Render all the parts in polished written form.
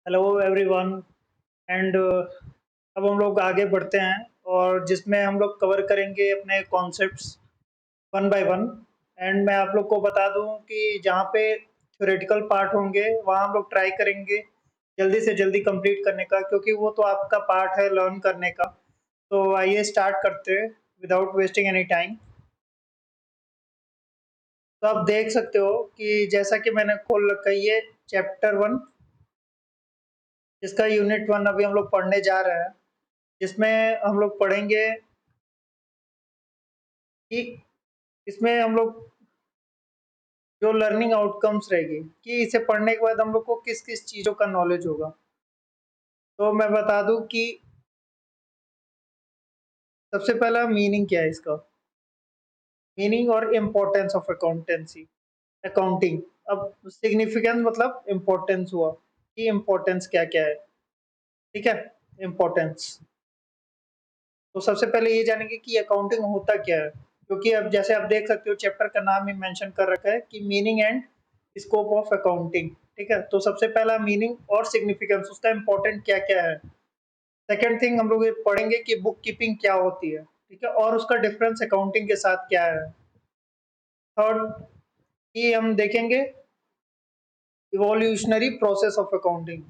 Hello everyone and अब हम लोग आगे बढ़ते हैं और जिसमें हम लोग कवर करेंगे अपने concepts one by one. And मैं आप लोग को बता दूं कि जहाँ पे थ्योरेटिकल पार्ट होंगे वहाँ हम लोग ट्राई करेंगे जल्दी से जल्दी कंप्लीट करने का, क्योंकि वो तो आपका पार्ट है लर्न करने का। तो आइए स्टार्ट करते हैं विदाउट वेस्टिंग एनी टाइम। तो आप देख सकते हो कि जैसा कि मैंने खोल रखा है ये चैप्टर वन, जिसका यूनिट वन अभी हम लोग पढ़ने जा रहे हैं, जिसमें हम लोग पढ़ेंगे कि इसमें हम लोग जो लर्निंग आउटकम्स रहेगी कि इसे पढ़ने के बाद हम लोग को किस किस चीज़ों का नॉलेज होगा। तो मैं बता दूं कि सबसे पहला मीनिंग क्या है इसका, मीनिंग और इम्पोर्टेंस ऑफ अकाउंटेंसी अकाउंटिंग। अब सिग्निफिकेंस मतलब इम्पोर्टेंस हुआ कि इम्पोर्टेंस क्या क्या है। ठीक है, इम्पोर्टेंस। तो सबसे पहले ये जानेंगे कि अकाउंटिंग होता क्या है, क्योंकि अब जैसे आप देख सकते हो चैप्टर का नाम ही मेंशन कर रखा है कि meaning and scope of accounting. ठीक है, तो सबसे पहला मीनिंग और सिग्निफिकेंस, उसका इम्पोर्टेंट क्या क्या है। सेकेंड थिंग हम लोग ये पढ़ेंगे कि बुक कीपिंग क्या होती है, ठीक है, और उसका डिफरेंस अकाउंटिंग के साथ क्या है। थर्ड कि हम देखेंगे evolutionary process of accounting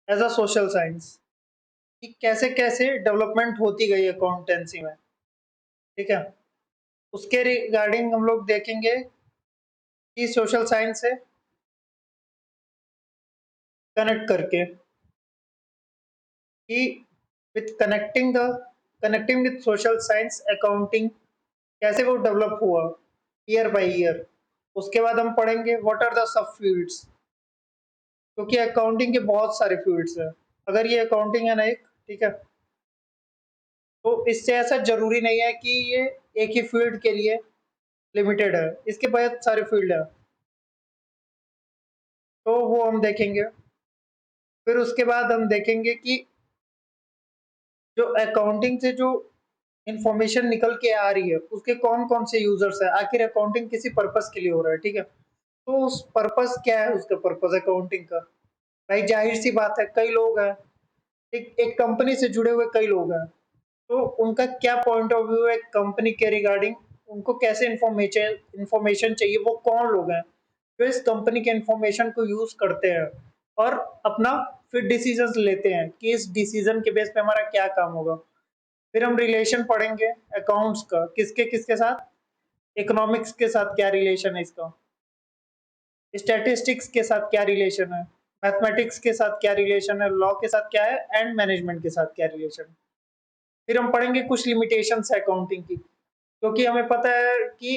as a social science, कि कैसे कैसे डेवलपमेंट होती गई अकाउंटेंसी में। ठीक है, उसके रिगार्डिंग हम लोग देखेंगे कि सोशल साइंस से कनेक्ट करके कि with connecting with social science accounting कैसे वो डेवलप हुआ ईयर बाय ईयर। उसके बाद हम पढ़ेंगे what are the sub fields, क्योंकि अकाउंटिंग के बहुत सारे फील्ड्स हैं। अगर ये अकाउंटिंग है ना एक, ठीक है, तो इससे ऐसा जरूरी नहीं है कि ये एक ही फील्ड के लिए लिमिटेड है, इसके बहुत सारे फील्ड है। तो वो हम देखेंगे। फिर उसके बाद हम देखेंगे कि जो अकाउंटिंग से जो इंफॉर्मेशन निकल के आ रही है उसके कौन कौन से यूजर्स है, आखिर अकाउंटिंग किसी पर्पस के लिए हो रहा है। ठीक है, तो उस पर्पस क्या है, उसका पर्पस अकाउंटिंग का। भाई जाहिर सी बात है, कई लोग हैं, एक कंपनी से जुड़े हुए कई लोग हैं, तो उनका क्या पॉइंट ऑफ व्यू है कंपनी के रिगार्डिंग, उनको कैसे इंफॉर्मेशन इंफॉर्मेशन चाहिए, वो कौन लोग हैं जो इस कंपनी के इंफॉर्मेशन को यूज करते हैं और अपना फिर डिसीजंस लेते हैं कि इस डिसीजन के बेस पे हमारा क्या काम होगा। फिर हम रिलेशन पढ़ेंगे अकाउंट्स का, किसके किसके साथ, इकोनॉमिक्स के साथ क्या रिलेशन है इसका, स्टैटिस्टिक्स के साथ क्या रिलेशन है, मैथमेटिक्स के साथ क्या रिलेशन है, लॉ के साथ क्या है, एंड मैनेजमेंट के साथ क्या रिलेशन है। फिर हम पढ़ेंगे कुछ लिमिटेशंस है अकाउंटिंग की, क्योंकि हमें पता है कि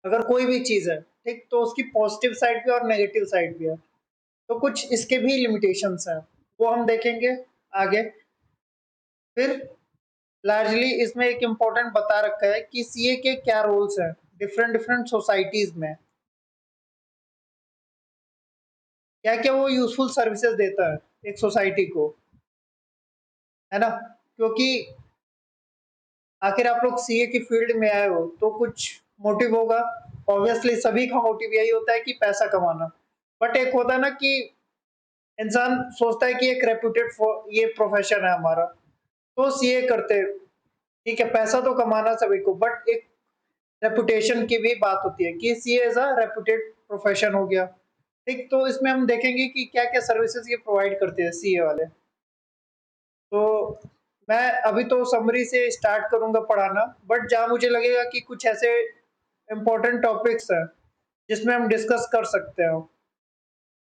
अगर कोई भी चीज है, ठीक, तो उसकी पॉजिटिव साइड भी और नेगेटिव साइड भी है, तो कुछ इसके भी लिमिटेशंस हैं, वो हम देखेंगे आगे। फिर लार्जली इसमें एक इम्पोर्टेंट बता रखा है कि सीए के क्या रोल्स हैं डिफरेंट डिफरेंट सोसाइटीज में, क्या क्या वो यूजफुल सर्विसेज देता है एक सोसाइटी को, है ना। क्योंकि आखिर आप लोग सीए की फील्ड में आए हो तो कुछ मोटिव होगा। ऑब्वियसली सभी का मोटिव यही होता है कि पैसा कमाना, बट एक होता है ना कि इंसान सोचता है कि एक रेप्यूटेड ये प्रोफेशन है हमारा, तो सीए करते हैं। ठीक है, पैसा तो कमाना सभी को, बट एक रेपुटेशन की भी बात होती है कि CA as a reputed profession हो गया। ठीक, तो इसमें हम देखेंगे कि क्या क्या सर्विसेज ये प्रोवाइड करते हैं सीए वाले। तो मैं अभी तो समरी से स्टार्ट करूंगा पढ़ाना, बट जहाँ मुझे लगेगा कि कुछ ऐसे इम्पोर्टेंट टॉपिक्स हैं जिसमें हम डिस्कस कर सकते हो,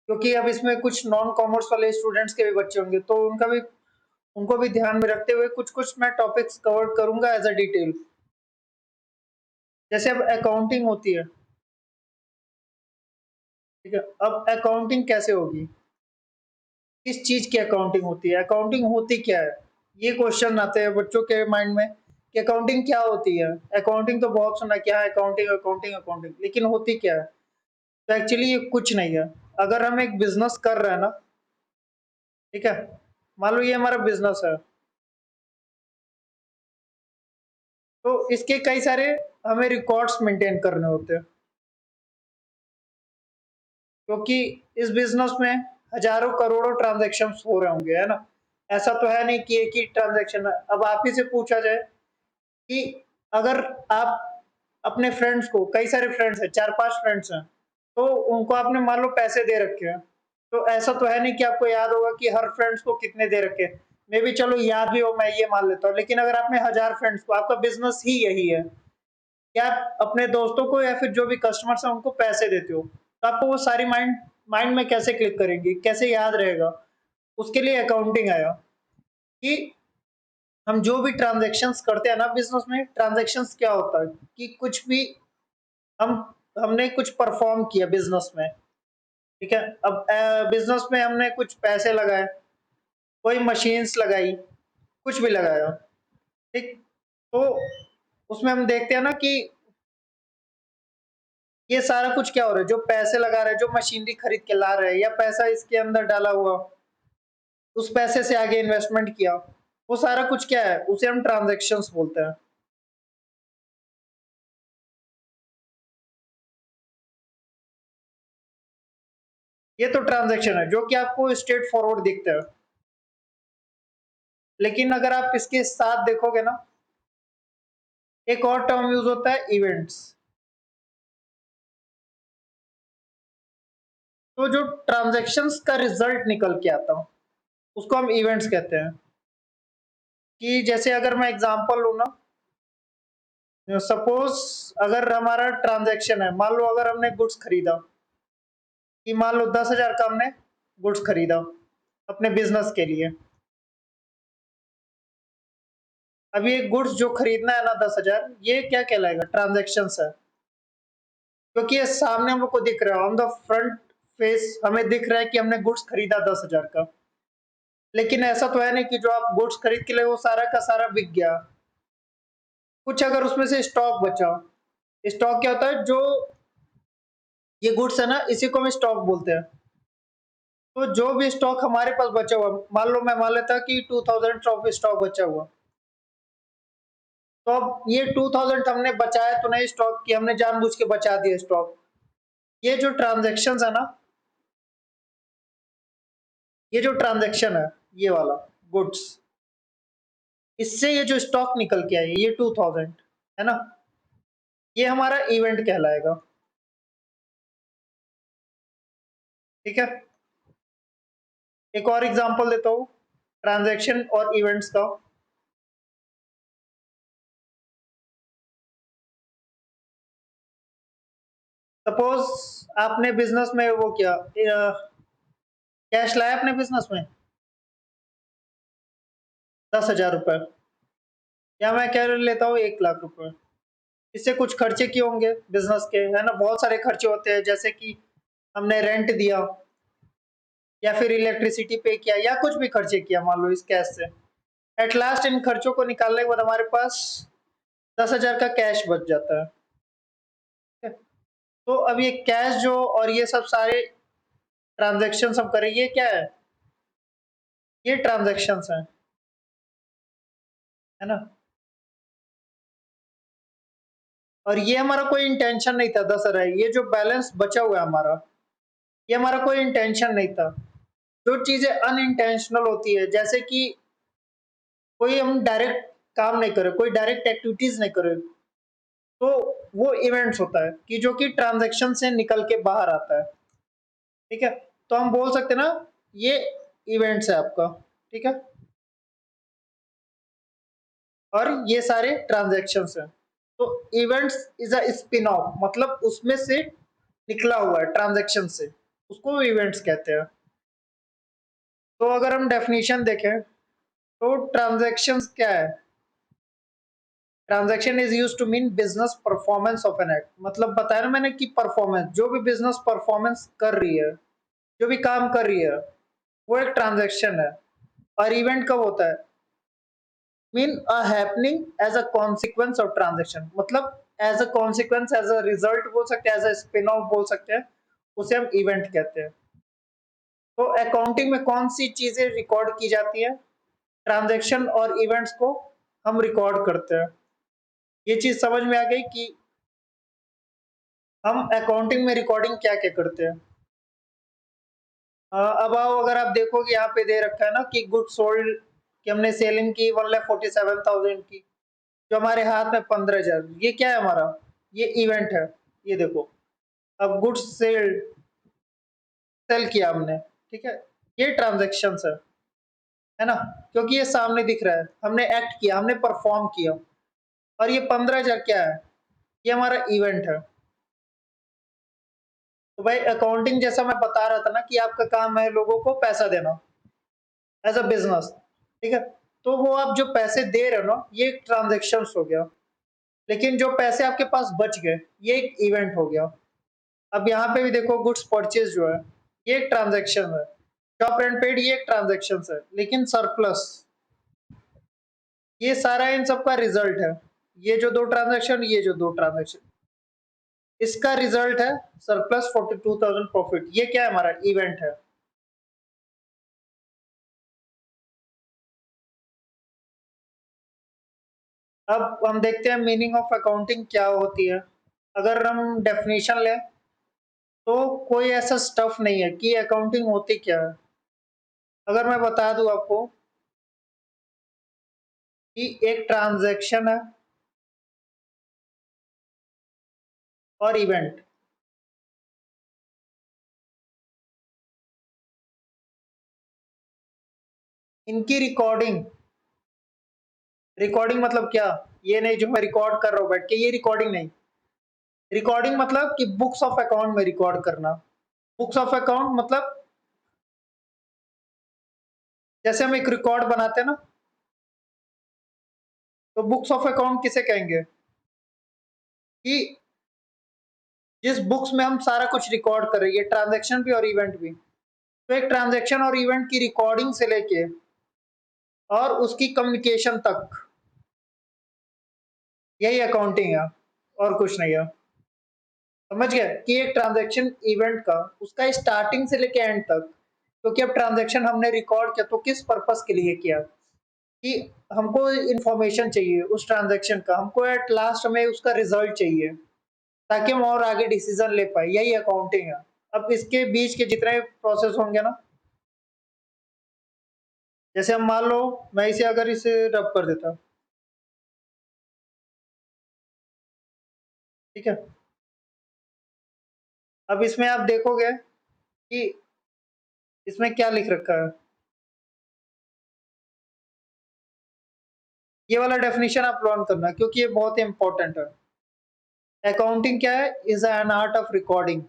क्योंकि अब इसमें कुछ नॉन कॉमर्स वाले स्टूडेंट्स के भी बच्चे होंगे, तो उनको भी ध्यान में रखते हुए कुछ कुछ मैं टॉपिक्स कवर करूंगा एज अ डिटेल। जैसे अब अकाउंटिंग होती है, ठीक है, अब अकाउंटिंग कैसे होगी, किस चीज की अकाउंटिंग होती है, अकाउंटिंग होती क्या है। ये क्वेश्चन आते हैं बच्चों के माइंड में कि अकाउंटिंग क्या होती है। अकाउंटिंग तो बहुत सुना, क्या है अकाउंटिंग अकाउंटिंग अकाउंटिंग, लेकिन होती क्या है। तो एक्चुअली ये कुछ नहीं है। अगर हम एक बिजनेस कर रहे हैं ना, ठीक है, मान लो ये हमारा बिजनेस है, तो इसके कई सारे हमें रिकॉर्ड्स मेंटेन करने होते हैं, क्योंकि इस बिजनेस में हजारों करोड़ों ट्रांजैक्शन हो रहे होंगे, है ना? ऐसा तो है नहीं कि एक ही ट्रांजैक्शन है। अब आप ही से पूछा जाए कि अगर आप अपने फ्रेंड्स को, कई सारे फ्रेंड्स हैं, 4-5 फ्रेंड्स हैं, तो उनको आपने मान लो पैसे दे रखे हैं, तो ऐसा तो है नहीं कि आपको याद होगा कि हर फ्रेंड्स को कितने दे रखे हैं। मे बी चलो याद भी हो, मैं ये मान लेता हूँ, लेकिन अगर आपने 1000 फ्रेंड्स को, आपका बिजनेस ही यही है कि आप अपने दोस्तों को या फिर जो भी कस्टमर्स हैं उनको पैसे देते हो, तो आपको वो सारी माइंड माइंड में कैसे क्लिक करेंगी, कैसे याद रहेगा? उसके लिए अकाउंटिंग आया कि हम जो भी ट्रांजैक्शंस करते हैं ना बिजनेस में, ट्रांजैक्शंस क्या होता है कि कुछ भी हम हमने कुछ परफॉर्म किया बिजनेस में, ठीक है? अब बिजनेस में हमने कुछ पैसे लगाए, कोई मशीन्स लगाई, कुछ भी लगाया, ठीक? तो उसमें हम देखते हैं ना कि ये सारा कुछ क्या हो रहा है, जो पैसे लगा रहे हैं, जो मशीनरी खरीद के ला रहे हैं, या पैसा इसके अंदर डाला हुआ, उस पैसे से आगे इन्वेस्टमेंट किया, वो सारा कुछ क्या है, उसे हम ट्रांजैक्शंस बोलते हैं। ये तो ट्रांजैक्शन है जो कि आपको स्ट्रेट फॉरवर्ड दिखता है, लेकिन अगर आप इसके साथ देखोगे ना, एक और टर्म यूज होता है, इवेंट्स। तो जो ट्रांजैक्शंस का रिजल्ट निकल के आता हो, उसको हम इवेंट्स कहते हैं। कि जैसे अगर मैं एग्जांपल लूँ ना, सपोज अगर हमारा ट्रांजैक्शन है, मान लो अगर हमने गुड्स खरीदा, कि मान लो 10,000 का हमने गुड्स खरीदा अपने बिजनेस के लिए। अब ये गुड्स जो खरीदना है ना 10,000, ये क्या कहलाएगा, ट्रांजैक्शन है, क्योंकि ये सामने हम लोग को दिख रहा है, ऑन द फ्रंट फेस हमें दिख रहा है कि हमने गुड्स खरीदा 10,000 का। लेकिन ऐसा तो है नहीं कि जो आप गुड्स खरीद के लिए वो सारा का सारा बिक गया। कुछ अगर उसमें से स्टॉक बचा, स्टॉक क्या होता है, जो ये गुड्स है ना, इसी को हम स्टॉक बोलते हैं। तो जो भी स्टॉक हमारे पास बचा हुआ, मान लो मैं मान लेता कि 2000 ऑफ स्टॉक बचा हुआ, तो अब ये 2000 हमने बचाया तो नहीं स्टॉक, की हमने जानबूझ के बचा दिया स्टॉक। ये जो ट्रांजेक्शन है ना, ये जो ट्रांजेक्शन है, ये वाला गुड्स, इससे ये जो स्टॉक निकल के आए ये 2000, है ना, ये हमारा इवेंट कहलाएगा। ठीक है, एक और एग्जांपल देता हूँ ट्रांजैक्शन और इवेंट्स का। सपोज आपने बिजनेस में वो किया, कैश लाया अपने बिजनेस में 10,000 रुपए, या मैं कह लेता हूँ 1 लाख रुपए। इससे कुछ खर्चे किए होंगे बिजनेस के, है ना, बहुत सारे खर्चे होते हैं, जैसे कि हमने रेंट दिया, या फिर इलेक्ट्रिसिटी पे किया, या कुछ भी खर्चे किया मान लो इस कैश से। एट लास्ट इन खर्चों को निकालने के बाद हमारे पास 10,000 का कैश बच जाता है। तो अब ये कैश जो और ये सब सारे ट्रांजेक्शन हम करें, ये क्या है, ये ट्रांजेक्शन है, है ना? और ये हमारा कोई इंटेंशन नहीं था 10,000, ये जो बैलेंस बचा हुआ है हमारा, ये हमारा कोई इंटेंशन नहीं था। जो चीजें अनइंटेंशनल होती है, जैसे कि कोई हम डायरेक्ट काम नहीं करे, कोई डायरेक्ट एक्टिविटीज नहीं करे, तो वो इवेंट्स होता है कि जो कि ट्रांजैक्शन से निकल के बाहर आता है। ठीक है, तो हम बोल सकते हैं ना, ये इवेंट्स है आपका। ठीक है, और ये सारे ट्रांजैक्शंस हैं। तो events is a spin off, मतलब उसमें से निकला हुआ है ट्रांजैक्शन से, उसको इवेंट्स कहते हैं। तो अगर हम डेफिनेशन देखें, तो ट्रांजैक्शंस क्या है, transaction is used to mean business performance of an act. मतलब बताया ना मैंने कि परफॉर्मेंस, जो भी बिजनेस परफॉर्मेंस कर रही है, जो भी काम कर रही है, वो एक ट्रांजैक्शन है। और इवेंट कब होता है, mean a happening as a consequence of transaction, मतलब as a consequence, as a result बोल सकते हैं, एज अ स्पिन ऑफ बोल सकते हैं, उसे हम इवेंट कहते हैं। तो अकाउंटिंग में कौन सी चीजें रिकॉर्ड की जाती है, ट्रांजैक्शन और इवेंट्स को हम रिकॉर्ड करते हैं। ये चीज समझ में आ गई कि हम अकाउंटिंग में रिकॉर्डिंग क्या क्या करते हैं। अब आओ, अगर आप देखोगे यहाँ पे दे रखा है ना कि गुड सोल्ड, कि हमने सेलिंग की 1,47,000 की, जो हमारे हाथ में 15,000, ये क्या है हमारा, ये इवेंट है। ये देखो, अब गुड्स सेल सेल किया हमने, ठीक है, ये ट्रांजेक्शन है ना, क्योंकि ये सामने दिख रहा है, हमने एक्ट किया, हमने परफॉर्म किया। और ये 15,000 क्या है, ये हमारा इवेंट है। तो भाई अकाउंटिंग, जैसा मैं बता रहा था ना कि आपका काम है लोगों को पैसा देना एज अ बिजनेस, ठीक है। तो वो आप जो पैसे दे रहे हो ना, ये एक ट्रांजेक्शन हो गया। लेकिन जो पैसे आपके पास बच गए, ये एक इवेंट हो गया। अब यहाँ पे भी देखो, गुड्स परचेज जो है, ये एक ट्रांजेक्शन है। शॉप रेंट पेड, ये एक ट्रांजेक्शन है। लेकिन सरप्लस, ये सारा इन सब का रिजल्ट है। ये जो दो ट्रांजेक्शन, ये जो दो ट्रांजेक्शन, इसका रिजल्ट है सरप्लस 42,000 प्रॉफिट। ये क्या है, हमारा इवेंट है। अब हम देखते हैं मीनिंग ऑफ अकाउंटिंग क्या होती है। अगर हम डेफिनेशन लें, तो कोई ऐसा स्टफ नहीं है कि अकाउंटिंग होती क्या है। अगर मैं बता दूं आपको कि एक ट्रांजैक्शन है और इवेंट, इनकी रिकॉर्डिंग, रिकॉर्डिंग मतलब क्या, ये नहीं जो मैं रिकॉर्ड कर रहा हूँ बैठ के, ये रिकॉर्डिंग नहीं। रिकॉर्डिंग मतलब कि बुक्स ऑफ अकाउंट में रिकॉर्ड करना। बुक्स ऑफ अकाउंट मतलब, जैसे हम एक रिकॉर्ड बनाते हैं ना, तो बुक्स ऑफ अकाउंट किसे कहेंगे, कि जिस बुक्स में हम सारा कुछ रिकॉर्ड कर रहे हैं, ये ट्रांजैक्शन भी और इवेंट भी। तो एक ट्रांजैक्शन और इवेंट की रिकॉर्डिंग से लेके और उसकी कम्युनिकेशन तक, यही अकाउंटिंग है, और कुछ नहीं है। समझ गए कि एक ट्रांजैक्शन इवेंट का, उसका स्टार्टिंग से लेके एंड तक, क्योंकि अब ट्रांजैक्शन हमने रिकॉर्ड किया तो किस पर्पस के लिए किया, कि हमको इंफॉर्मेशन चाहिए उस ट्रांजैक्शन का, हमको एट लास्ट में उसका रिजल्ट चाहिए, ताकि हम और आगे डिसीजन ले पाए। यही अकाउंटिंग है। अब इसके बीच के जितने प्रोसेस होंगे ना, जैसे हम मान लो, मैं इसे अगर इसे रब कर देता, ठीक है। अब इसमें आप देखोगे कि इसमें क्या लिख रखा है। ये वाला डेफिनेशन आप लर्न करना, क्योंकि ये बहुत ही इंपॉर्टेंट है। अकाउंटिंग क्या है, is an art of recording,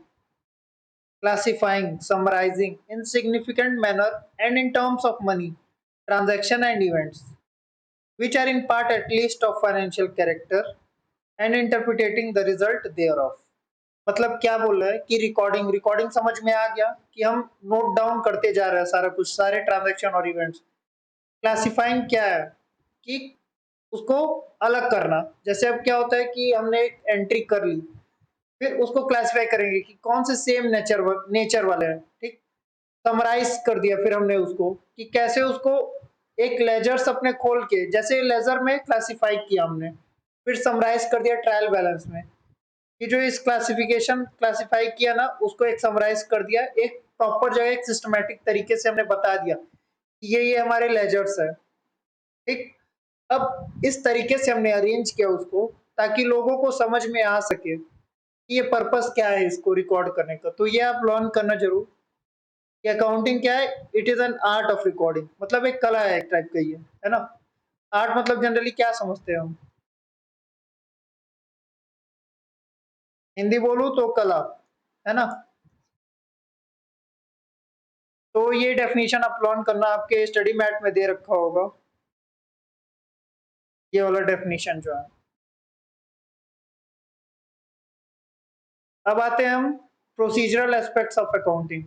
classifying, summarizing in significant manner and in terms of money, transaction and events, which are in part at least of financial character, and interpreting the result thereof। मतलब क्या बोल रहा है कि recording, recording समझ में आ गया कि हम नोट डाउन करते जा रहे हैं सारा कुछ, सारे ट्रांजैक्शन और इवेंट्स। क्लासिफाइंग क्या है, कि उसको अलग करना। जैसे अब क्या होता है कि हमने एक एंट्री कर ली, फिर उसको क्लासिफाई करेंगे कि कौन से सेम नेचर वाले हैं, ठीक। समराइज कर दिया फिर हमने उसको, कि कैसे उसको एक लेजर्स अपने खोल के, जैसे लेजर में क्लासिफाई किया हमने, फिर समराइज कर दिया ट्रायल बैलेंस में, कि जो इस क्लासिफिकेशन क्लासिफाई किया ना, उसको एक समराइज कर दिया, एक प्रॉपर जगह, एक सिस्टमेटिक तरीके से हमने बता दिया कि ये हमारे लेजर्स है, ठीक। अब इस तरीके से हमने अरेंज किया उसको, ताकि लोगों को समझ में आ सके कि ये पर्पस क्या है इसको रिकॉर्ड करने का। तो ये आप लर्न करना जरूर, कि अकाउंटिंग क्या है, it is an art of recording, मतलब एक कला है, एक टाइप का ये, है ना। आर्ट मतलब जनरली क्या समझते हैं हम, हिंदी बोलूं तो कला, है ना। तो ये डेफिनेशन आप लर्न करना, आपके स्टडी मैट में दे रखा होगा, ये वाला डेफिनेशन जो है। अब आते हैं हम procedural aspects of accounting.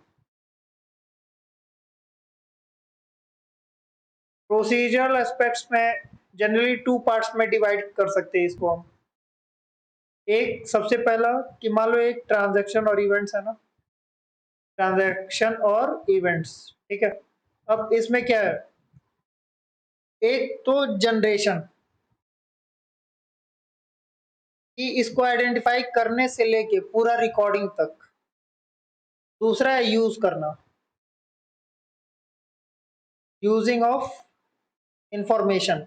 Procedural aspects में जनरली टू पार्ट्स में डिवाइड कर सकते हैं इसको हम। एक सबसे पहला, कि मान लो एक ट्रांजैक्शन और इवेंट्स है ना, ट्रांजैक्शन और इवेंट्स, ठीक है। अब इसमें क्या है, एक तो जनरेशन, कि इसको आइडेंटिफाई करने से लेके पूरा रिकॉर्डिंग तक। दूसरा है यूज करना, यूजिंग ऑफ इंफॉर्मेशन,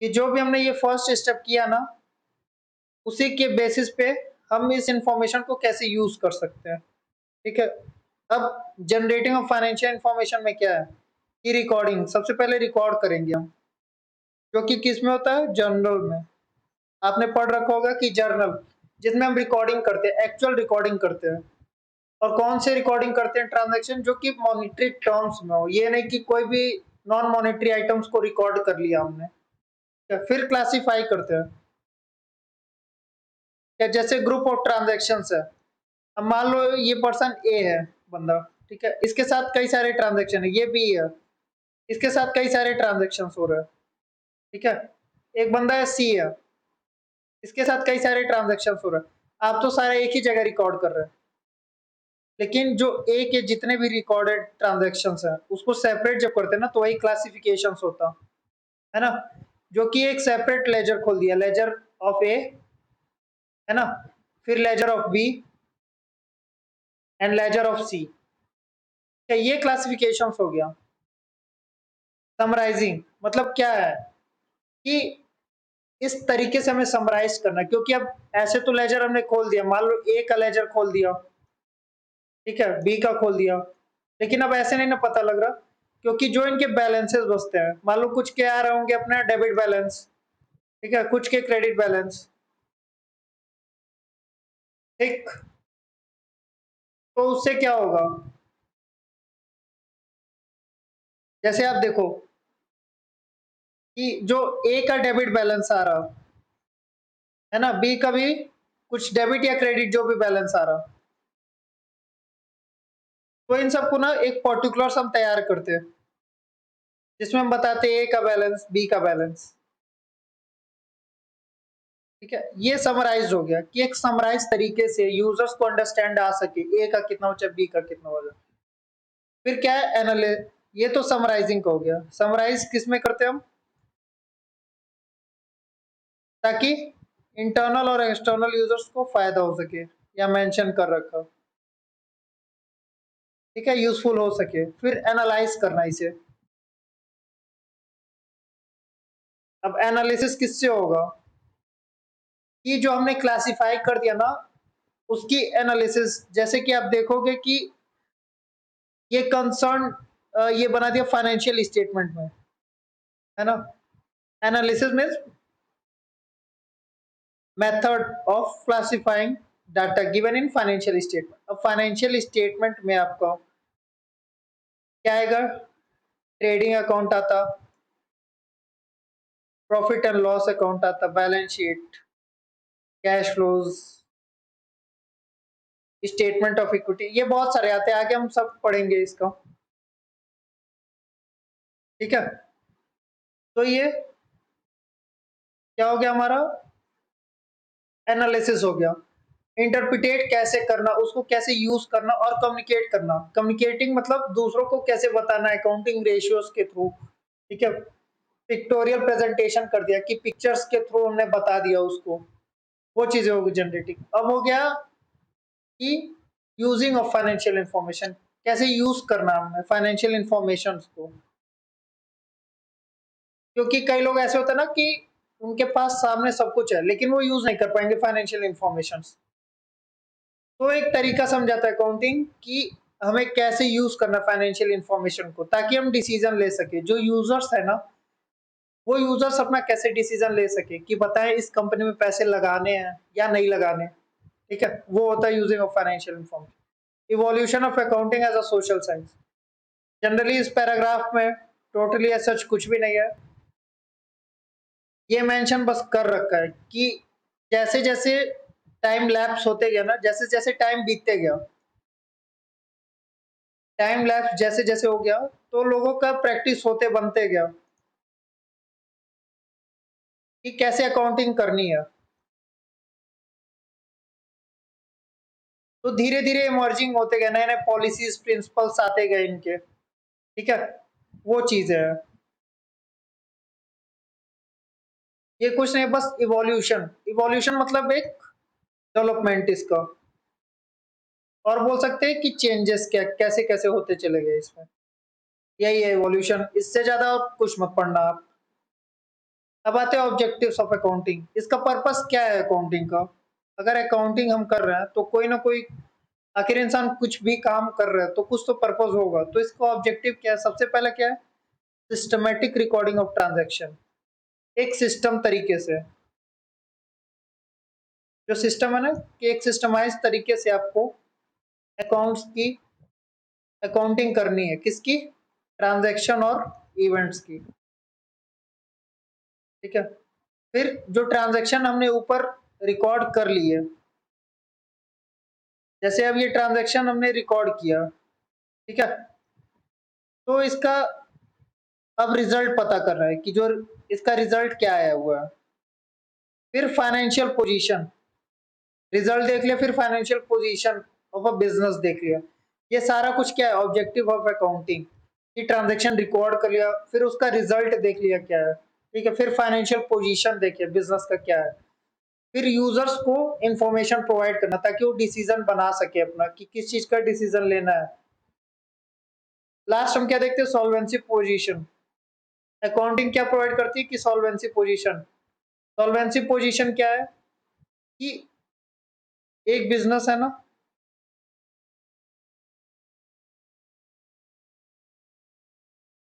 कि जो भी हमने ये फर्स्ट स्टेप किया ना, उसी के बेसिस पे हम इस इंफॉर्मेशन को कैसे यूज कर सकते हैं। ठीक है, अब जनरेटिंग ऑफ फाइनेंशियल इंफॉर्मेशन में क्या है कि रिकॉर्डिंग, सबसे पहले रिकॉर्ड करेंगे हम, जो कि किस में होता है, जर्नल में। आपने पढ़ रखा होगा कि जर्नल, जिसमें हम रिकॉर्डिंग करते हैं, एक्चुअल रिकॉर्डिंग करते हैं। और कौन से रिकॉर्डिंग करते हैं, ट्रांजैक्शन जो कि मॉनिटरी टर्म्स में हो, ये नहीं कि कोई भी नॉन मॉनिटरी आइटम्स को रिकॉर्ड कर लिया हमने। फिर क्लासिफाई करते हैं, क्या जैसे ग्रुप ऑफ ट्रांजेक्शन है। अब मान लो ये पर्सन ए है बंदा, ठीक है, इसके साथ कई सारे ट्रांजेक्शन है, ये बी है, इसके साथ कई सारे ट्रांजेक्शन हो रहे हैं। ठीक है, एक बंदा है सी है, इसके साथ कई सारे ट्रांजेक्शन हो रहे हैं। आप तो सारे एक ही जगह रिकॉर्ड कर रहे हैं, लेकिन जो ए के जितने भी रिकॉर्डेड ट्रांजेक्शन हैं उसको सेपरेट जब करते हैं ना, तो वही क्लासिफिकेशन होता है ना। जो कि एक सेपरेट लेजर खोल दिया, लेजर ऑफ ए, है ना, फिर ledger of B and ledger of C. ये क्लासिफिकेशन हो गया। समराइजिंग मतलब क्या है कि इस तरीके से हमें समराइज करना, क्योंकि अब ऐसे तो लेजर हमने खोल दिया, मान लो ए का लेजर खोल दिया, ठीक है, बी का खोल दिया, लेकिन अब ऐसे नहीं ना पता लग रहा, क्योंकि जो इनके बैलेंसेस बसते हैं, मान लो कुछ के आ रहे होंगे अपना डेबिट बैलेंस, ठीक है, कुछ के क्रेडिट बैलेंस, ठीक, तो उससे क्या होगा, जैसे आप देखो कि जो ए का डेबिट बैलेंस आ रहा है ना, बी का भी कुछ डेबिट या क्रेडिट जो भी बैलेंस आ रहा, तो इन सबको ना एक पर्टिकुलर सम तैयार करते हैं, जिसमें हम बताते हैं ए का बैलेंस, बी का बैलेंस। ठीक है, ये समराइज हो गया कि एक समराइज तरीके से यूजर्स को अंडरस्टैंड आ सके ए का कितना बचा, बी का कितना बचा। फिर क्या है, एनालिस, ये तो समराइजिंग का हो गया। समराइज किस में करते हैं हम, ताकि इंटरनल और एक्सटर्नल यूजर्स को फायदा हो सके, या मेंशन कर रखा, ठीक है, यूजफुल हो सके। फिर एनालाइज करना इसे। अब एनालिसिस किससे होगा कि जो हमने क्लासिफाई कर दिया ना, उसकी एनालिसिस, जैसे कि आप देखोगे कि ये कंसर्न ये बना दिया फाइनेंशियल स्टेटमेंट में, है ना। Analysis means method of classifying data given in financial statement. अब फाइनेंशियल स्टेटमेंट में आपको क्या आएगा, ट्रेडिंग अकाउंट आता, प्रॉफिट एंड लॉस अकाउंट आता, balance sheet, cash flows, statement of equity, ये बहुत सारे आते हैं, आगे हम सब पढ़ेंगे इसका। ठीक है, तो ये क्या हो गया हमारा, एनालिसिस हो गया। इंटरप्रिटेट कैसे करना, उसको कैसे यूज करना और कम्युनिकेट करना। कम्युनिकेटिंग मतलब दूसरों को कैसे बताना, अकाउंटिंग रेशियोज के थ्रू, ठीक है, पिक्टोरियल प्रेजेंटेशन कर दिया कि पिक्चर्स के थ्रू हमने बता दिया उसको, वो चीजें होगी जनरेटिंग। अब हो गया कि यूजिंग ऑफ फाइनेंशियल इंफॉर्मेशन, कैसे यूज करना हमने फाइनेंशियल इंफॉर्मेशन को। क्योंकि कई लोग ऐसे होते हैं ना कि उनके पास सामने सब कुछ है, लेकिन वो यूज नहीं कर पाएंगे फाइनेंशियल इंफॉर्मेशन। तो एक तरीका समझाता है अकाउंटिंग कि हमें कैसे यूज करना फाइनेंशियल इंफॉर्मेशन को, ताकि हम डिसीजन ले सके। जो यूजर्स है ना, वो यूजर्स अपना कैसे डिसीजन ले सके कि बताएं इस कंपनी में पैसे लगाने हैं या नहीं लगाने। ठीक है, वो होता है using of financial information. Evolution of accounting as a social science. Generally इस पैराग्राफ में टोटली सच कुछ भी नहीं है, ये मेंशन बस कर रखा है कि जैसे जैसे टाइम लैप्स होते गया ना, जैसे जैसे टाइम बीतते गया, टाइम लैप्स जैसे जैसे हो गया, तो लोगों का प्रैक्टिस होते बनते गया कि कैसे अकाउंटिंग करनी है। तो धीरे धीरे इमर्जिंग होते गए, नए नए पॉलिसीज प्रिंसिपल्स आते गए इनके। ठीक है, वो चीज है, ये कुछ नहीं, बस इवोल्यूशन। इवोल्यूशन मतलब एक डेवलपमेंट इसका, और बोल सकते हैं कि चेंजेस क्या कैसे कैसे होते चले गए इसमें। यही है इवोल्यूशन, इससे ज्यादा और कुछ मत पढ़ना आप। अब आते हैं ऑब्जेक्टिव्स ऑफ अकाउंटिंग। इसका पर्पस क्या है अकाउंटिंग का? अगर अकाउंटिंग हम कर रहे हैं तो कोई ना कोई, आखिर इंसान कुछ भी काम कर रहा है तो कुछ तो पर्पस होगा। तो इसका ऑब्जेक्टिव क्या है? सबसे पहला क्या है? Systematic recording of transaction. एक सिस्टम तरीके से, जो सिस्टम है ना, कि एक सिस्टमाइज तरीके से आपको अकाउंट्स की अकाउंटिंग करनी है। किसकी? ट्रांजैक्शन और इवेंट्स की। ठीक है। फिर जो ट्रांजैक्शन हमने ऊपर रिकॉर्ड कर ली है, जैसे अब ये ट्रांजैक्शन हमने रिकॉर्ड किया, ठीक है, तो इसका अब रिजल्ट पता कर रहा है कि जो इसका रिजल्ट क्या आया हुआ है। फिर फाइनेंशियल पोजीशन, रिजल्ट देख लिया, फिर financial position of a business देख लिया। ये सारा कुछ क्या है? Objective of accounting. कि ट्रांजैक्शन रिकॉर्ड कर लिया, फिर उसका रिजल्ट देख लिया क्या है, ठीक है, फिर फाइनेंशियल पोजीशन देखिए बिजनेस का क्या है, फिर यूजर्स को इंफॉर्मेशन प्रोवाइड करना ताकि वो डिसीजन बना सके अपना कि किस चीज का डिसीजन लेना है। लास्ट हम क्या देखते हैं? Solvency position. अकाउंटिंग क्या प्रोवाइड करती है? कि सॉल्वेंसी पोजीशन। सॉल्वेंसी पोजीशन क्या है? कि एक बिजनेस है ना,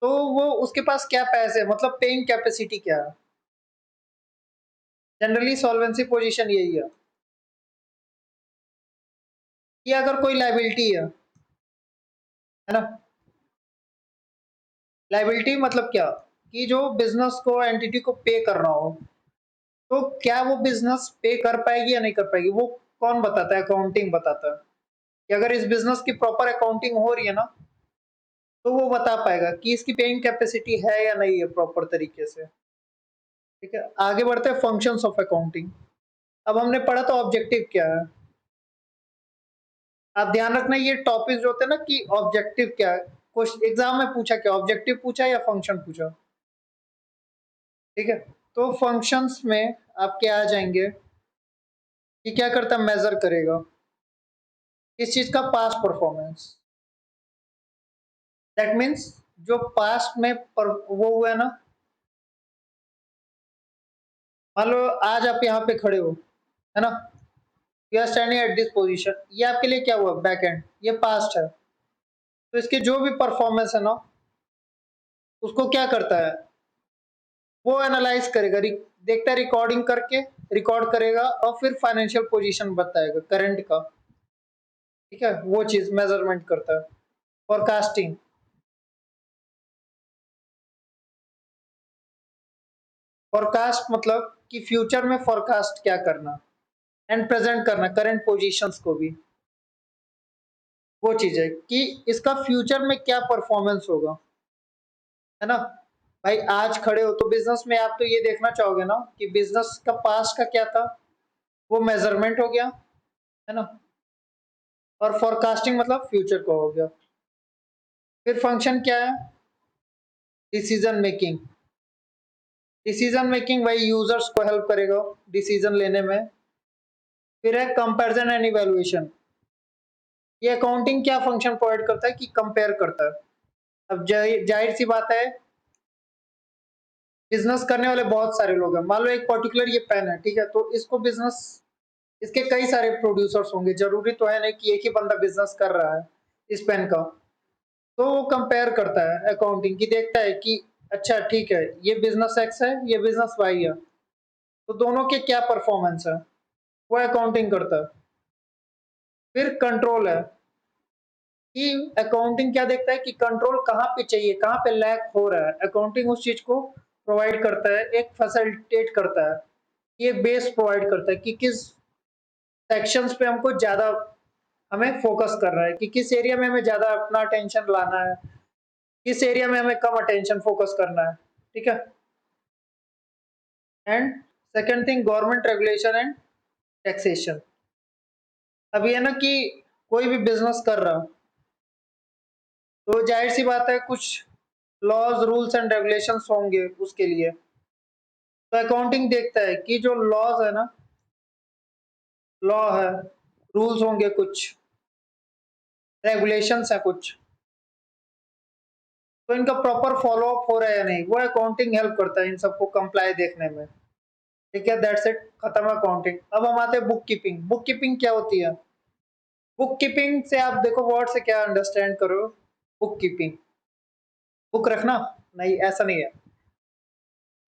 तो वो उसके पास क्या पैसे, मतलब पेइंग कैपेसिटी क्या है। जनरली सॉल्वेंसी पोजीशन यही है कि अगर कोई लाइबिलिटी है ना, लाइबिलिटी मतलब क्या? कि जो बिजनेस को, एंटिटी को पे करना हो, तो क्या वो बिजनेस पे कर पाएगी या नहीं कर पाएगी, वो कौन बताता है? अकाउंटिंग बताता है। कि अगर इस बिजनेस की प्रॉपर अकाउंटिंग हो रही है ना, तो वो बता पाएगा कि इसकी पेइंग कैपेसिटी है या नहीं है प्रॉपर तरीके से। ठीक है, आगे बढ़ते हैं फंक्शंस ऑफ अकाउंटिंग। अब हमने पढ़ा तो ऑब्जेक्टिव क्या है। आप ध्यान रखना, ये टॉपिक जो होते हैं ना, कि ऑब्जेक्टिव क्या है, कुछ एग्जाम में पूछा क्या, ऑब्जेक्टिव पूछा या फंक्शन पूछा। ठीक है, तो फंक्शंस में आप क्या आ जाएंगे कि क्या करता, मेजर करेगा किस चीज का? Past performance. दैट मीन्स जो पास्ट में वो हुआ है ना, मान लो आज आप यहाँ पे खड़े हो, है ना, you are standing at this position, ये आपके लिए क्या हुआ? बैक एंड, ये पास्ट है। तो इसके जो भी परफॉर्मेंस है ना, उसको क्या करता है? वो एनालाइज करेगा, देखता है, रिकॉर्डिंग करके रिकॉर्ड करेगा और फिर फाइनेंशियल पोजीशन बताएगा करंट का। ठीक है, वो चीज मेजरमेंट करता है। फोरकास्टिंग, फोरकास्ट मतलब कि फ्यूचर में फोरकास्ट क्या करना, एंड प्रेजेंट करना करंट पोजीशंस को भी। वो चीज है कि इसका फ्यूचर में क्या परफॉर्मेंस होगा, है ना। भाई आज खड़े हो तो बिजनेस में आप तो ये देखना चाहोगे ना कि बिजनेस का पास्ट का क्या था, वो मेजरमेंट हो गया, है ना। और फोरकास्टिंग मतलब फ्यूचर का हो गया। फिर फंक्शन क्या है? Decision making. डिसीजन मेकिंग भाई यूजर्स को हेल्प करेगा डिसीजन लेने में। फिर है कंपैरिजन एंड इवैल्यूएशन। ये अकाउंटिंग क्या फंक्शन प्रोवाइड करता है? कि कंपेयर करता है। अब जाहिर सी बात है, बिजनेस करने वाले बहुत सारे लोग हैं। मान लो एक पर्टिकुलर ये पेन है, ठीक है, तो इसको बिजनेस, इसके कई सारे प्रोड्यूसर्स होंगे, जरूरी तो है नहीं कि एक ही बंदा बिजनेस कर रहा है इस पेन का। तो वो कंपेयर करता है अकाउंटिंग की, देखता है कि अच्छा ठीक है, ये बिजनेस एक्स है, ये बिजनेस वाई है, तो दोनों के क्या परफॉर्मेंस है, वो अकाउंटिंग करता है। फिर कंट्रोल है कि अकाउंटिंग क्या देखता है कि कंट्रोल कहाँ पे चाहिए, कहाँ पे लैक हो रहा है, अकाउंटिंग उस चीज को प्रोवाइड करता है, एक फैसिलिटेट करता है, ये बेस प्रोवाइड करता है कि किस सेक्शंस पे हमको ज्यादा, हमें फोकस कर रहा है, कि किस एरिया में हमें ज्यादा अपना अटेंशन लाना है, किस एरिया में हमें कम अटेंशन फोकस करना है। ठीक है। And second thing, government regulation and taxation. अब ये ना कि कोई भी बिजनेस कर रहा, तो जाहिर सी बात है कुछ लॉज रूल्स एंड रेगुलेशंस होंगे उसके लिए। तो अकाउंटिंग देखता है कि जो लॉज है ना, लॉ है, रूल्स होंगे कुछ, रेगुलेशंस है कुछ, तो इनका प्रॉपर फॉलो अप हो रहा है या नहीं, वो अकाउंटिंग हेल्प करता है इन सबको कंप्लाई देखने में। ठीक है, दैट्स इट, खत्म अकाउंटिंग। अब हम आते हैं बुक कीपिंग। बुक कीपिंग क्या होती है? बुक कीपिंग से आप देखो वर्ड से क्या अंडरस्टैंड करो। बुक कीपिंग, बुक रखना, नहीं ऐसा नहीं है।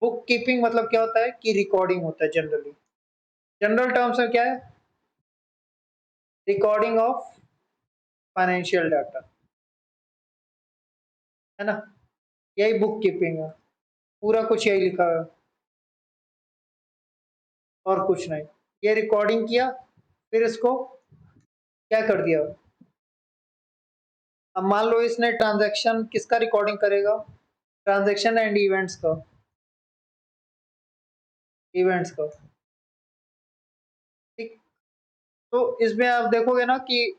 बुक कीपिंग मतलब क्या होता है कि रिकॉर्डिंग होता है जनरली। जनरल टर्म्स में क्या है? रिकॉर्डिंग ऑफ फाइनेंशियल डाटा, है ना, यही बुक कीपिंग है। पूरा कुछ यही लिखा है और कुछ नहीं। ये रिकॉर्डिंग किया, फिर इसको क्या कर दिया। अब मान लो इसने ट्रांजैक्शन किसका रिकॉर्डिंग करेगा? ट्रांजैक्शन एंड इवेंट्स का, इवेंट्स का। ठीक, तो इसमें आप देखोगे ना कि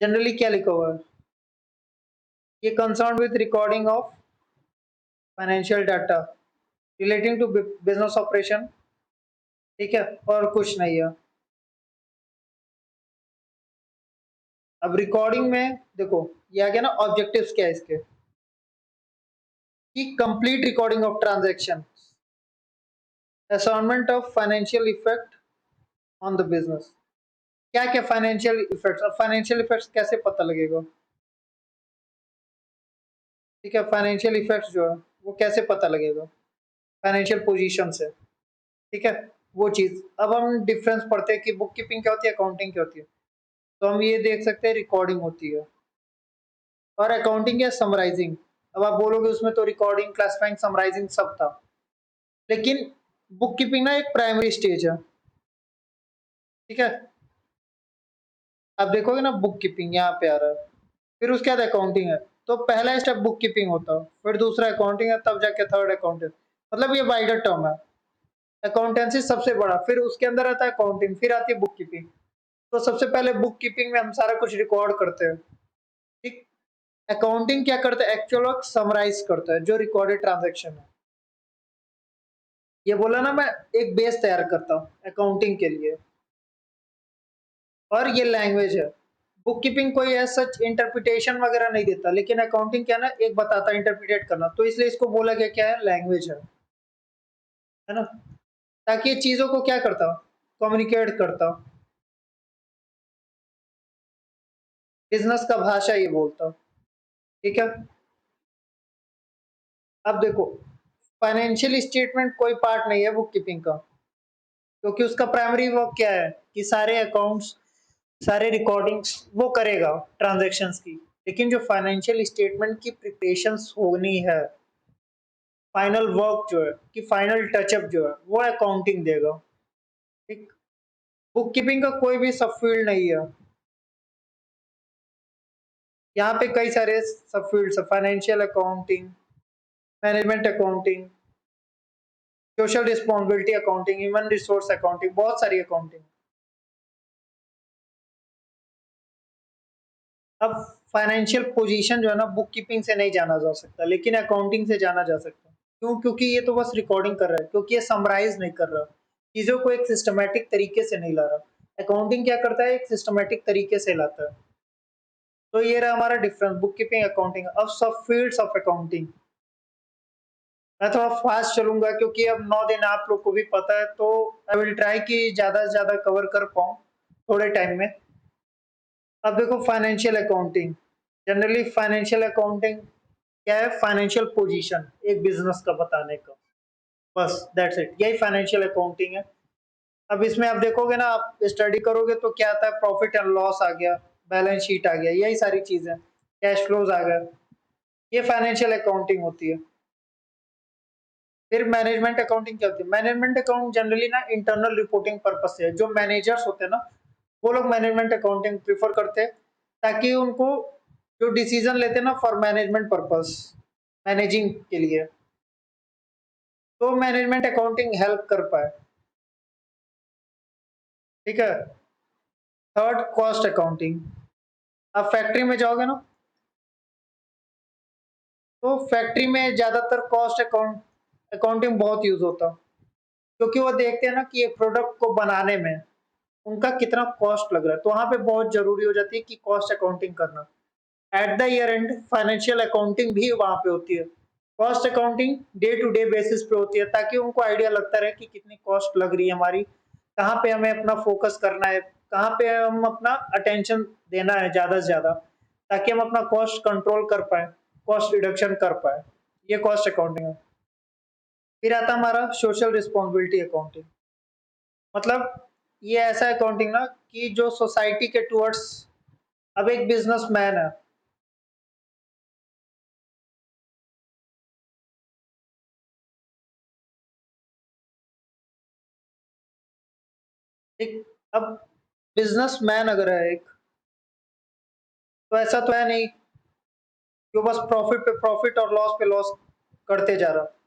जनरली क्या लिखा हुआ है, ये concern with recording of financial data relating to business operation. ठीक है, और कुछ नहीं है। अब रिकॉर्डिंग में देखो ये आ गया ना, ऑब्जेक्टिव्स क्या है इसके, कि complete recording of transaction, assignment of financial effect on the business. क्या क्या फाइनेंशियल इफेक्ट्स, अब फाइनेंशियल इफेक्ट्स कैसे पता लगेगा? ठीक है, फाइनेंशियल इफेक्ट्स जो है वो कैसे पता लगेगा? फाइनेंशियल पोजीशन से। ठीक है, वो चीज। अब हम डिफरेंस पढ़ते हैं कि बुक कीपिंग क्या होती है, अकाउंटिंग क्या होती है। तो हम ये देख सकते हैं रिकॉर्डिंग होती है और अकाउंटिंग है समराइजिंग। अब आप बोलोगे उसमें तो रिकॉर्डिंग, क्लासिफाइंग, समराइजिंग सब था, लेकिन बुक कीपिंग ना एक प्राइमरी स्टेज है। ठीक है, आप देखोगे ना बुक कीपिंग यहाँ पे आ रहा है, फिर उसके बाद अकाउंटिंग है। तो पहला स्टेप बुक कीपिंग होता है, फिर दूसरा अकाउंटिंग है, तब जाके थर्ड अकाउंटिंग। मतलब ये वाइडर टर्म है। अकाउंटेंसी सबसे बड़ा, फिर उसके अंदर आता है अकाउंटिंग, फिर आती है बुक कीपिंग। तो सबसे पहले बुक कीपिंग में हम सारा कुछ रिकॉर्ड करते हैं। ठीक, अकाउंटिंग क्या करता है, एक्चुअल वर्क समराइज करता है जो रिकॉर्डेड ट्रांजेक्शन है। ये बोला ना मैं, एक बेस तैयार करता हूँ अकाउंटिंग के लिए, और ये लैंग्वेज है। बुक कीपिंग कोई ऐसा सच इंटरप्रिटेशन वगैरह नहीं देता, लेकिन अकाउंटिंग क्या ना एक बताता है इंटरप्रिटेट करना, तो इसलिए इसको बोला गया क्या है, लैंग्वेज है ना, ताकि ये चीजों को क्या करता हूँ, कम्युनिकेट करता हूँ। बिजनेस का भाषा ये बोलता हूँ। ठीक है, अब देखो फाइनेंशियल स्टेटमेंट कोई पार्ट नहीं है बुक कीपिंग का, क्योंकि उसका प्राइमरी वर्क क्या है कि सारे अकाउंट्स, सारे रिकॉर्डिंग्स वो करेगा ट्रांजैक्शंस की। लेकिन जो फाइनेंशियल स्टेटमेंट की प्रिपरेशंस होनी है, फाइनल वर्क जो है कि फाइनल टचअप जो है वो अकाउंटिंग देगा। ठीक, बुक कीपिंग का कोई भी सब फील्ड नहीं है। यहाँ पे कई सारे सब फील्ड्स है, financial accounting, management accounting, social responsibility accounting, human resource accounting, बहुत सारी अकाउंटिंग। अब फाइनेंशियल पोजीशन जो है ना बुक कीपिंग से नहीं जाना जा सकता, लेकिन अकाउंटिंग से जाना जा सकता है। क्यों? क्योंकि ये तो बस रिकॉर्डिंग कर रहा है, क्योंकि ये समराइज नहीं कर रहा, चीजों को एक सिस्टमेटिक तरीके से नहीं ला रहा। अकाउंटिंग क्या करता है, एक सिस्टमेटिक तरीके से लाता है। तो ये रहा हमारा डिफरेंस, बुक कीपिंग अकाउंटिंग। अब सब फील्ड्स ऑफ अकाउंटिंग, मैं थोड़ा फास्ट चलूंगा क्योंकि अब 9 दिन आप लोग को भी पता है, तो आई विल ट्राई कि ज्यादा से ज्यादा कवर कर पाऊँ थोड़े टाइम में। अब देखो financial accounting, generally financial accounting क्या है, फाइनेंशियल पोजीशन एक बिजनेस का बताने का, बस दैट्स इट, यही फाइनेंशियल अकाउंटिंग है। अब इसमें आप देखोगे ना, आप स्टडी करोगे तो क्या आता है, प्रॉफिट एंड लॉस आ गया, बैलेंस शीट आ गया, यही सारी चीजें, कैश फ्लोज आ गया, ये फाइनेंशियल अकाउंटिंग होती है। फिर मैनेजमेंट अकाउंटिंग क्या होती है? मैनेजमेंट अकाउंट जनरली ना इंटरनल रिपोर्टिंग पर्पस से है। जो मैनेजर्स होते हैं ना, वो लोग मैनेजमेंट अकाउंटिंग प्रीफर करते हैं, ताकि उनको जो डिसीजन लेते हैं ना फॉर मैनेजमेंट पर्पस, मैनेजिंग के लिए, तो मैनेजमेंट अकाउंटिंग हेल्प कर पाए। ठीक है, थर्ड कॉस्ट अकाउंटिंग। अब फैक्ट्री में जाओगे ना, तो फैक्ट्री में ज्यादातर कॉस्ट अकाउंटिंग बहुत यूज होता है, क्योंकि वो देखते हैं ना कि ये प्रोडक्ट को बनाने में उनका कितना कॉस्ट लग रहा है, तो वहां पे बहुत जरूरी हो जाती है कि कॉस्ट अकाउंटिंग करना। At the year end financial accounting भी वहां पे होती है। Cost accounting day to day basis पे होती है, ताकि उनको आइडिया लगता रहे कि कितनी कॉस्ट लग रही है हमारी, कहाँ पे हमें अपना फोकस करना है, कहाँ पे हम अपना अटेंशन देना है ज्यादा से ज्यादा, ताकि हम अपना कॉस्ट कंट्रोल कर पाए, कॉस्ट रिडक्शन कर पाए। ये कॉस्ट अकाउंटिंग है। फिर आता हमारा सोशल रिस्पॉन्सिबिलिटी अकाउंटिंग। मतलब ये ऐसा अकाउंटिंग ना कि जो सोसाइटी के टुवर्ड्स, अब एक बिजनेसमैन है, एक, अब बिजनेसमैन अगर है एक, तो ऐसा तो है नहीं कि वो बस प्रॉफिट पे प्रॉफिट और लॉस पे लॉस करते जा रहा।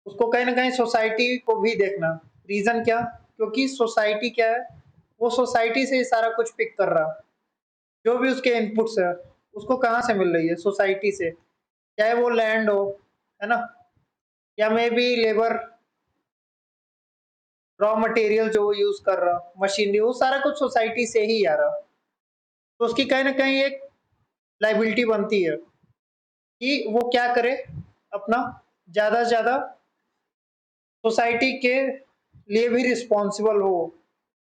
उसको कहीं ना कहीं सोसाइटी को भी देखना। रीजन क्या? क्योंकि सोसाइटी क्या है, वो सोसाइटी से ही सारा कुछ पिक कर रहा। जो भी उसके इनपुट्स है, उसको कहाँ से मिल रही है? सोसाइटी से। चाहे वो लैंड हो, है ना, या may be labour, raw material जो वो यूज कर रहा, मशीनरी, वो सारा कुछ सोसाइटी से ही आ रहा। तो उसकी कहीं ना कहीं एक लाइबिलिटी बनती है कि वो क्या करे, अपना ज्यादा से ज्यादा सोसाइटी के लिए भी रिस्पॉन्सिबल हो,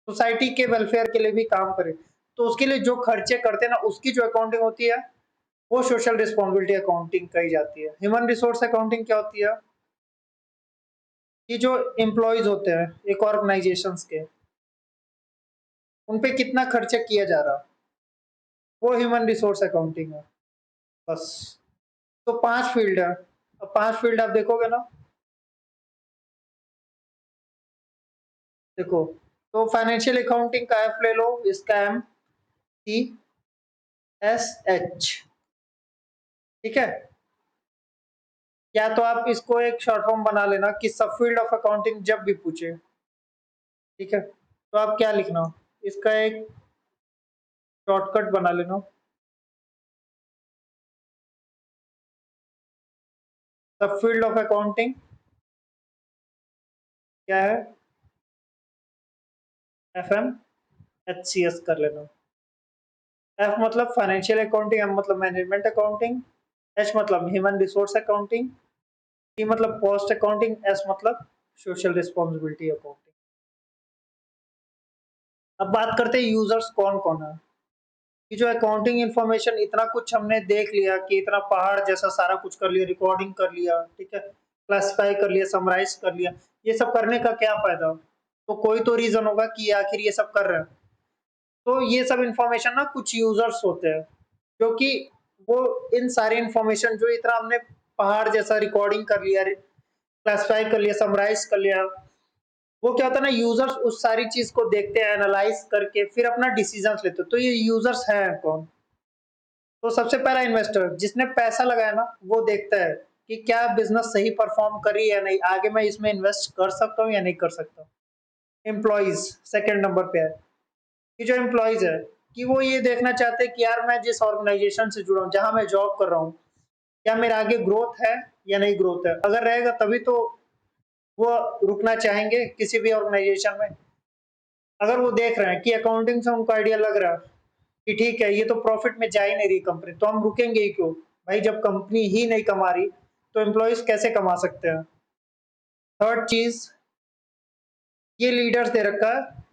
सोसाइटी के वेलफेयर के लिए भी काम करे। तो उसके लिए जो खर्चे करते हैं ना, उसकी जो अकाउंटिंग होती है, वो सोशल रिस्पॉन्सिबिलिटी अकाउंटिंग कही जाती है। ह्यूमन रिसोर्स अकाउंटिंग क्या होती है? कि जो एम्प्लॉयज होते हैं एक ऑर्गेनाइजेशंस के, उन पे कितना खर्चा किया जा रहा, वो ह्यूमन रिसोर्स अकाउंटिंग है। बस। तो 5 फील्ड है। अब 5 फील्ड आप देखोगे ना, देखो, तो फाइनेंशियल अकाउंटिंग का एफ ले लो, इसका MCSH। ठीक है। या तो आप इसको एक शॉर्ट फॉर्म बना लेना कि सब फील्ड ऑफ अकाउंटिंग जब भी पूछे। ठीक है, तो आप क्या लिखना, इसका एक शॉर्टकट बना लेना। सब फील्ड ऑफ अकाउंटिंग क्या है? FMHCS कर लेना। एफ मतलब फाइनेंशियल अकाउंटिंग, एम मतलब मैनेजमेंट अकाउंटिंग, एच मतलब ह्यूमन रिसोर्स अकाउंटिंग, टी मतलब कॉस्ट अकाउंटिंग, एस मतलब सोशल रिस्पॉन्सिबिलिटी अकाउंटिंग। अब बात करते हैं यूजर्स कौन कौन है। कि जो अकाउंटिंग इन्फॉर्मेशन, इतना कुछ हमने देख लिया कि इतना पहाड़ जैसा सारा कुछ कर लिया, रिकॉर्डिंग कर लिया, ठीक है, क्लासिफाई कर लिया, समराइज कर लिया। ये सब करने का क्या फायदा? तो कोई तो रीजन होगा कि आखिर ये सब कर रहे हैं। तो ये सब इंफॉर्मेशन ना कुछ यूजर्स होते हैं, जो कि वो इन सारी इंफॉर्मेशन जो इतना हमने पहाड़ जैसा रिकॉर्डिंग कर लिया, क्लासिफाई कर लिया, समराइज कर लिया, वो क्या होता है ना, यूजर्स उस सारी चीज को देखते हैं, एनालाइज करके फिर अपना डिसीजन लेते हैं। तो ये यूजर्स हैं कौन? तो सबसे पहला इन्वेस्टर जिसने पैसा लगाया ना, वो देखता है कि क्या बिजनेस सही परफॉर्म करी या नहीं, आगे मैं इसमें इन्वेस्ट कर सकता हूँ या नहीं कर सकता। एम्प्लॉयज सेकंड नंबर पे है। कि जो एम्प्लॉयज है, कि वो ये देखना चाहते हैं कि यार मैं जिस ऑर्गेनाइजेशन से जुड़ा हूँ, जहां मैं जॉब कर रहा हूँ, क्या मेरा आगे ग्रोथ है या नहीं ग्रोथ है। अगर रहेगा तभी तो वो रुकना चाहेंगे किसी भी ऑर्गेनाइजेशन में। अगर वो देख रहे हैं कि अकाउंटिंग से उनको आइडिया लग रहा है कि ठीक है, ये तो प्रॉफिट में जा ही नहीं रही कंपनी, तो हम रुकेंगे ही क्यों? भाई जब कंपनी ही नहीं कमा रही, तो एम्प्लॉयज कैसे कमा सकते हैं? थर्ड चीज, ये लीडर्स दे रखा है,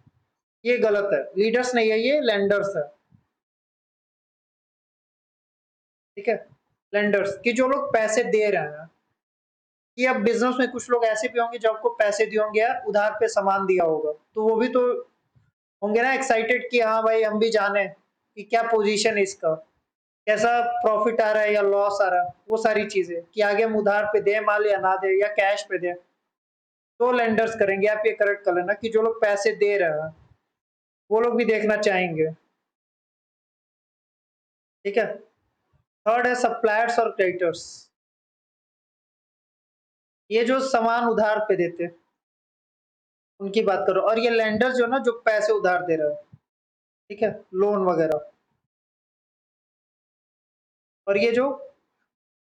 ये गलत है। लीडर्स नहीं है, ये लेंडर्स है। ठीक है, लेंडर्स कि जो लोग पैसे दे रहे हैं। कि अब बिजनेस में कुछ लोग ऐसे भी होंगे जो आपको पैसे दिए होंगे, यार उधार पे सामान दिया होगा, तो वो भी तो होंगे ना एक्साइटेड कि हाँ भाई हम भी जाने कि क्या पोजीशन है इसका, कैसा प्रॉफिट आ रहा है या लॉस आ रहा है, वो सारी चीजें, कि आगे हम उधार पे दें माल या ना दे या कैश पे दें। तो लेंडर्स करेंगे। आप ये करेक्ट कर लेना कि जो लोग पैसे दे रहे हैं, वो लोग भी देखना चाहेंगे। ठीक है। थर्ड है सप्लायर्स और क्रेडिटर्स। ये जो सामान उधार पे देते हैं, उनकी बात करो। और ये लेंडर जो ना, जो पैसे उधार दे रहा है, ठीक है, लोन वगैरह। और ये जो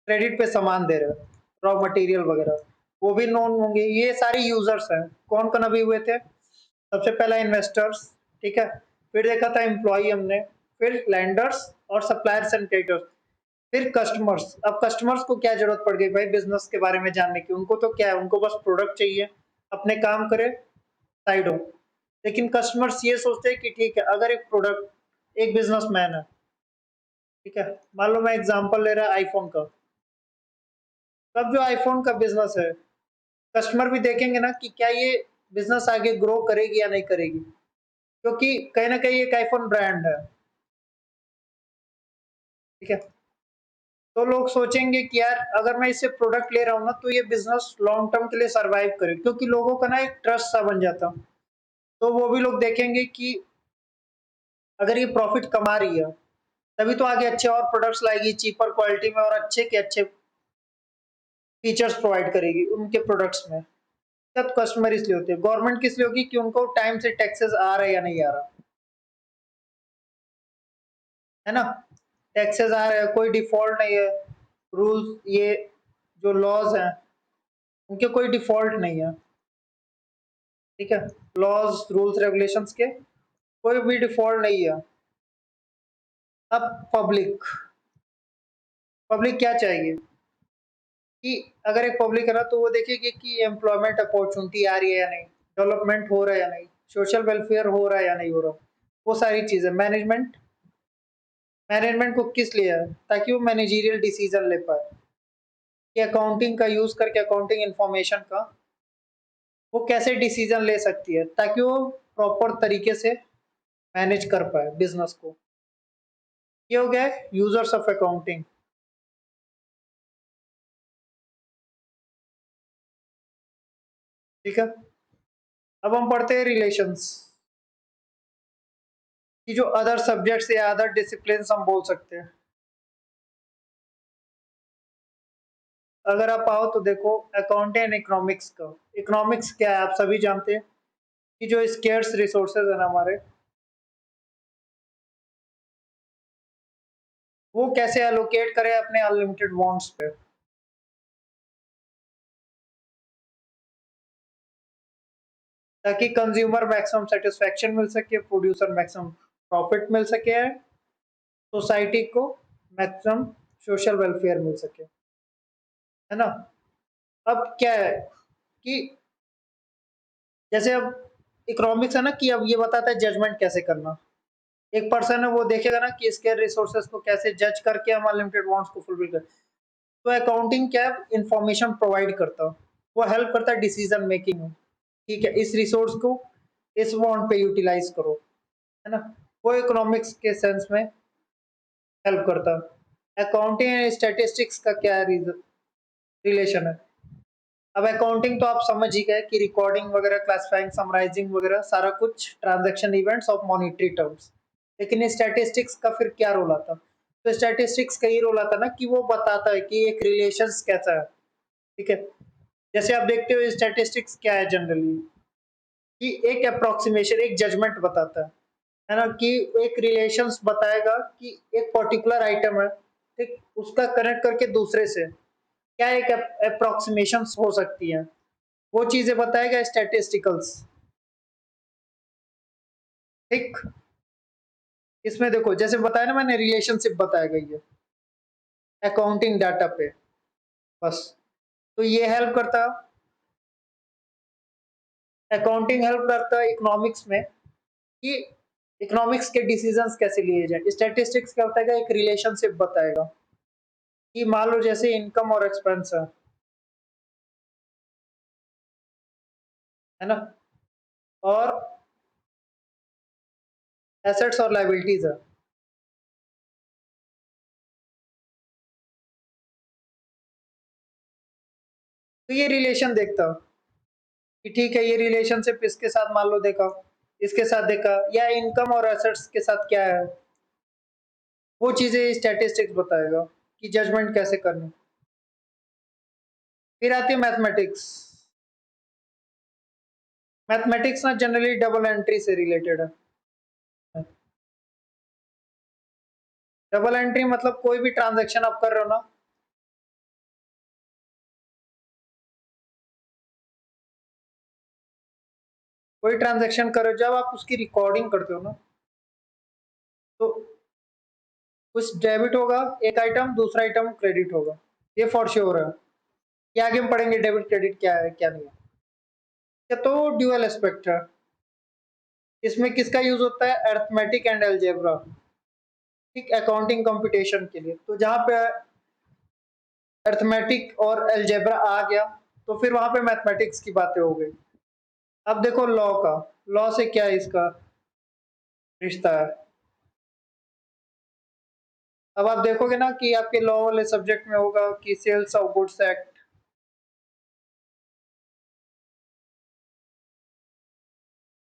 क्रेडिट पे सामान दे रहे हैं, रॉ मटेरियल वगैरह, वो भी नॉन होंगे। ये सारे यूजर्स हैं। कौन कौन अभी हुए थे? सबसे पहला इन्वेस्टर्स, ठीक है, फिर देखा था एम्प्लॉय हमने, फिर लैंडर्स और सप्लायर्स एंड क्रेडिटर्स, फिर कस्टमर्स। अब कस्टमर्स को क्या जरूरत पड़ गई भाई बिजनेस के बारे में जानने की? उनको तो क्या है, उनको बस प्रोडक्ट चाहिए, अपने काम करे, साइड हो। लेकिन कस्टमर्स ये सोचते हैं कि ठीक है, अगर एक प्रोडक्ट, एक बिजनेसमैन है, ठीक है, मान लो मैं एग्जांपल ले रहा आईफोन का। तब जो आईफोन का बिजनेस है, कस्टमर भी देखेंगे ना कि क्या ये बिजनेस आगे ग्रो करेगी या नहीं करेगी, क्योंकि कहीं ना कहीं एक आईफोन ब्रांड है, ठीक है। तो लोग सोचेंगे कि यार अगर मैं इससे प्रोडक्ट ले रहा हूँ ना, तो ये बिजनेस लॉन्ग टर्म के लिए सरवाइव करे, क्योंकि लोगों का ना एक ट्रस्ट सा बन जाता। तो वो भी लोग देखेंगे कि अगर ये प्रॉफिट कमा रही है, तभी तो आगे अच्छे और प्रोडक्ट्स लाएगी चीपर क्वालिटी में, और अच्छे के अच्छे फीचर्स प्रोवाइड करेगी उनके प्रोडक्ट्स में। सब कस्टमर इसलिए होते हैं। गवर्नमेंट किस लिए होगी? कि उनको टाइम से टैक्सेस आ रहा है या नहीं आ रहा, है ना। टैक्सेस आ रहे हैं, कोई डिफॉल्ट नहीं है, रूल्स, ये जो लॉज हैं उनके कोई डिफॉल्ट नहीं है, ठीक है। लॉज, रूल्स, रेगुलेशंस के कोई भी डिफॉल्ट नहीं है। अब पब्लिक, पब्लिक क्या चाहेगी? कि अगर एक पब्लिक है ना, तो वो देखेगी कि एम्प्लॉयमेंट अपॉर्चुनिटी आ रही है या नहीं, डेवलपमेंट हो रहा है या नहीं, सोशल वेलफेयर हो रहा है या नहीं हो रहा, वो सारी चीजें। मैनेजमेंट, मैनेजमेंट को किस लिए है? ताकि वो मैनेजरियल डिसीजन ले पाए, कि अकाउंटिंग का यूज करके, अकाउंटिंग इंफॉर्मेशन का वो कैसे डिसीजन ले सकती है, ताकि वो प्रॉपर तरीके से मैनेज कर पाए बिजनेस को। ये हो गया यूजर्स ऑफ अकाउंटिंग, ठीक है। अब हम पढ़ते हैं रिलेशंस, कि जो अदर सब्जेक्ट्स या अदर डिसिप्लिन हम बोल सकते हैं। अगर आप आओ तो देखो, अकाउंटिंग एंड इकोनॉमिक्स का। इकोनॉमिक्स क्या है, आप सभी जानते हैं कि जो स्केर्स रिसोर्सेज है ना हमारे, वो कैसे एलोकेट करें अपने अनलिमिटेड वांट्स पे, ताकि कंज्यूमर मैक्सिमम सेटिस्फेक्शन मिल सके, प्रोड्यूसर मैक्सिमम प्रॉफिट मिल सके, सोसाइटी को मैक्सिमम सोशल वेलफेयर मिल सके, है ना। अब क्या है कि जैसे अब इकोनॉमिक्स है ना, कि अब ये बताता है जजमेंट कैसे करना। एक पर्सन है, वो देखेगा ना कि इसके रिसोर्सेज को कैसे जज करके हम अनलिमिटेड वांट्स को फुलफिल कर। तो अकाउंटिंग क्या है, इंफॉर्मेशन प्रोवाइड करता है, वो हेल्प करता है डिसीजन मेकिंग में, ठीक है। इस रिसोर्स को इस वांट पे यूटिलाइज करो, है ना। वो इकोनॉमिक्स के सेंस में हेल्प करता है। अकाउंटिंग एंड स्टैटिस्टिक्स का क्या रिलेशन है? अब अकाउंटिंग तो आप समझ ही गए कि रिकॉर्डिंग वगैरह, क्लासिफाइंग, समराइजिंग वगैरह सारा कुछ transaction events of monetary terms. लेकिन स्टैटिस्टिक्स का फिर क्या रोल आता? तो स्टैटिस्टिक्स का ये रोल आता ना कि वो बताता है कि एक रिलेशंस कैसा है, ठीक है। जैसे आप देखते हो स्टैटिस्टिक्स क्या है जनरली, कि एक अप्रोक्सीमेशन, एक जजमेंट बताता है ना, कि एक रिलेशंस बताएगा कि एक पर्टिकुलर आइटम है, ठीक, उसका कनेक्ट करके दूसरे से क्या एक अप्रोक्सीमेशंस हो सकती है, वो चीजें बताएगा स्टैटिस्टिकल्स, ठीक। इसमें देखो जैसे बताया ना मैंने, रिलेशनशिप बताया गई है अकाउंटिंग डाटा पे, बस। तो ये हेल्प करता, अकाउंटिंग हेल्प करता है इकोनॉमिक्स में, कि इकोनॉमिक्स के डिसीजंस कैसे लिए जाए। स्टैटिस्टिक्स क्या होता है, एक रिलेशनशिप बताएगा, कि मान लो जैसे इनकम और एक्सपेंस है ना, और एसेट्स और लाइबिलिटीज है। तो ये रिलेशन देखता कि ठीक है, ये रिलेशनशिप इसके साथ मान लो देखा, इसके साथ देखा, या इनकम और एसेट्स के साथ क्या है, वो चीजें स्टैटिस्टिक्स बताएगा कि जजमेंट कैसे करनी। फिर आती है मैथमेटिक्स। मैथमेटिक्स ना जनरली डबल एंट्री से रिलेटेड है। डबल एंट्री मतलब कोई भी ट्रांजैक्शन आप कर रहे हो ना, कोई ट्रांजैक्शन कर रहे हो, जब आप उसकी रिकॉर्डिंग करते हो ना, तो कुछ डेबिट होगा एक आइटम, दूसरा आइटम क्रेडिट होगा, ये फॉर श्योर है। ये आगे हम पढ़ेंगे डेबिट क्रेडिट क्या है क्या नहीं है। क्या तो ड्यूअल एस्पेक्ट है, इसमें किसका यूज होता है, अरिथमेटिक एंड अलजेब्रा, ठीक, अकाउंटिंग कंप्यूटेशन के लिए। तो जहां पे अरिथमेटिक और अलजेब्रा आ गया तो फिर वहां पे मैथमेटिक्स की बातें हो गई। अब देखो लॉ का, लॉ से क्या इसका रिश्ता है। अब आप देखोगे ना कि आपके लॉ वाले सब्जेक्ट में होगा कि सेल्स ऑफ गुड्स एक्ट,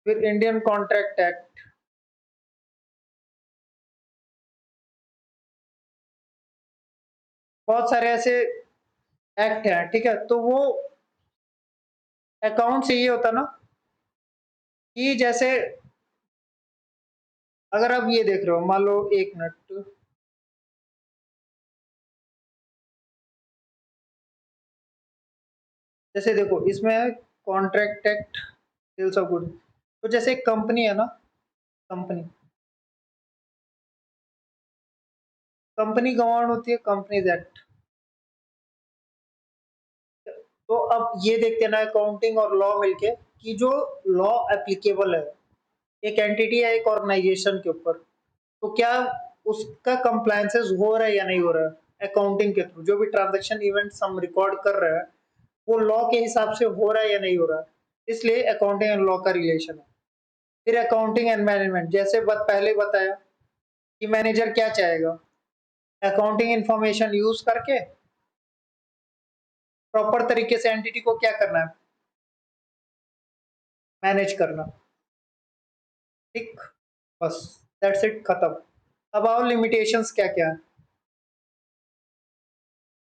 फिर इंडियन कॉन्ट्रैक्ट एक्ट, बहुत सारे ऐसे एक्ट हैं, ठीक है। तो वो अकाउंट से ये होता ना कि जैसे अगर आप ये देख रहे हो, मान लो एक मिनट, जैसे देखो इसमें है contract act, sales of goods. तो जैसे एक कंपनी है ना, कंपनी, कंपनी गवर्न होती है कंपनीज एक्ट। तो अब ये देखते हैं ना अकाउंटिंग और लॉ मिलके कि जो लॉ एप्लीकेबल है एक एंटिटी या एक ऑर्गेनाइजेशन के ऊपर, तो क्या उसका कंप्लायंसेस हो रहा है या नहीं हो रहा है अकाउंटिंग के थ्रू। जो भी ट्रांजैक्शन इवेंट्स हम रिकॉर्ड कर रहे हैं वो लॉ के हिसाब से हो रहा है या नहीं हो रहा है, इसलिए अकाउंटिंग एंड लॉ का रिलेशन है। फिर अकाउंटिंग एंड मैनेजमेंट, जैसे पहले बताया कि मैनेजर क्या चाहेगा, अकाउंटिंग इंफॉर्मेशन यूज करके प्रॉपर तरीके से एंटिटी को क्या करना है, मैनेज करना, ठीक, बस, दैट्स इट, खत्म। अब आओ लिमिटेशंस क्या क्या है,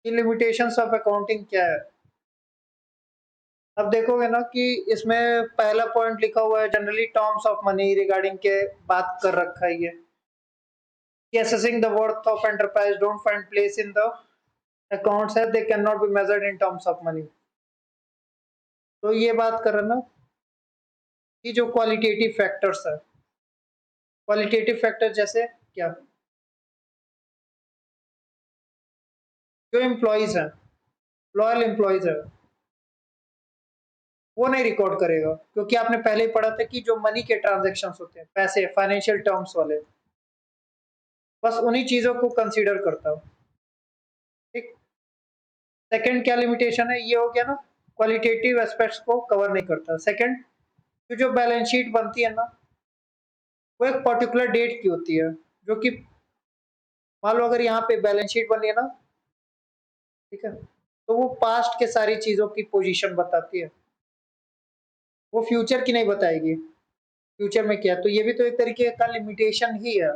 ये लिमिटेशंस ऑफ अकाउंटिंग क्या है। अब देखोगे ना कि इसमें पहला पॉइंट लिखा हुआ है generally terms of money regarding के बात कर रखा है ये कि assessing the worth of enterprise don't find place in the accounts है, they cannot be measured in terms of money। तो ये बात कर रहे हैं ना कि जो क्वालिटेटिव फैक्टर्स है, क्वालिटेटिव फैक्टर जैसे क्या, जो एम्प्लॉयज है, लॉयल एम्प्लॉयज है, वो नहीं रिकॉर्ड करेगा क्योंकि आपने पहले ही पढ़ा था कि जो मनी के ट्रांजेक्शन होते हैं, पैसे, फाइनेंशियल टर्म्स वाले, बस उन्हीं चीजों को कंसीडर करता हूँ, ठीक। सेकंड क्या लिमिटेशन है, ये हो गया ना क्वालिटेटिव एस्पेक्ट्स को कवर नहीं करता। सेकंड, जो बैलेंस शीट बनती है ना वो एक पर्टिकुलर डेट की होती है, जो कि मान लो अगर यहाँ पे बैलेंस शीट बनी है ना, ठीक है, तो वो पास्ट के सारी चीजों की पोजीशन बताती है, वो फ्यूचर की नहीं बताएगी, फ्यूचर में क्या है। तो ये भी तो एक तरीके का लिमिटेशन ही है।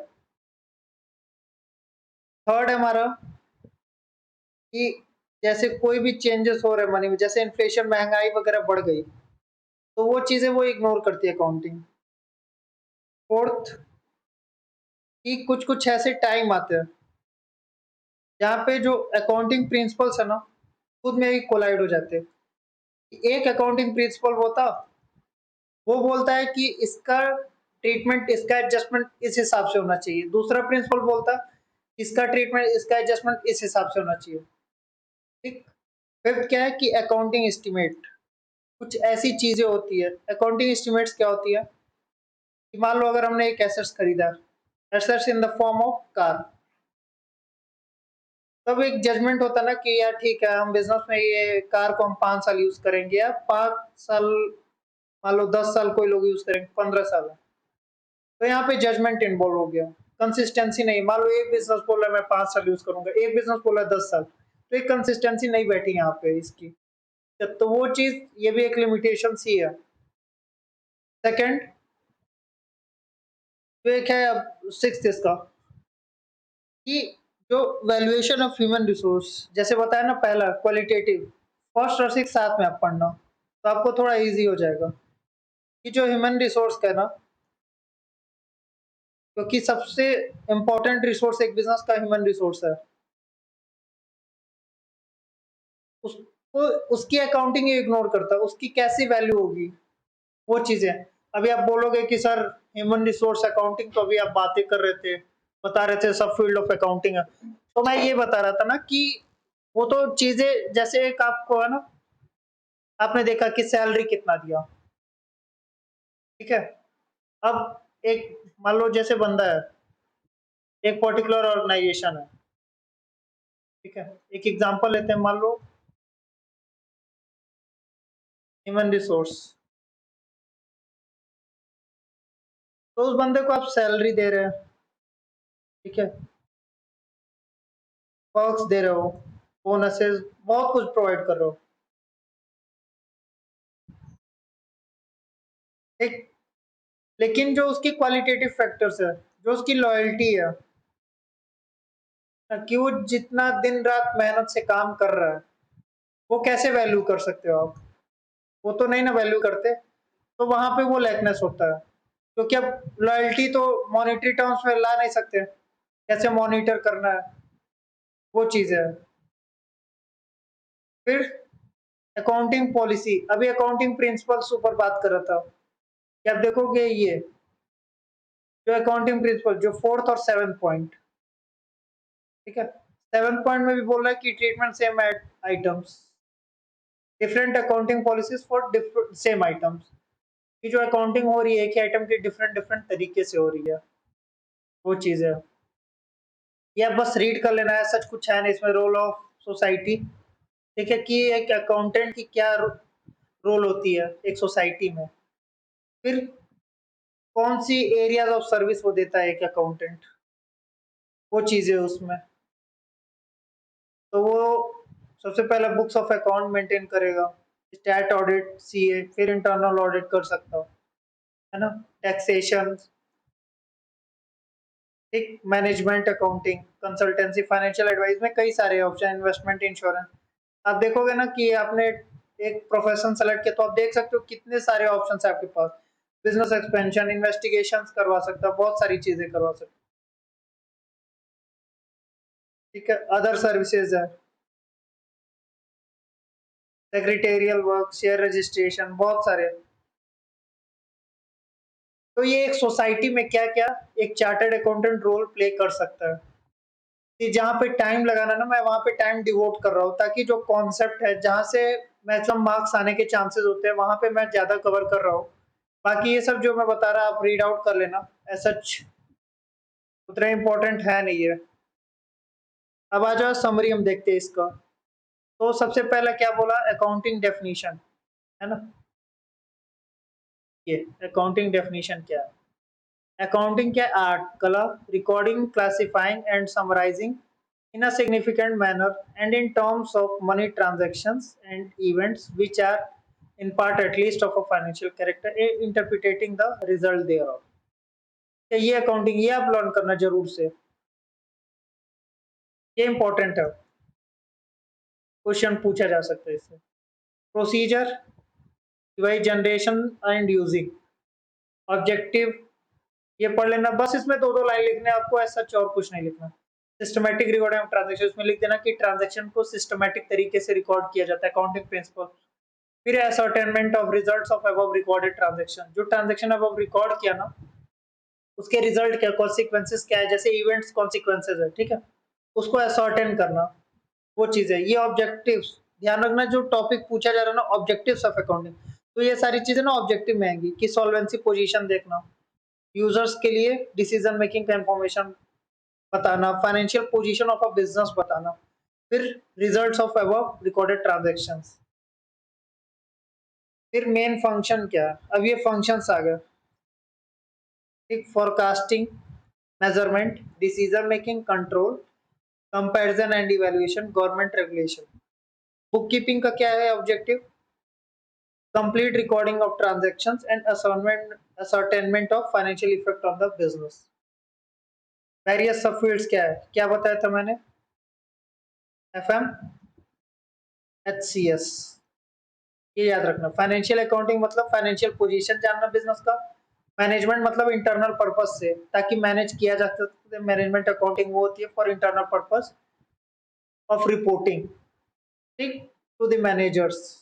थर्ड है हमारा कि जैसे कोई भी चेंजेस हो रहे हैं मनी में, जैसे इन्फ्लेशन, महंगाई वगैरह बढ़ गई, तो वो चीजें वो इग्नोर करती है अकाउंटिंग। फोर्थ, कि कुछ कुछ ऐसे टाइम आते हैं जहाँ पे जो अकाउंटिंग प्रिंसिपल्स है ना खुद में ही कोलाइड हो जाते हैं। एक अकाउंटिंग प्रिंसिपल होता, वो बोलता है कि इसका ट्रीटमेंट, इसका एडजस्टमेंट इस हिसाब से होना चाहिए, दूसरा प्रिंसिपल बोलता इसका ट्रीटमेंट, इसका एडजस्टमेंट इस हिसाब से होना चाहिए, ठीक। फिफ्थ क्या है कि अकाउंटिंग एस्टिमेट, कुछ ऐसी चीजें होती है, अकाउंटिंग एस्टिमेट्स क्या होती है कि मान लो अगर हमने एक एसेट्स खरीदा, assets in the form of car, तब एक जजमेंट होता ना कि यार ठीक है हम बिजनेस में ये कार को हम 5 साल यूज करेंगे, या 5 साल, मान लो 10 साल कोई लोग यूज करेंगे, 15 साल, तो यहाँ पे जजमेंट इन्वॉल्व हो गया। कंसिस्टेंसी नहीं, मान लो एक बिजनेस बोला मैं 5 साल यूज करूंगा, एक बिजनेस बोला 10 साल, तो एक कंसिस्टेंसी नहीं बैठी यहाँ पे इसकी, तो वो चीज, ये भी एक लिमिटेशन ही है। सेकंड, जो एक है अब सिक्स इसका कि जो वैल्यूएशन ऑफ ह्यूमन रिसोर्स, जैसे बताया ना पहला क्वालिटेटिव, फर्स्ट और सिक्स साथ में आप पढ़ना तो आपको थोड़ा इजी हो जाएगा कि जो ह्यूमन रिसोर्स का है ना, क्योंकि सबसे इंपॉर्टेंट रिसोर्स एक बिजनेस का ह्यूमन रिसोर्स है, उसको उसकी अकाउंटिंग इग्नोर करता है, उसकी कैसी वैल्यू होगी वो चीजें। अभी आप बोलोगे कि सर ह्यूमन रिसोर्स अकाउंटिंग तो अभी आप बातें कर रहे थे, बता रहे थे सब फील्ड ऑफ अकाउंटिंग है। तो मैं ये बता रहा था ना कि वो तो चीजें जैसे एक आपको है ना, आपने देखा कि सैलरी कितना दिया, ठीक है। अब एक मान लो जैसे बंदा है, एक पर्टिकुलर ऑर्गेनाइजेशन है, ठीक है। एक एग्जांपल लेते हैं, मान लो ह्यूमन रिसोर्स। तो उस बंदे को आप सैलरी दे रहे हैं, ठीक है, पर्क्स दे रहे हो, बोनसेस, बहुत कुछ प्रोवाइड कर रहे हो, ठीक। लेकिन जो उसकी क्वालिटेटिव फैक्टर्स है, जो उसकी लॉयल्टी है, कि वो जितना दिन रात मेहनत से काम कर रहा है, वो कैसे वैल्यू कर सकते हो आप? वो तो नहीं ना वैल्यू करते। तो वहां पे वो लैकनेस होता है, क्योंकि अब लॉयल्टी तो मॉनेटरी टर्म्स में ला नहीं सकते, कैसे मॉनिटर करना है, वो चीज है। फिर अकाउंटिंग पॉलिसी, अभी अकाउंटिंग प्रिंसिपल्स ऊपर बात कर रहा था, कि आप देखोगे ये जो अकाउंटिंग प्रिंसिपल, जो फोर्थ और सेवंथ पॉइंट, ठीक है। सेवंथ पॉइंट में भी बोल रहा है कि treatment same items, different accounting policies for different same items, की जो अकाउंटिंग हो रही है एक ही आइटम की डिफरेंट डिफरेंट तरीके से हो रही है, वो चीज है। या बस रीड कर लेना है, सच कुछ है नहीं इसमें। रोल ऑफ सोसाइटी, ठीक है, कि एक अकाउंटेंट की क्या रोल होती है एक सोसाइटी में। फिर कौन सी एरियाज ऑफ सर्विस वो देता है एक अकाउंटेंट, वो चीजें उसमें। तो वो सबसे पहले बुक्स ऑफ अकाउंट मेंटेन करेगा, स्टैट ऑडिट, सीए, फिर इंटरनल ऑडिट कर सकता हो, है ना, टैक्सेशन, ठीक, management accounting, consultancy, financial advice में कई सारे ऑप्शन, इन्वेस्टमेंट, इंश्योरेंस। आप देखोगे ना कि आपने एक प्रोफेशन सेलेक्ट किया तो आप देख सकते हो कितने सारे ऑप्शन है आपके पास। बिजनेस एक्सपेंशन, इन्वेस्टिगेशन करवा सकता है, बहुत सारी चीजें करवा सकता है, ठीक है। अदर सर्विसेज है, सेक्रेटेरियल वर्क, शेयर रजिस्ट्रेशन, बहुत सारे। तो ये एक सोसाइटी में क्या क्या एक चार्टर्ड अकाउंटेंट रोल प्ले कर सकता है, कि जहाँ पे टाइम लगाना ना, मैं वहां पे टाइम डिवोट कर रहा हूँ, ताकि जो कॉन्सेप्ट है जहाँ से मैक्सिमम मार्क्स आने के चांसेस होते हैं, वहां पे मैं ज्यादा कवर कर रहा हूँ। बाकी ये सब जो मैं बता रहा आप रीड आउट कर लेना, सच उतना इम्पोर्टेंट है नहीं है। अब आ जाओ समरी, हम देखते हैं इसका। तो सबसे पहला क्या बोला, अकाउंटिंग डेफिनेशन, है ना। ये अकाउंटिंग डेफिनेशन क्या है? अकाउंटिंग क्या, आर्ट, कला, recording, classifying and summarising in a significant manner and in terms of money transactions and events which are in part at least of a financial character, interpreting the result thereof। ये accounting, ये आप learn करना जरूर से, ये important है, question पूछा जा सकता है इससे। प्रोसीजर, वही जनरेशन एंड यूजिंग, ऑब्जेक्टिव, ये पढ़ लेना बस, इसमें दो दो लाइन लिखने आपको, ऐसा और कुछ नहीं लिखना। सिस्टमैटिक रिकॉर्डिंग ऑफ ट्रांजेक्शन, उसमें लिख देना कि ट्रांजेक्शन को सिस्टमैटिक तरीके से रिकॉर्ड किया जाता है, अकाउंटिंग प्रिंसिपल। फिर ascertainment of results of above recorded transaction, जो ट्रांजैक्शन अबव रिकॉर्ड किया ना, उसके रिजल्ट क्या, कॉन्सिक्वेंसेस क्या है, जैसे इवेंट्स कॉन्सिक्वेंसेस है, ठीक है, उसको असर्टेन करना, वो चीज है। ये ऑब्जेक्टिव्स, ध्यान रखना जो टॉपिक पूछा जा रहा है ना, ऑब्जेक्टिव्स ऑफ अकाउंटिंग, तो ये सारी चीजें ना ऑब्जेक्टिव में आएंगी, कि सॉल्वेंसी पोजीशन देखना, यूजर्स के लिए डिसीजन मेकिंग का इंफॉर्मेशन बताना, financial position of a business बताना, फिर results of above recorded transactions. फिर मेन फंक्शन क्या है, अब ये फंक्शंस आ गए, ठीक, forecasting, measurement, decision making, control, comparison and evaluation, government regulation. Book keeping का क्या है objective, complete recording of transactions and ascertainment of financial effect on the business. Various subfields क्या है, क्या बताया था मैंने, एफएम, एचसीएस, ये याद रखना। फाइनेंशियल अकाउंटिंग मतलब फाइनेंशियल पोजीशन जानना बिजनेस का, मैनेजमेंट मतलब इंटरनल पर्पस से, ताकि मैनेज किया जा सके, मैनेजमेंट अकाउंटिंग वो होती है for internal purpose of reporting, ठीक, टू द मैनेजर्स।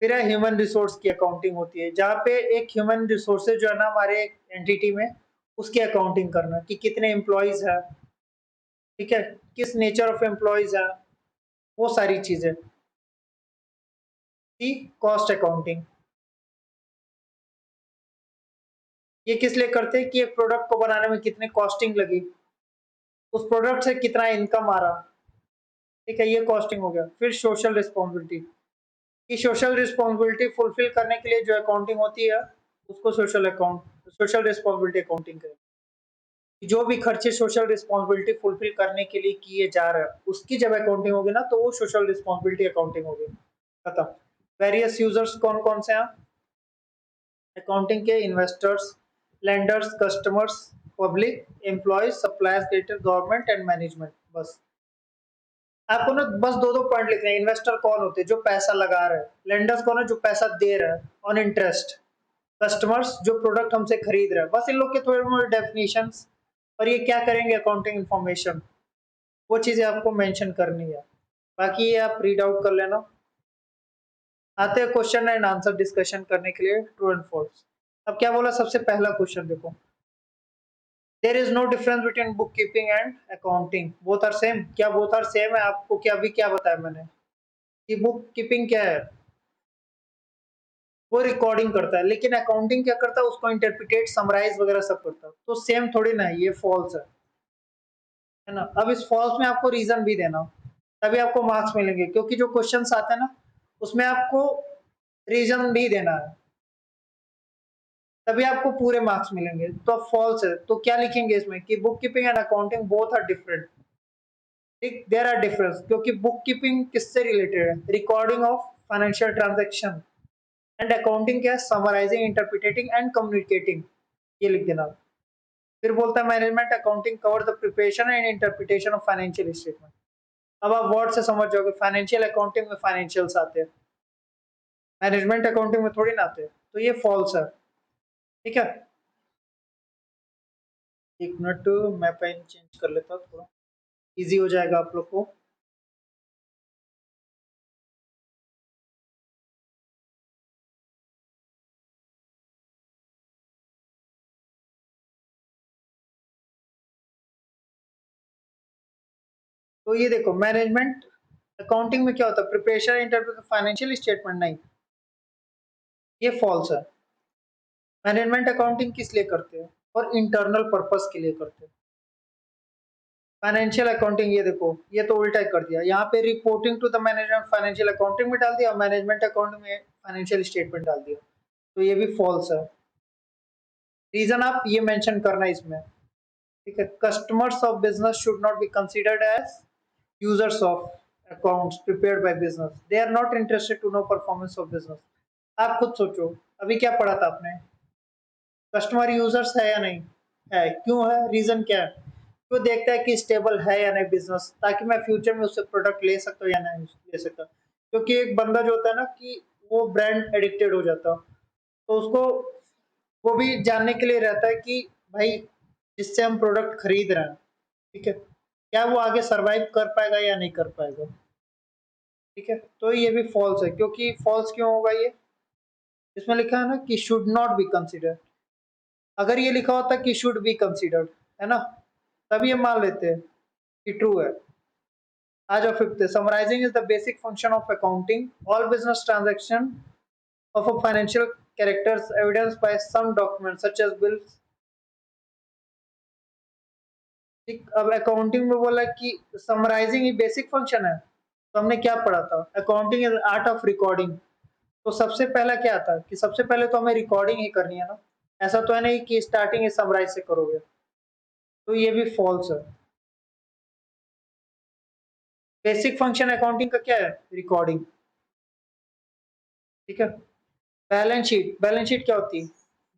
फिर है ह्यूमन रिसोर्स की अकाउंटिंग होती है, जहाँ पे एक ह्यूमन रिसोर्सेज जो है ना हमारे एंटिटी में, उसकी अकाउंटिंग करना कि कितने एम्प्लॉयज है, ठीक है, किस नेचर ऑफ एम्प्लॉयज है, वो सारी चीजें की कॉस्ट अकाउंटिंग। ये किस लिए करते हैं कि एक प्रोडक्ट को बनाने में कितनी कॉस्टिंग लगी, उस प्रोडक्ट से कितना इनकम आ रहा, ठीक है, ये कॉस्टिंग हो गया। फिर सोशल रिस्पॉन्सिबिलिटी, कि सोशल रिस्पॉन्सिबिलिटी फुलफिल करने के लिए जो अकाउंटिंग होती है उसको सोशल रिस्पॉन्सिबिलिटी अकाउंटिंग करें। जो भी खर्चे सोशल रिस्पॉन्सिबिलिटी फुलफिल करने के लिए किए जा रहे हैं उसकी जब अकाउंटिंग होगी ना तो वो सोशल रिस्पॉन्सिबिलिटी अकाउंटिंग होगी। खत्म। वेरियस यूजर्स कौन कौन से हैं अकाउंटिंग के? Investors, lenders, customers, public, employees, suppliers, creditor, government and management. बस आपको ना बस दो दो पॉइंट लिखने हैं। इन्वेस्टर कौन होते हैं? जो पैसा लगा रहे हैं। लेंडर्स कौन है? जो पैसा दे रहा है ऑन इंटरेस्ट। कस्टमर्स जो प्रोडक्ट हमसे खरीद रहे हैं। बस इन लोग के थोड़े मोड़े डेफिनेशन। और ये क्या करेंगे? अकाउंटिंग इन्फॉर्मेशन, वो चीजें आपको मेंशन करनी है। बाकी ये आप रीड आउट कर लेना। आते हैं क्वेश्चन एंड आंसर डिस्कशन करने के लिए, ट्रू एंड फॉल्स। अब क्या बोला? सबसे पहला क्वेश्चन देखो, there is no difference between book keeping and accounting, both are same. क्या बोथ आर सेम है? आपको क्या अभी क्या बताया मैंने कि बुक कीपिंग क्या है? वो रिकॉर्डिंग करता है, लेकिन अकाउंटिंग क्या करता है? उसको इंटरप्रिटेट, समराइज वगैरह सब करता है। तो सेम थोड़ी ना है, ये फॉल्स है ना। अब इस फॉल्स में आपको रीजन भी देना, तभी आपको मार्क्स मिलेंगे, क्योंकि जो क्वेश्चंस आते हैं ना उसमें आपको रीजन भी देना है, तभी आपको पूरे मार्क्स मिलेंगे। तो फॉल्स है तो क्या लिखेंगे इसमें कि book keeping and accounting both are different. ठीक, देयर आर डिफरेंस, क्योंकि बुक कीपिंग किससे रिलेटेड है? Recording of financial transaction. And accounting क्या है? Summarising, interpreting and communicating. ये लिख देना। फिर बोलता है management accounting cover the preparation and interpretation of financial statement. अब आप वर्ड से समझ जाओगे, फाइनेंशियल अकाउंटिंग में फाइनेंशियल्स आते हैं, मैनेजमेंट अकाउंटिंग में थोड़ी ना आते हैं। तो ये फॉल्स है, ठीक है। एक मिनट, मैं पेन चेंज कर लेता हूँ, थोड़ा इजी हो जाएगा आप लोग को। तो ये देखो, मैनेजमेंट अकाउंटिंग में क्या होता है? Preparation interpret financial statement. नहीं, ये फॉल्स है। मैनेजमेंट अकाउंटिंग किस लिए करते हैं? और इंटरनल पर्पस के लिए करते हैं। फाइनेंशियल अकाउंटिंग, ये देखो, ये तो उल्टा ही कर दिया। यहाँ पे reporting to the management financial accounting में डाल दिया, मैनेजमेंट अकाउंटिंग में फाइनेंशियल स्टेटमेंट डाल दिया। तो ये भी फॉल्स है। रीजन आप ये मेंशन करना इसमें, ठीक है। Customers of business should not be considered as users of accounts prepared by business, they are not interested to know performance of business. आप खुद सोचो, अभी क्या पढ़ा था आपने? कस्टमर यूजर्स है या नहीं है? क्यों है? रीजन क्या है? क्यों देखता है कि स्टेबल है या नहीं बिजनेस, ताकि मैं फ्यूचर में उससे प्रोडक्ट ले सकता हूँ या नहीं ले सकता। क्योंकि एक बंदा जो होता है ना कि वो ब्रांड एडिक्टेड हो जाता, तो उसको वो भी जानने के लिए रहता है कि भाई जिससे हम प्रोडक्ट खरीद रहे हैं, ठीक है, क्या वो आगे सरवाइव कर पाएगा या नहीं कर पाएगा, ठीक है। तो ये भी फॉल्स है। क्योंकि फॉल्स क्यों होगा? ये इसमें लिखा है ना कि शुड नॉट बी कंसिडर। अगर ये लिखा होता कि शुड बी कंसिडर्ड, है ना, तभी हम मान लेते हैं कि ट्रू है। आ जाओ fifth, summarising is the basic function of accounting, all business transaction of a financial characters evidenced by some documents such as bills। ठीक, अब अकाउंटिंग में बोला कि समराइजिंग ही बेसिक फंक्शन है, तो हमने क्या पढ़ा था? Accounting is art of recording. तो सबसे पहला क्या था कि सबसे पहले तो हमें रिकॉर्डिंग ही करनी है ना। ऐसा तो है नहीं कि स्टार्टिंग समराइज से करोगे। तो ये भी फॉल्स है। बेसिक फंक्शन अकाउंटिंग का क्या है? रिकॉर्डिंग, ठीक है। बैलेंस शीट, बैलेंस शीट क्या होती है?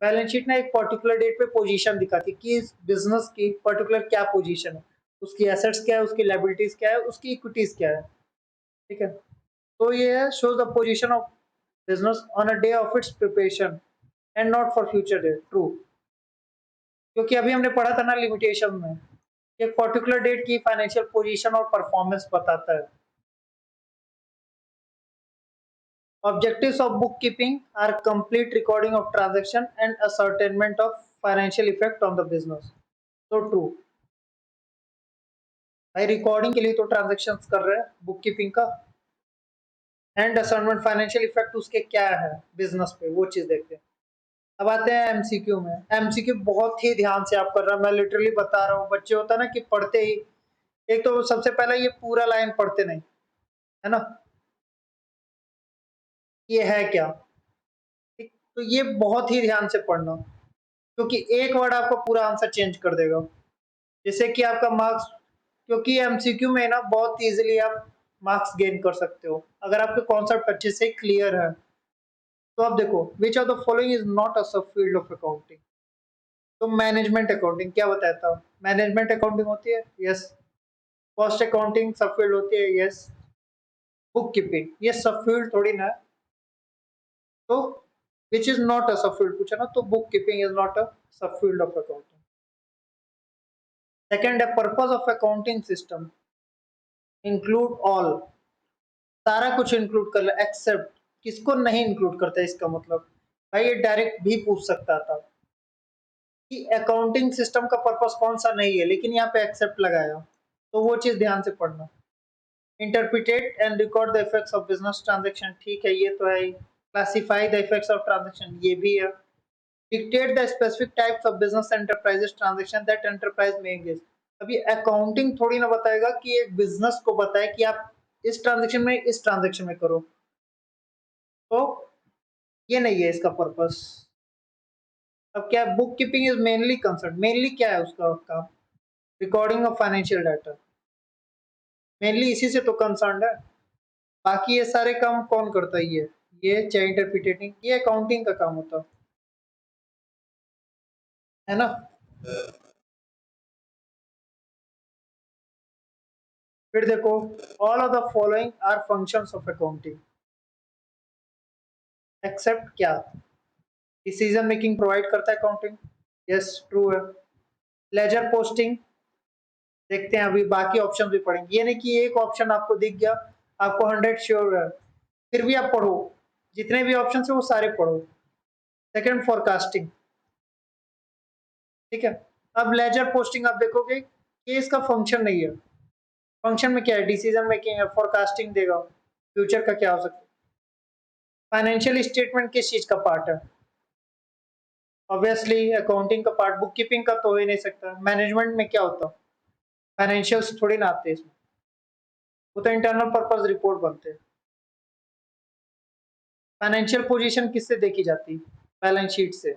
बैलेंस शीट ना एक पर्टिकुलर डेट पे पोजीशन दिखाती है कि इस बिजनेस की पर्टिकुलर क्या पोजीशन है, उसकी एसेट्स क्या है, उसकी लायबिलिटीज क्या है, उसकी इक्विटीज क्या है, ठीक है। तो ये है show the position of business on a day of its preparation and not for future day. True, क्योंकि अभी हमने पढ़ा था ना लिमिटेशन में, एक पर्टिकुलर डेट की फाइनेंशियल पोजीशन और परफॉर्मेंस बताता है। Objectives of bookkeeping are complete recording of transaction and ascertainment of financial effect on the business. तो ट्रू भाई, रिकॉर्डिंग के लिए तो ट्रांजेक्शन्स कर रहे हैं बुक कीपिंग का, एंड असाइनमेंट फाइनेंशियल इफेक्ट उसके क्या है बिजनेस पे, वो चीज देखते हैं। अब आते हैं एमसीक्यू में। एमसीक्यू बहुत ही ध्यान से आप कर रहे हैं, मैं लिटरली बता रहा हूँ। बच्चे होता है ना कि पढ़ते ही, एक तो सबसे पहले ये पूरा लाइन पढ़ते नहीं, है ना, ये है क्या, ठीक? तो ये बहुत ही ध्यान से पढ़ना, क्योंकि एक वर्ड आपका पूरा आंसर चेंज कर देगा, जैसे कि आपका मार्क्स, क्योंकि एमसीक्यू में ना बहुत इजीली आप मार्क्स गेन कर सकते हो अगर आपके कॉन्सेप्ट अच्छे से क्लियर है। तो आप देखो, which of the following is not a सब फील्ड ऑफ अकाउंटिंग। तो मैनेजमेंट अकाउंटिंग क्या बताता हूँ, मैनेजमेंट अकाउंटिंग होती है, यस। कॉस्ट अकाउंटिंग सब फील्ड होती है, यस। बुक कीपिंग ये सब फील्ड थोड़ी ना है। तो विच इज नॉट अ सब फील्ड पूछा ना, तो book keeping is not a सब फील्ड ऑफ अकाउंटिंग। सेकेंड है purpose of accounting system include all, सारा कुछ इंक्लूड कर ले एक्सेप्ट, किसको नहीं इंक्लूड करता है, इसका मतलब भाई ये डायरेक्ट भी पूछ सकता था कि अकाउंटिंग सिस्टम का पर्पस कौन सा नहीं है, लेकिन यहाँ पे एक्सेप्ट लगाया, तो वो चीज ध्यान से पढ़ना। Interpret and record the effects of business transaction, ठीक है ये तो है ही। Classify the effects of transaction, ये भी है। Dictate the specific types of business enterprises transaction that enterprise में एंगेज। अभी अकाउंटिंग थोड़ी ना बताएगा कि एक बिजनेस को बताए कि आप इस ट्रांजैक्शन में इस ट्रांजैक्शन में करो, तो ये नहीं है इसका पर्पस। अब क्या, book keeping is mainly concern, mainly क्या है उसका काम, recording of financial data, mainly इसी से तो कंसर्न है। बाकी ये सारे काम कौन करता है, ये चाहे इंटरप्रिटेटिंग, ये अकाउंटिंग का काम होता है ना। फिर देखो, all of the following are functions of accounting except क्या, डिसीजन मेकिंग प्रोवाइड करता है अकाउंटिंग, यस ट्रू है। लेजर पोस्टिंग, देखते हैं अभी बाकी ऑप्शन भी पढ़ेंगे, ये नहीं कि एक ऑप्शन आपको दिख गया, आपको 100 श्योर है, फिर भी आप पढ़ो, जितने भी ऑप्शन है वो सारे पढ़ो। सेकंड फोरकास्टिंग, ठीक है। अब लेजर पोस्टिंग आप देखोगे कि इसका फंक्शन नहीं है, फंक्शन में क्या है, डिसीजन मेकिंग है, फोरकास्टिंग देगा फ्यूचर का क्या हो सकता है। फाइनेंशियल स्टेटमेंट किस चीज का पार्ट है, ऑब्वियसली अकाउंटिंग का पार्ट, बुक कीपिंग का तो हो ही नहीं सकता। मैनेजमेंट में क्या होता है, फाइनेंशियल्स थोड़ी ना आते इसमें, वो तो इंटरनल पर्पज रिपोर्ट बनते हैं। फाइनेंशियल पोजीशन किससे देखी जाती है, बैलेंस शीट से,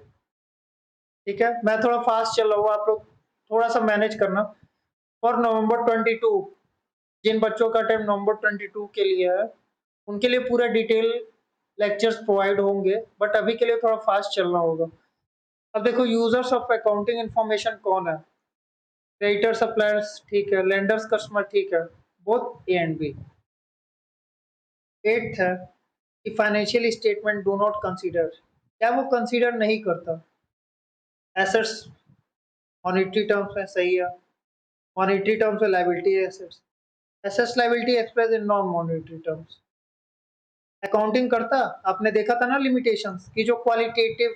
ठीक है। मैं थोड़ा फास्ट चल रहा हूँ, आप लोग थोड़ा सा मैनेज करना। फॉर नवंबर 22, जिन बच्चों का टाइम नवंबर 22 के लिए है, उनके लिए पूरा डिटेल लेक्चर्स प्रोवाइड होंगे, बट अभी के लिए थोड़ा फास्ट चलना होगा। अब देखो, यूजर्स ऑफ अकाउंटिंग इंफॉर्मेशन कौन है, क्रेडिटर सप्लायर्स, ठीक है, लेंडर्स कस्टमर, ठीक है, both A and B. Eighth है कि financial statement do not consider, क्या वो कंसीडर नहीं करता एसेट्स, मॉनेटरी टर्म्स में, सही है। मॉनेटरी टर्म्स में लायबिलिटी है assets, assets liability express in non monetary terms. Accounting करता, आपने देखा था ना लिमिटेशंस की, जो क्वालिटेटिव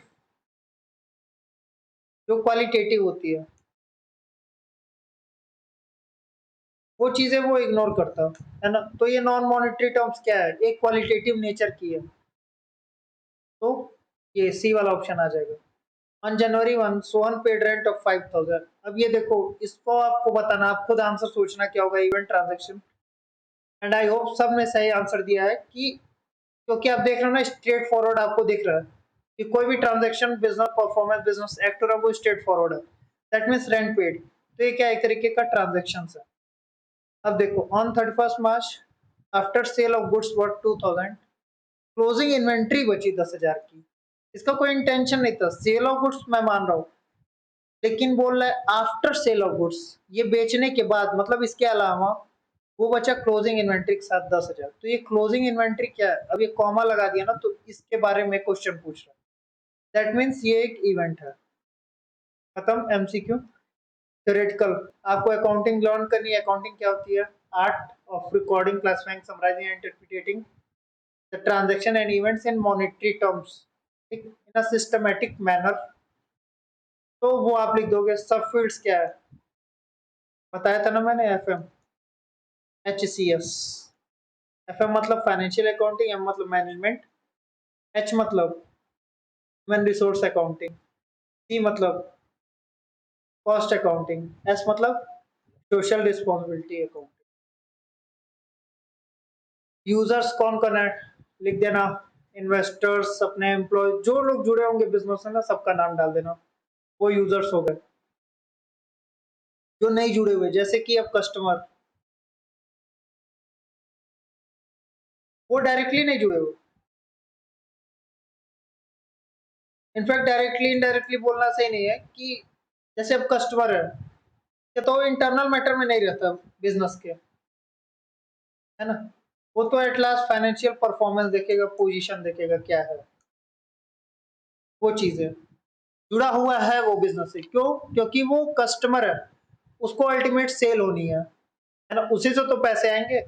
होती वो चीजें वो इग्नोर करता है ना। तो ये नॉन मॉनेटरी टर्म्स क्या है, एक क्वालिटेटिव नेचर की है, तो ये सी वाला ऑप्शन आ जाएगा। On January 1 Sohan paid rent of 5000। अब ये देखो, इसको आपको बताना, आप खुद आंसर सोचना क्या होगा, event transaction, and I hope सब ने सही आंसर दिया है कि, क्योंकि आप देख रहे हो ना स्ट्रेट फॉरवर्ड आपको दिख रहा है कि कोई भी transaction business performance business act वो स्ट्रेट फॉरवर्ड है, दैट मीन्स रेंट पेड, तो ये क्या एक तरीके का ट्रांजेक्शन है। अब देखो, on 31 March after sale of goods worth 2000, closing inventory बची 10,000 की, इसका कोई इंटेंशन नहीं था, सेल ऑफ गुड्स मैं मान रहा हूँ, लेकिन बोल रहा है आफ्टर सेल ऑफ गुड्स, ये बेचने के बाद, मतलब इसके अलावा वो बचा क्लोजिंग इन्वेंट्री के साथ 10,000। तो ये क्लोजिंग इन्वेंट्री क्या है, अब ये कॉमा लगा दिया ना, तो इसके बारे में क्वेश्चन पूछ रहा है, दैट मीन्स ये एक इवेंट है। खत्म एमसीक्यू। थ्योरेटिकल, आपको अकाउंटिंग लर्न करनी है। अकाउंटिंग क्या होती है, art of recording, classifying, summarising and interpreting the transaction and events in monetary terms in a systematic manner. तो वो आप लिख दोगे। सब फील्ड्स क्या है, बताया था ना मैंने, F M, H C S. F M मतलब फाइनेंशियल अकाउंटिंग, एम मतलब मैनेजमेंट, एच मतलब ह्यूमन रिसोर्स अकाउंटिंग, सी मतलब कॉस्ट अकाउंटिंग, एस मतलब सोशल रिस्पॉन्सिबिलिटी अकाउंटिंग। यूजर्स कौन कौन है लिख देना, इन्वेस्टर्स, अपने एम्प्लॉय, जो लोग जुड़े होंगे बिजनेस में ना सबका नाम डाल देना, वो यूजर्स हो गए। जो नहीं जुड़े हुए जैसे कि अब कस्टमर, वो डायरेक्टली नहीं जुड़े हुए। इनफैक्ट डायरेक्टली इनडायरेक्टली बोलना सही नहीं है कि जैसे अब कस्टमर है, ये तो इंटरनल मैटर में नहीं रहता बिजनेस के, है ना। वो तो एट लास्ट फाइनेंशियल परफॉर्मेंस देखेगा, पोजीशन देखेगा क्या है, वो चीज है। जुड़ा हुआ है वो बिजनेस से, क्यों? क्योंकि वो कस्टमर है, उसको अल्टीमेट सेल होनी है ना, उसी से तो पैसे आएंगे।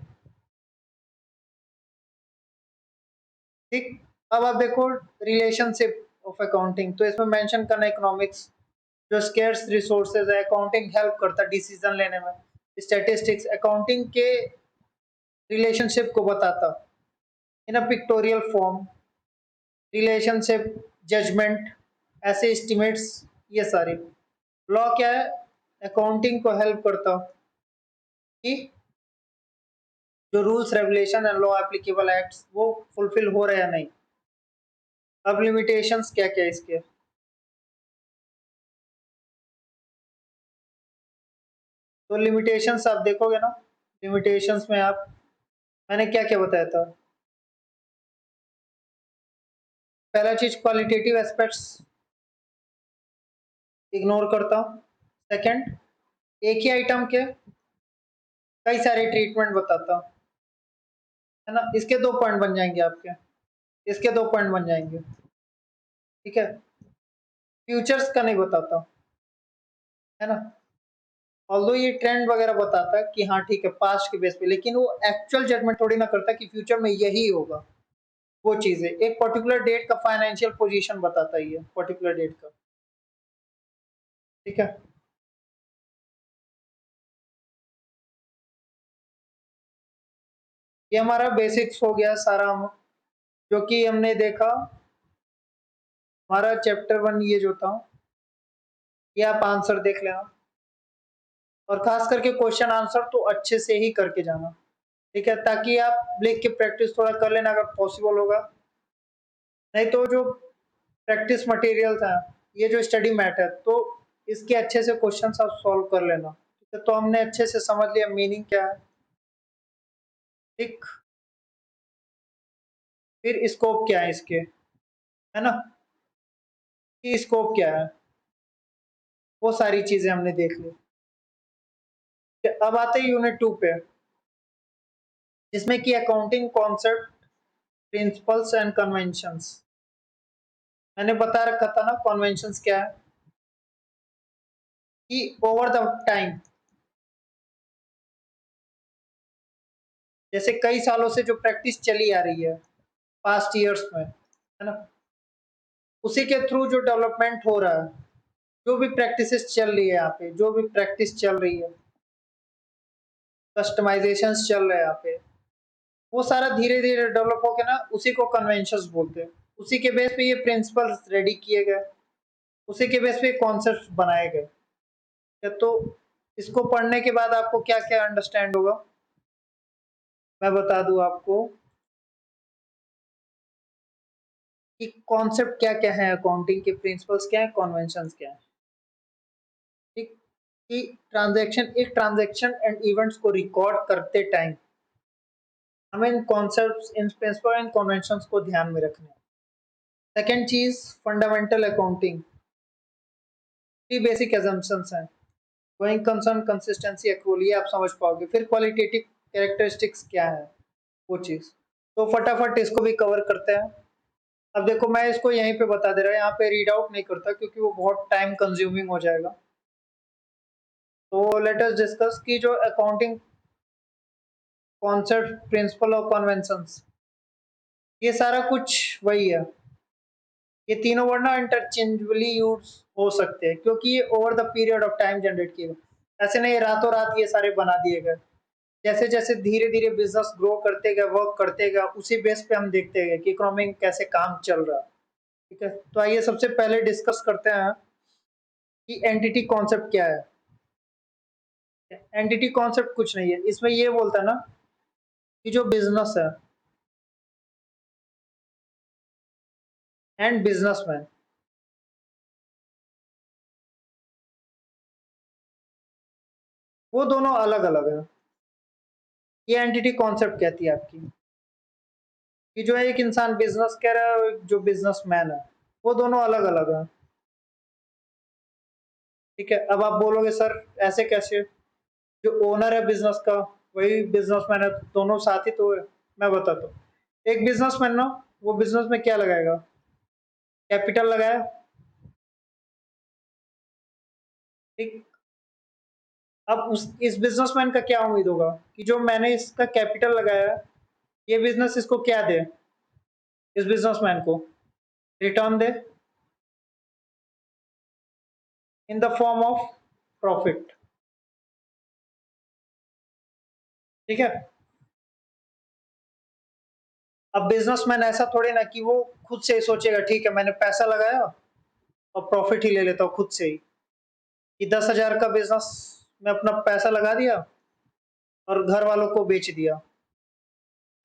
ठीक। अब आप देखो रिलेशनशिप ऑफ अकाउंटिंग, तो इसमें मेंशन करना इकोनॉमिक्स, जो स्केर्स रिसोर्सेज है, अकाउंटिंग हेल्प करता है डिसीजन लेने में। स्टैटिस्टिक्स अकाउंटिंग के रिलेशनशिप को बताता in a pictorial form, relationship, judgement, ऐसे एस्टिमेट्स, ये सारे। लॉ क्या है? अकाउंटिंग को हेल्प करता कि जो rules regulation and law applicable acts वो फुलफिल हो रहे हैं या नहीं। अब लिमिटेशंस क्या क्या इसके, तो लिमिटेशंस आप देखोगे ना, लिमिटेशंस में आप, मैंने क्या क्या बताया था। पहला चीज क्वालिटेटिव एस्पेक्ट्स इग्नोर करता हूँ। सेकंड, एक ही आइटम के कई सारे ट्रीटमेंट बताता हूँ, है ना। इसके दो पॉइंट बन जाएंगे आपके, इसके दो पॉइंट बन जाएंगे, ठीक है। फ्यूचर्स का नहीं बताता, है ना। ऑल्दो ये ट्रेंड वगैरह बताता है कि हाँ ठीक है पास्ट के बेस पे, लेकिन वो एक्चुअल जजमेंट थोड़ी ना करता कि फ्यूचर में यही होगा। वो चीज है, एक पर्टिकुलर डेट का फाइनेंशियल पोजीशन बताता ही है, पर्टिकुलर डेट का, ठीक है। ये हमारा बेसिक्स हो गया सारा, जो कि हमने देखा। हमारा चैप्टर 1 ये जो था, ये आप आंसर देख लेना, और खास करके क्वेश्चन आंसर तो अच्छे से ही करके जाना, ठीक है, ताकि आप लिख के प्रैक्टिस थोड़ा कर लेना अगर पॉसिबल होगा। नहीं तो जो प्रैक्टिस मटेरियल था, ये जो स्टडी मैट है, तो इसके अच्छे से क्वेश्चन आप सॉल्व कर लेना, ठीक है। तो हमने अच्छे से समझ लिया मीनिंग क्या है, ठीक। फिर स्कोप क्या है इसके, है ना, कि स्कोप क्या है, वो सारी चीजें हमने देख ली। अब आते हैं यूनिट 2 पे, जिसमें कि accounting concept, principles and conventions. मैंने बता रखा था ना कन्वेंशंस क्या है, कि ओवर द टाइम, जैसे कई सालों से जो प्रैक्टिस चली आ रही है पास्ट ईयर्स में, है ना, उसी के थ्रू जो डेवलपमेंट हो रहा है, जो भी प्रैक्टिसेस चल रही है यहाँ पे, जो भी प्रैक्टिस चल रही है, कस्टमाइजेशन चल रहे हैं यहाँ पे, वो सारा धीरे धीरे डेवलप होके ना उसी को कन्वेंशंस बोलते हैं। उसी के बेस पे ये प्रिंसिपल्स रेडी किए गए, उसी के बेस पे कॉन्सेप्ट बनाए गए। तो इसको पढ़ने के बाद आपको क्या क्या अंडरस्टैंड होगा, मैं बता दूं आपको कि कॉन्सेप्ट क्या क्या है अकाउंटिंग के, प्रिंसिपल्स क्या है, कन्वेंशंस क्या है, ठीक। कि ट्रांजैक्शन, एक ट्रांजैक्शन एंड इवेंट्स को रिकॉर्ड करते टाइम हमें in concepts, in principle and conventions को ध्यान में रखना है। सेकेंड चीज, fundamental accounting, three basic assumptions हैं, गोइंग कंसर्न, कंसिस्टेंसी, एक्रूअल, ये आप समझ पाओगे। फिर क्वालिटेटिव कैरेक्टरिस्टिक्स क्या है, वो चीज। तो फटाफट इसको भी कवर करते हैं। अब देखो मैं इसको यहीं पे बता दे रहा हूँ, यहाँ पे रीड आउट नहीं करता क्योंकि वो बहुत टाइम कंज्यूमिंग हो जाएगा। तो लेट अस डिस्कस की जो अकाउंटिंग कॉन्सेप्ट, प्रिंसिपल और कन्वेंशंस, ये सारा कुछ वही है, ये तीनों वर्ड ना इंटरचेंजेबली यूज हो सकते हैं क्योंकि ये over the period of time generate किए गए। ऐसे नहीं रातों रात ये सारे बना दिए गए। जैसे जैसे धीरे धीरे बिजनेस ग्रो करते गए, वर्क करते गए, उसी बेस पे हम देखते गए कि इकोनॉमी में कैसे काम चल रहा है। ठीक है, तो आइए सबसे पहले डिस्कस करते हैं कि एंटिटी कॉन्सेप्ट क्या है। एंटिटी कॉन्सेप्ट कुछ नहीं है, इसमें ये बोलता है ना कि जो बिजनेस है एंड बिजनेसमैन, वो दोनों अलग अलग है। ये एंटिटी कॉन्सेप्ट कहती है आपकी कि जो एक इंसान बिजनेस कह रहा है और जो बिजनेसमैन है, वो दोनों अलग अलग है। ठीक है, अब आप बोलोगे सर ऐसे कैसे, जो ओनर है बिजनेस का वही बिजनेसमैन है, दोनों साथ ही तो है। मैं बताता हूँ, एक बिजनेसमैन ना, वो बिजनेस में क्या लगाएगा, कैपिटल लगाया। ठीक, अब उस इस बिजनेसमैन का क्या उम्मीद होगा कि जो मैंने इसका कैपिटल लगाया है, ये बिजनेस इसको क्या दे, इस बिजनेसमैन को return they in the form of profit. ठीक है, अब बिजनेसमैन ऐसा थोड़ी ना कि वो खुद से ही सोचेगा ठीक है मैंने पैसा लगाया और प्रॉफिट ही ले लेता हूँ खुद से ही, कि 10,000 का बिजनेस में अपना पैसा लगा दिया और घर वालों को बेच दिया,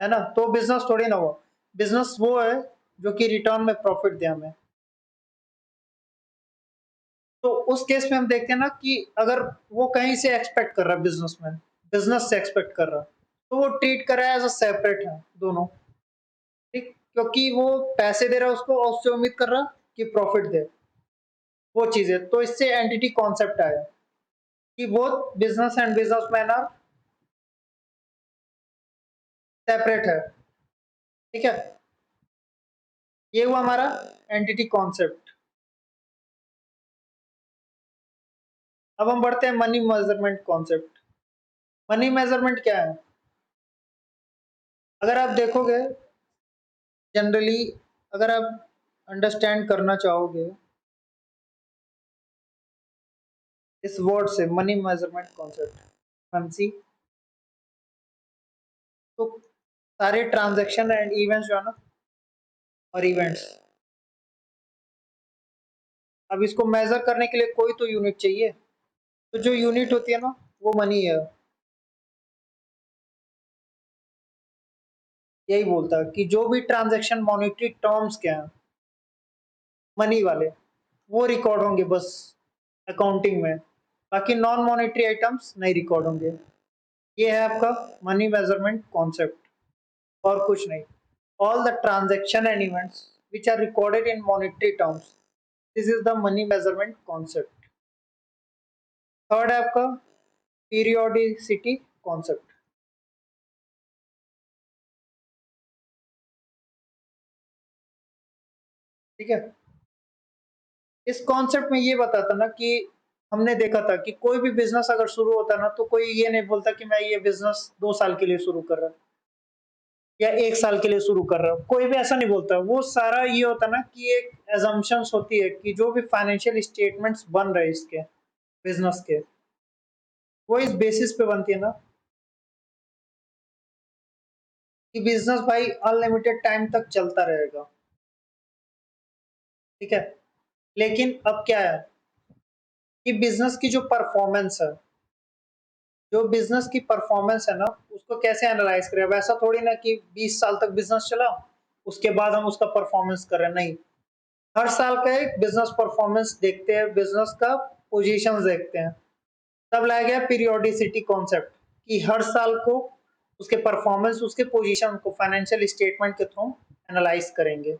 है ना, तो बिजनेस थोड़ी ना हुआ। बिजनेस वो है जो कि रिटर्न में प्रॉफिट दे हमें। तो उस केस में हम देखते हैं ना कि अगर वो कहीं से एक्सपेक्ट कर रहा है, बिजनेसमैन बिजनेस से एक्सपेक्ट कर रहा है, तो वो ट्रीट कर रहा है एज अ सेपरेट है दोनों। ठीक, क्योंकि वो पैसे दे रहा है उसको और उससे उम्मीद कर रहा कि प्रॉफिट दे, वो चीज है। तो इससे एंटिटी कॉन्सेप्ट आया कि both business and businessman are separate है। ठीक है, ये हुआ हमारा एंटिटी कॉन्सेप्ट। अब हम बढ़ते हैं money measurement concept. Money measurement क्या है, अगर आप देखोगे जनरली, अगर आप अंडरस्टैंड करना चाहोगे इस वर्ड से मनी मेजरमेंट कॉन्सेप्ट, एमसी, तो सारे ट्रांजैक्शन एंड इवेंट्स जो है ना, और इवेंट्स, अब इसको मेजर करने के लिए कोई तो यूनिट चाहिए, तो जो यूनिट होती है ना वो मनी है। यही बोलता है कि जो भी ट्रांजैक्शन मॉनेटरी टर्म्स के हैं मनी वाले, वो रिकॉर्ड होंगे बस अकाउंटिंग में, बाकी नॉन मॉनेटरी आइटम्स नहीं रिकॉर्ड होंगे। ये है आपका मनी मेजरमेंट कॉन्सेप्ट, और कुछ नहीं। All the transaction and events which are recorded in monetary terms, this is the money measurement concept। Third है आपका पीरियोडिसिटी कॉन्सेप्ट। ठीक है, इस कॉन्सेप्ट में ये बताता ना कि हमने देखा था कि कोई भी बिजनेस अगर शुरू होता ना, तो कोई ये नहीं बोलता कि मैं ये बिजनेस 2 साल के लिए शुरू कर रहा या 1 साल के लिए शुरू कर रहा हूँ, कोई भी ऐसा नहीं बोलता। वो सारा ये होता ना कि एक एजम्पशंस होती है कि जो भी फाइनेंशियल स्टेटमेंट्स बन रहे हैं इसके बिजनेस के, वो इस बेसिस पे बनती है ना कि बिजनेस भाई अनलिमिटेड टाइम तक चलता रहेगा। ठीक है, लेकिन अब क्या है कि बिजनेस की जो परफॉर्मेंस है, जो बिजनेस की परफॉर्मेंस है ना, उसको कैसे एनालाइज करें। वैसा थोड़ी ना कि 20 साल तक बिजनेस चला उसके बाद हम उसका परफॉर्मेंस कर रहे हैं, नहीं। हर साल का एक बिजनेस परफॉर्मेंस देखते हैं, बिजनेस का पोजीशन देखते हैं। तब लाया गया पीरियोडिसिटी कॉन्सेप्ट कि हर साल को उसके परफॉर्मेंस, उसके पोजीशन को फाइनेंशियल स्टेटमेंट के थ्रू एनालाइज करेंगे।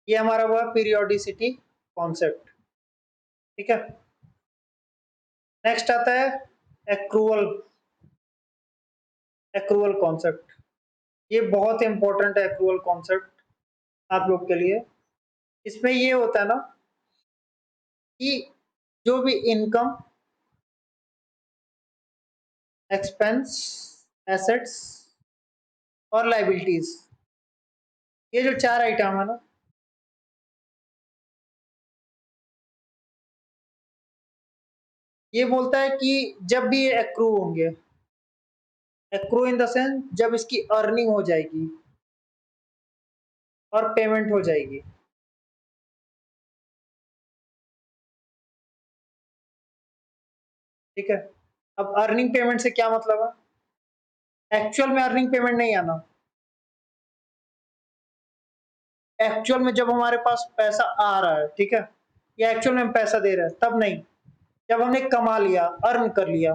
ये हमारा हुआ पीरियोडिसिटी कॉन्सेप्ट। ठीक है, नेक्स्ट आता है एक्रूअल, एक्रूअल कॉन्सेप्ट। ये बहुत इंपॉर्टेंट है एक्रूअल कॉन्सेप्ट आप लोग के लिए। इसमें ये होता है ना कि जो भी इनकम, एक्सपेंस, एसेट्स और लाइबिलिटीज, ये जो चार आइटम है ना, ये बोलता है कि जब भी ये एक्रू होंगे, एक्रू इन द सेंस जब इसकी अर्निंग हो जाएगी और पेमेंट हो जाएगी। ठीक है, अब अर्निंग पेमेंट से क्या मतलब है? एक्चुअल में अर्निंग पेमेंट नहीं आना, एक्चुअल में जब हमारे पास पैसा आ रहा है, ठीक है, या एक्चुअल में हम पैसा दे रहे हैं तब नहीं, जब हमने कमा लिया, अर्न कर लिया,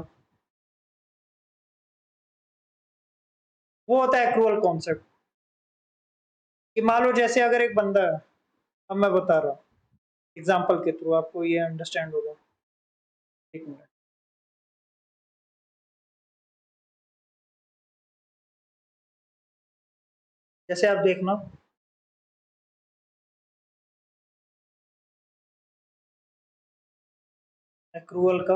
वो होता है एक्रूअल कॉन्सेप्ट। कि मान लो जैसे अगर एक बंदा है, अब मैं बता रहा हूँ एग्जाम्पल के थ्रू, आपको ये अंडरस्टैंड होगा। एक मिनट, जैसे आप देखना, एक्रूअल का,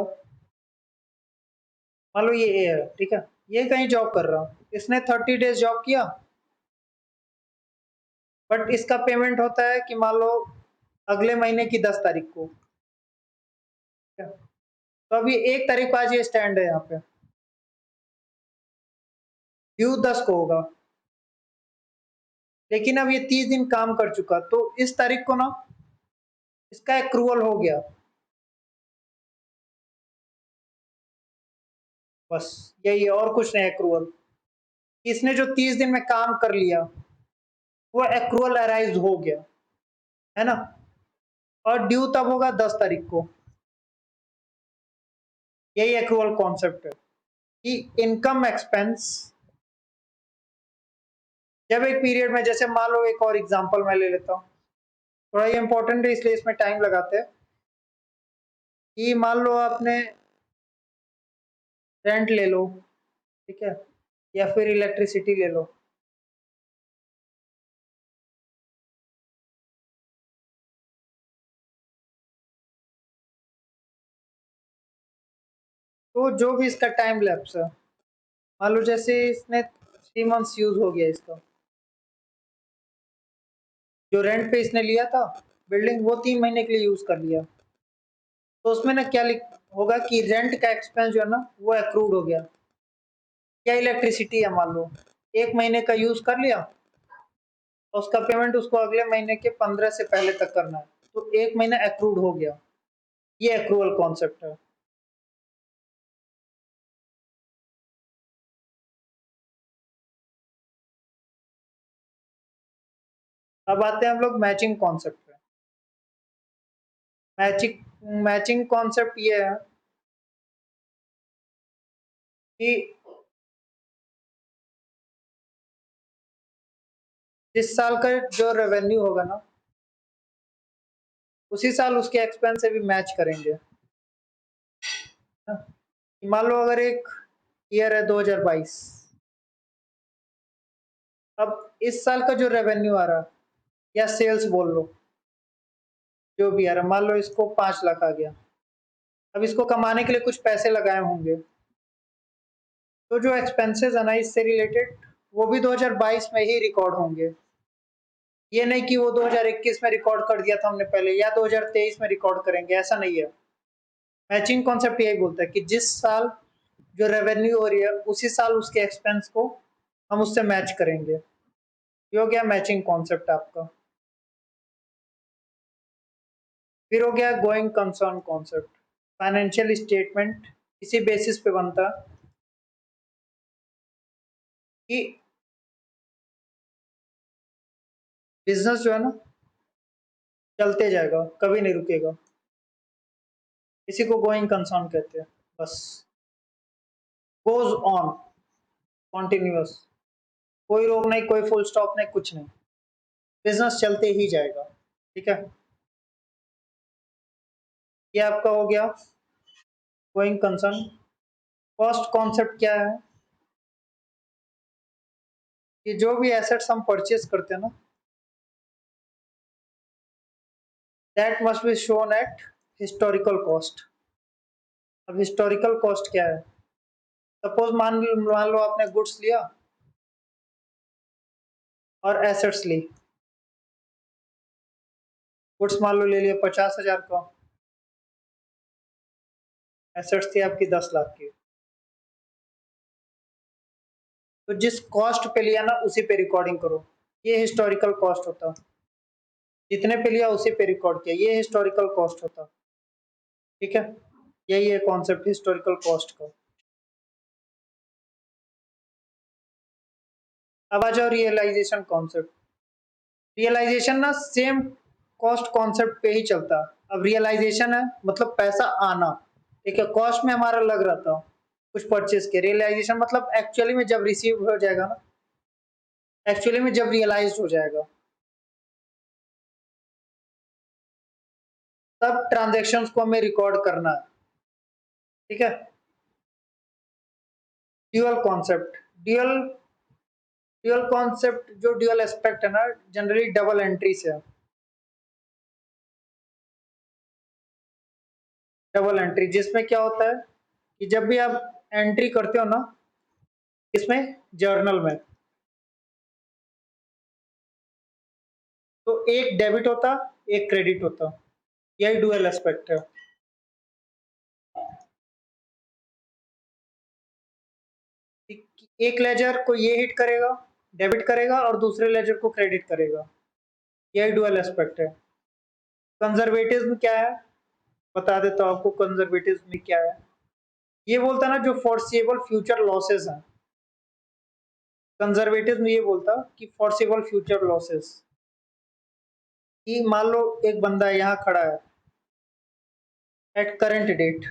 मान लो ये ए है, ठीक है, ये कहीं जॉब कर रहा हूँ, इसने 30 डेज जॉब किया, बट इसका पेमेंट होता है कि मान लो अगले महीने की 10 तारीख को, ठीक है? तो अभी 1 तारीख को आज ये स्टैंड है यहाँ पे, ड्यू 10 को होगा, लेकिन अब ये 30 दिन काम कर चुका, तो इस तारीख को ना इसका एक्रूअल हो गया, बस यही है और कुछ नहीं। एक्रूअल, इसने जो 30 दिन में काम कर लिया वो एक्रूअल अराइज हो गया, है ना? और ड्यू तब होगा 10 तारीख को। यही एक्रूअल कॉन्सेप्ट है कि इनकम एक्सपेंस जब एक पीरियड में, जैसे मान लो एक और एग्जांपल मैं ले लेता हूँ, थोड़ा ये इंपॉर्टेंट है इसलिए इसमें टाइम लगाते हैं। कि मान लो आपने रेंट ले लो, ठीक है, या फिर इलेक्ट्रिसिटी ले लो, तो जो भी इसका टाइम लैप्स है, मान लो जैसे इसने 3 मंथ्स यूज हो गया इसका, जो रेंट पे इसने लिया था बिल्डिंग, वो 3 महीने के लिए यूज कर लिया, तो उसमें ना क्या लिख होगा कि रेंट का एक्सपेंस जो है ना वो अक्रूड हो गया। या इलेक्ट्रिसिटी है, मान लो 1 महीने का यूज कर लिया और उसका पेमेंट उसको अगले महीने के 15 से पहले तक करना है, तो 1 महीना अक्रूड हो गया। ये अक्रूवल कॉन्सेप्ट है। अब आते हैं हम लोग मैचिंग कॉन्सेप्ट पे। मैचिंग मैचिंग कॉन्सेप्ट ये है कि जिस साल का जो रेवेन्यू होगा ना, उसी साल उसके एक्सपेंस से भी मैच करेंगे, है ना? मान लो अगर एक ईयर है 2022, अब इस साल का जो रेवेन्यू आ रहा, या सेल्स बोल लो, जो भी आ रहा, मान लो इसको 5 लाख आ गया, अब इसको कमाने के लिए कुछ पैसे लगाए होंगे, तो जो एक्सपेंसेस है ना इससे रिलेटेड, वो भी 2022 में ही रिकॉर्ड होंगे। ये नहीं कि वो 2021 में रिकॉर्ड कर दिया था हमने पहले, या 2023 में रिकॉर्ड करेंगे, ऐसा नहीं है। मैचिंग कॉन्सेप्ट यही बोलता है कि जिस साल जो रेवेन्यू हो रही है उसी साल उसके एक्सपेंस को हम उससे मैच करेंगे। ये हो गया मैचिंग कॉन्सेप्ट आपका। फिर हो गया going concern concept. Financial statement इसी बेसिस पे बनता कि बिजनेस जो है ना चलते जाएगा, कभी नहीं रुकेगा, इसी को गोइंग कंसर्न कहते हैं। बस, गोज ऑन, कॉन्टिन्यूअस, कोई रोक नहीं, कोई फुल स्टॉप नहीं, कुछ नहीं, बिजनेस चलते ही जाएगा। ठीक है, ये आपका हो गया गोइंग कंसर्न। कॉस्ट कॉन्सेप्ट क्या है? कि जो भी एसेट्स हम परचेज करते हैं ना, that must be shown at historical cost. अब हिस्टोरिकल कॉस्ट क्या है? सपोज मान लो आपने गुड्स लिया और एसेट्स ली। गुड्स मान लो ले लिया 50,000 का, एसेट्स थी आपकी 10 लाख की, तो जिस कॉस्ट पे लिया ना उसी पे रिकॉर्डिंग करो, ये हिस्टोरिकल कॉस्ट होता। जितने पे लिया उसी पे रिकॉर्ड किया, ये हिस्टोरिकल कॉस्ट होता। ठीक है, यही है कॉन्सेप्ट हिस्टोरिकल कॉस्ट का। अब आ जाओ रियलाइजेशन कॉन्सेप्ट। रियलाइजेशन ना सेम कॉस्ट कॉन्सेप्ट पे ही चलता। अब रियलाइजेशन है मतलब पैसा आना, ठीक है, कॉस्ट में हमारा लग रहा था कुछ परचेज के, रियलाइजेशन मतलब एक्चुअली में जब रिसीव हो जाएगा ना, एक्चुअली में जब रियलाइज हो जाएगा, तब ट्रांजेक्शन्स को हमें रिकॉर्ड करना है। ठीक है, dual concept, dual dual concept जो ड्यूअल एस्पेक्ट है ना, जनरली डबल एंट्री से है। डबल एंट्री जिसमें क्या होता है कि जब भी आप एंट्री करते हो ना, इसमें जर्नल में, तो एक डेबिट होता, एक क्रेडिट होता, यही डुअल एस्पेक्ट है। एक लेजर को ये हिट करेगा, डेबिट करेगा, और दूसरे लेजर को क्रेडिट करेगा, यही डुअल एस्पेक्ट है। कंजर्वेटिज्म क्या है, बता देता हूँ आपको कंजर्वेटिज्म में क्या है। ये बोलता ना जो फोर्सिएबल फ्यूचर लॉसेस हैं, कंजर्वेटिज्म ये बोलता कि फोर्सिबल फ्यूचर लॉसेस, कि मान लो एक बंदा यहाँ खड़ा है एट करंट डेट,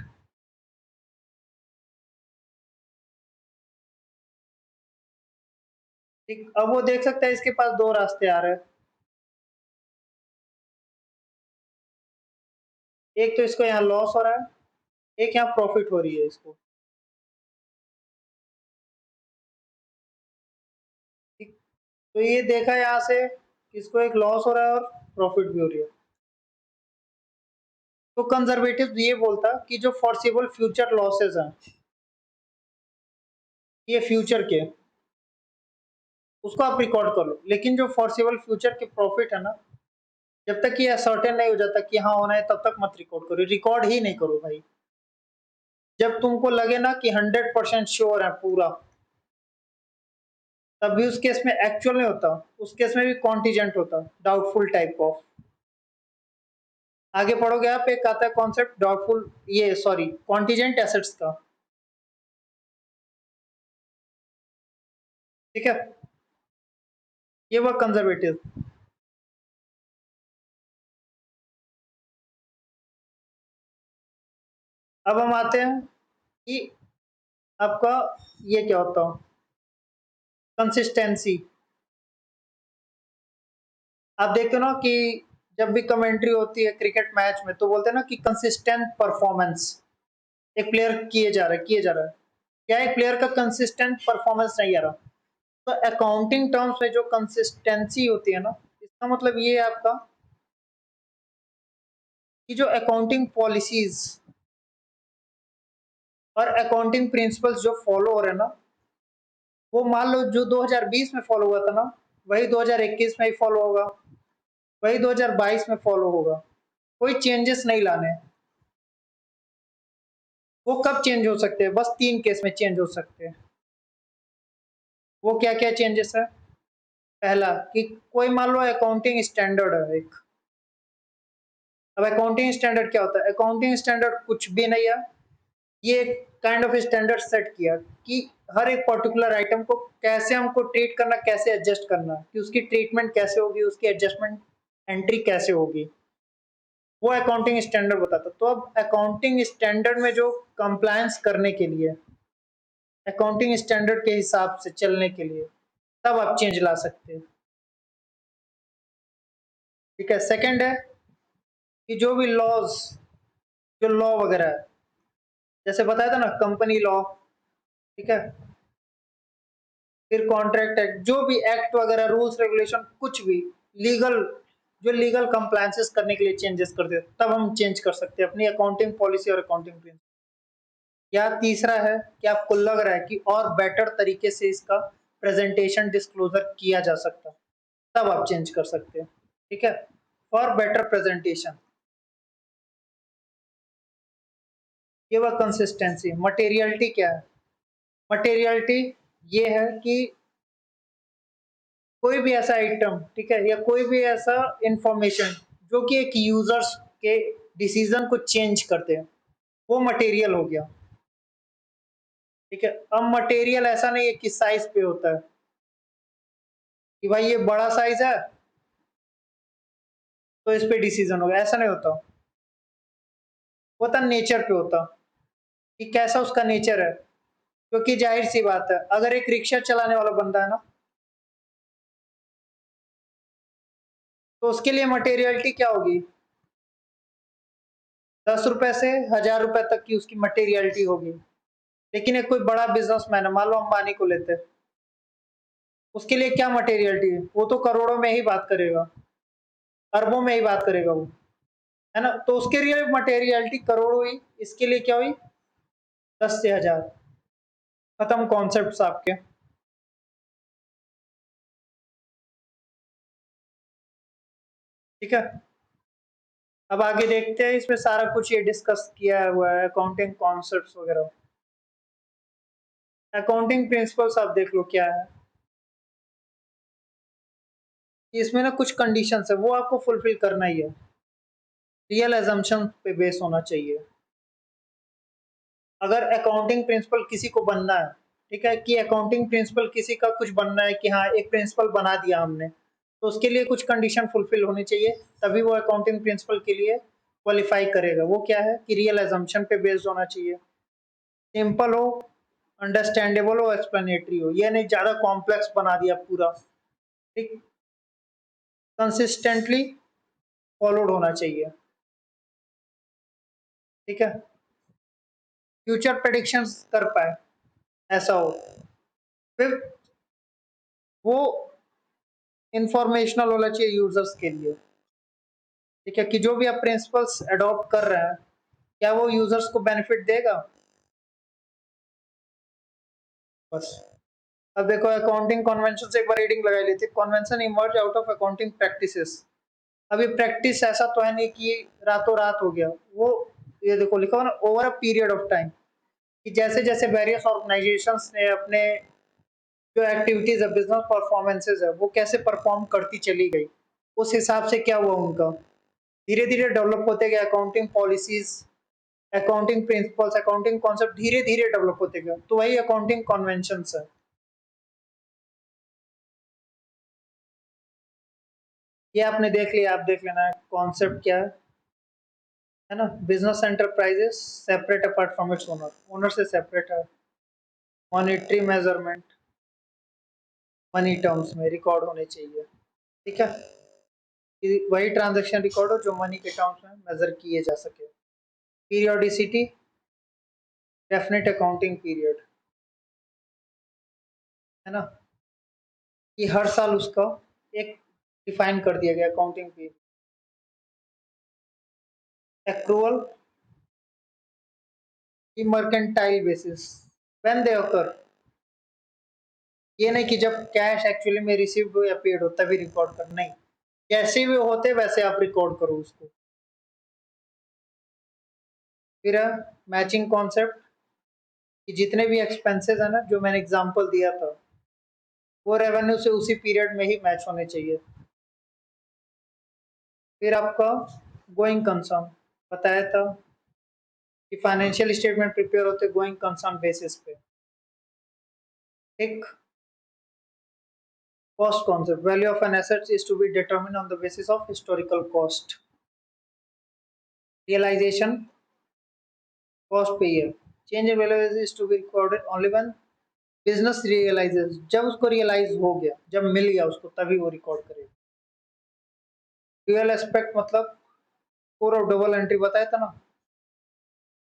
ठीक, अब वो देख सकता है इसके पास दो रास्ते आ रहे हैं, एक तो इसको यहाँ लॉस हो रहा है, एक यहाँ प्रॉफिट हो रही है इसको। ठीक, तो ये देखा यहाँ से कि इसको एक लॉस हो रहा है और प्रॉफिट भी हो रही है, तो कंजर्वेटिव ये बोलता कि जो फॉर्सिबल फ्यूचर लॉसेस हैं, ये फ्यूचर के, उसको आप रिकॉर्ड कर लो, लेकिन जो फॉर्सिबल फ्यूचर के प्रॉफिट है ना, जब तक ये सर्टेन नहीं हो जाता कि हाँ होना है, तब तक मत रिकॉर्ड करो, रिकॉर्ड ही नहीं करो भाई। जब तुमको लगे ना कि 100% श्योर है पूरा, तब भी उस केस में एक्चुअल नहीं होता, उस केस में भी कॉन्टीजेंट होता, डाउटफुल टाइप ऑफ। आगे पढ़ोगे आप, एक आता है कॉन्सेप्ट डाउटफुल, ये सॉरी कॉन्टीजेंट एसेट्स का। ठीक है, ये हुआ कंजर्वेटिव। अब हम आते हैं कि आपका ये क्या होता है, कंसिस्टेंसी। आप देखते हो ना कि जब भी कमेंट्री होती है क्रिकेट मैच में, तो बोलते हैं ना कि कंसिस्टेंट परफॉर्मेंस, एक प्लेयर किए जा रहा है, किए जा रहा है, क्या एक प्लेयर का कंसिस्टेंट परफॉर्मेंस नहीं आ रहा। तो अकाउंटिंग टर्म्स में जो कंसिस्टेंसी होती है ना, इसका मतलब ये है आपका कि जो अकाउंटिंग पॉलिसीज और अकाउंटिंग प्रिंसिपल्स जो फॉलो हो रहे हैं ना, वो मान लो जो 2020 में फॉलो हुआ था ना, वही 2021 में ही फॉलो होगा, वही 2022 में फॉलो होगा, कोई चेंजेस नहीं लाने हैं। वो कब चेंज हो सकते हैं, बस 3 केस में चेंज हो सकते हैं। वो क्या क्या चेंजेस है, पहला कि कोई मान लो अकाउंटिंग स्टैंडर्ड है एक। अब अकाउंटिंग स्टैंडर्ड क्या होता है, अकाउंटिंग स्टैंडर्ड कुछ भी नहीं है, ये एक काइंड ऑफ स्टैंडर्ड सेट किया कि हर एक पर्टिकुलर आइटम को कैसे हमको ट्रीट करना, कैसे एडजस्ट करना, कि उसकी ट्रीटमेंट कैसे होगी, उसकी एडजस्टमेंट एंट्री कैसे होगी, वो अकाउंटिंग स्टैंडर्ड बताता। तो अब अकाउंटिंग स्टैंडर्ड में जो कंप्लायंस करने के लिए, अकाउंटिंग स्टैंडर्ड के हिसाब से चलने के लिए, तब आप चेंज ला सकते हैं। ठीक है, सेकंड है कि जो भी लॉज, जो लॉ वगैरह है, जैसे बताया था ना कंपनी लॉ, ठीक है, फिर कॉन्ट्रैक्ट एक्ट, जो भी एक्ट वगैरह रूल्स रेगुलेशन कुछ भी लीगल, जो लीगल कंप्लायंसेस करने के लिए चेंजेस करते हैं, तब हम चेंज कर सकते हैं अपनी अकाउंटिंग पॉलिसी और अकाउंटिंग प्रिंसिपल। या तीसरा है कि आपको लग रहा है कि और बेटर तरीके से इसका प्रेजेंटेशन डिस्क्लोजर किया जा सकता है, तब आप चेंज कर सकते हैं। ठीक है, फॉर बेटर प्रेजेंटेशन, ये वह कंसिस्टेंसी। मटेरियलिटी क्या है? मटेरियलिटी ये है कि कोई भी ऐसा आइटम, ठीक है, या कोई भी ऐसा इंफॉर्मेशन जो कि एक यूजर्स के डिसीजन को चेंज करते हैं, वो मटेरियल हो गया। ठीक है, अब मटेरियल ऐसा नहीं है कि साइज पे होता है कि भाई ये बड़ा साइज है तो इस पे डिसीजन होगा, ऐसा नहीं होता। वो होता नेचर पे होता कि कैसा उसका नेचर है। क्योंकि जाहिर सी बात है, अगर एक रिक्शा चलाने वाला बंदा है ना, तो उसके लिए मटेरियलिटी क्या होगी? 10 रुपए से 1000 रुपए तक की उसकी मटेरियलिटी होगी। लेकिन एक कोई बड़ा बिजनेसमैन है, मान लो अंबानी को लेते हैं, उसके लिए क्या मटेरियलिटी है? वो तो करोड़ों में ही बात करेगा, अरबों में ही बात करेगा वो, है ना। तो उसके लिए मटेरियलिटी करोड़ हुई, इसके लिए क्या हुई? 10 से 1000। खत्म कॉन्सेप्ट आपके। ठीक है, अब आगे देखते हैं, इसमें सारा कुछ ये डिस्कस किया हुआ है, अकाउंटिंग कॉन्सेप्ट्स वगैरह। अकाउंटिंग प्रिंसिपल्स आप देख लो क्या है। इसमें ना कुछ कंडीशंस है, वो आपको फुलफिल करना ही है। रियल एजम्पशन पे बेस होना चाहिए। अगर अकाउंटिंग प्रिंसिपल किसी को बनना है, ठीक है, कि अकाउंटिंग प्रिंसिपल किसी का कुछ बनना है कि हाँ एक प्रिंसिपल बना दिया हमने, तो उसके लिए कुछ कंडीशन फुलफिल होनी चाहिए, तभी वो अकाउंटिंग प्रिंसिपल के लिए क्वालिफाई करेगा। वो क्या है कि रियल एजम्पशन पे बेस्ड होना चाहिए, सिंपल हो, अंडरस्टैंडेबल हो, एक्सप्लेनेटरी हो, ये नहीं ज्यादा कॉम्प्लेक्स बना दिया पूरा। ठीक, कंसिस्टेंटली फॉलोड होना चाहिए। ठीक है, फ्यूचर प्रेडिक्शंस कर पाए, ऐसा हो। फिर वो इंफॉर्मेशनल होना चाहिए यूजर्स के लिए। ठीक है, कि जो भी आप प्रिंसिपल्स अडॉप्ट कर रहे हैं, क्या वो यूजर्स को बेनिफिट देगा? बस। अब देखो, अकाउंटिंग कन्वेंशन से एक बार रीडिंग लगा लेते हैं। Convention emerge out of accounting practices. अभी प्रैक्टिस ऐसा तो है नहीं कि रातों रात हो गया वो। ये देखो लिखा हुआ ना, over a period of time, कि जैसे जैसे वेरियस ऑर्गेनाइजेशंस ने अपने जो एक्टिविटीज है, बिजनेस परफॉर्मेंसेज है, वो कैसे परफॉर्म करती चली गई, उस हिसाब से क्या हुआ उनका, धीरे धीरे डेवलप होते गए accounting policies, accounting principles, accounting concept धीरे धीरे डेवलप होते गए, तो वही अकाउंटिंग कन्वेंशंस है। ये आपने देख लिया, आप देख लेना कॉन्सेप्ट क्या है ना। Business enterprises separate apart from its owner, owner से सेपरेट है। मॉनिटरी मेजरमेंट मनी टर्म्स में रिकॉर्ड होने चाहिए। ठीक है, कि वही ट्रांजैक्शन रिकॉर्ड हो जो मनी के टर्म्स में मेजर किए जा सके। पीरियोडिसिटी, डेफिनेट अकाउंटिंग पीरियड, है ना, कि हर साल उसका एक डिफाइन कर दिया गया अकाउंटिंग पीरियड। एक्रूअल की mercantile basis, when they occur, ये नहीं कि जब कैश एक्चुअली में रिसीव्ड हो या पेड हो तभी रिकॉर्ड कर, नहीं, जैसे भी होते वैसे आप रिकॉर्ड करो उसको। फिर मैचिंग कॉन्सेप्ट, कि जितने भी एक्सपेंसेस है ना, जो मैंने एग्जांपल दिया था, वो रेवेन्यू से उसी पीरियड में ही मैच होने चाहिए। फिर आपका गोइंग कंसर्न बताया था कि फाइनेंशियल स्टेटमेंट प्रिपेयर होते गोइंग कंसर्न बेसिस पे। एक cost concept, value of an asset is to be determined on the basis of historical cost. Realisation cost पे है, change in value is to be recorded only when business realises, जब उसको realise हो गया, जब मिल गया उसको, तभी वो रिकॉर्ड करेगा। रियल एस्पेक्ट मतलब फोर और डबल एंट्री बताया था ना,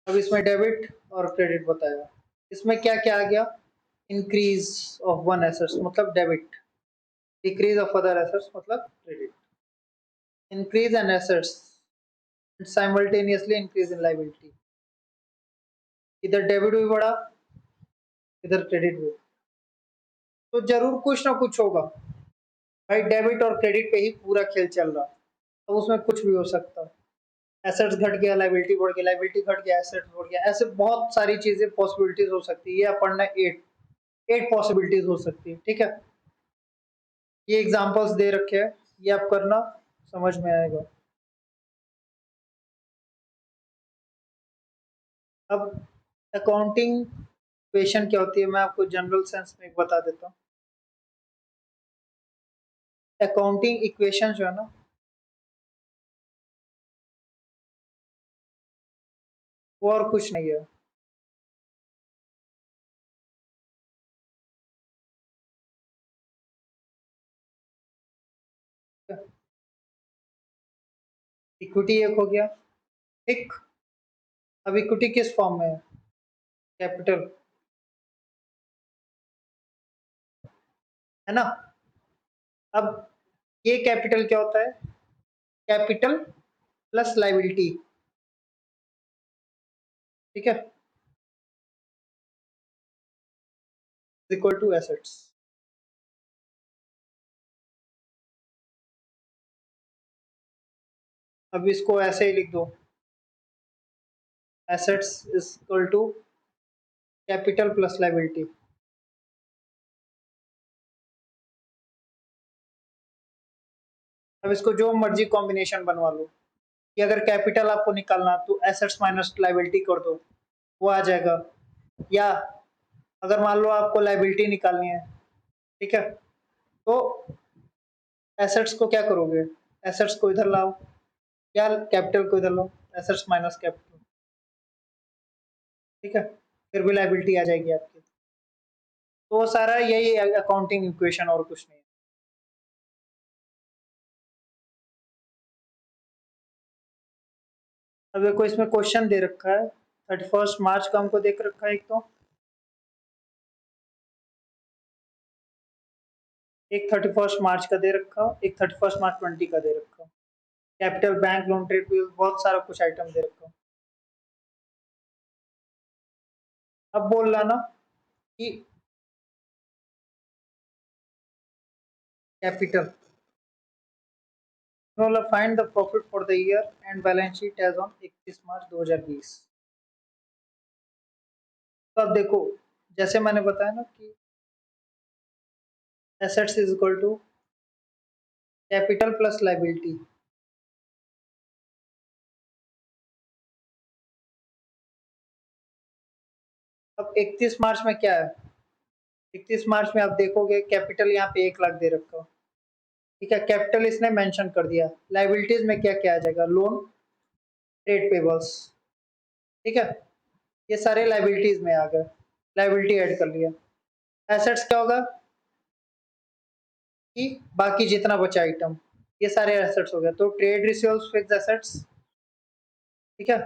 अब इसमें डेबिट और क्रेडिट बताया। इसमें क्या क्या आ गया? इंक्रीज ऑफ वन एसेट्स मतलब debit, decrease of other assets मतलब credit, increase an assets simultaneously increase in liability, इधर डेबिट भी बढ़ा, इधर क्रेडिट भी, तो जरूर कुछ ना कुछ होगा। भाई डेबिट और क्रेडिट पे ही पूरा खेल चल रहा, तो उसमें कुछ भी हो सकता है। एसेट्स घट गया, लाइबिलिटी बढ़ गया, लाइबिलिटी घट गया, एसेट्स बढ़ गया, ऐसे बहुत सारी चीजें पॉसिबिलिटीज हो सकती है। ये आप पढ़ना 8 पॉसिबिलिटीज हो सकती है, ठीक है। ये एग्जांपल्स दे रखे हैं, ये आप करना, समझ में आएगा। अब अकाउंटिंग इक्वेशन क्या होती है, मैं आपको जनरल सेंस में एक बता देता हूँ। अकाउंटिंग इक्वेशन जो है ना, वो और कुछ नहीं है। इक्विटी एक हो गया, ठीक। अब इक्विटी किस फॉर्म में है? कैपिटल, है ना। अब ये कैपिटल क्या होता है? कैपिटल प्लस लाइबिलिटी, ठीक है, इक्वल टू एसेट्स। अब इसको ऐसे ही लिख दो, assets is equal to capital plus liability. अब इसको जो मर्जी कॉम्बिनेशन बनवा लो, कि अगर कैपिटल आपको निकालना तो एसेट्स माइनस लाइबिलिटी कर दो, वो आ जाएगा। या अगर मान लो आपको लाइबिलिटी निकालनी है, ठीक है, तो एसेट्स को क्या करोगे? एसेट्स को इधर लाओ, या कैपिटल को इधर लाओ, एसेट्स माइनस कैपिटल, ठीक है, फिर भी लाइबिलिटी आ जाएगी आपकी। तो वो सारा यही अकाउंटिंग इक्वेशन, और कुछ नहीं है। अब देखो इसमें क्वेश्चन दे रखा है, 31 मार्च का हमको देख रखा है, एक 31 मार्च का दे रखा, एक 31 मार्च 20 का दे रखा। Capital, bank loan, trade bill, बहुत सारा कुछ आइटम दे रखा। अब बोल रहा ना कि कैपिटल, मतलब find the profit for the year and balance sheet as on 31 March 2020। तो अब देखो, जैसे मैंने बताया ना कि assets is equal to capital plus liability. अब 31 मार्च में क्या है? 31 मार्च में आप देखोगे कैपिटल यहाँ पे 1 लाख दे रखा, ठीक है, कैपिटल इसने मेंशन कर दिया। लाइबिलिटीज में क्या क्या आ जाएगा? लोन, ट्रेड पेबल्स, ठीक है, ये सारे लाइबिलिटीज में आ गए, लाइबिलिटी ऐड कर लिया। एसेट्स क्या होगा कि बाकी जितना बचा आइटम, ये सारे एसेट्स हो गए। तो ट्रेड रिसीवेबल्स फिक्स्ड एसेट्स, ठीक है,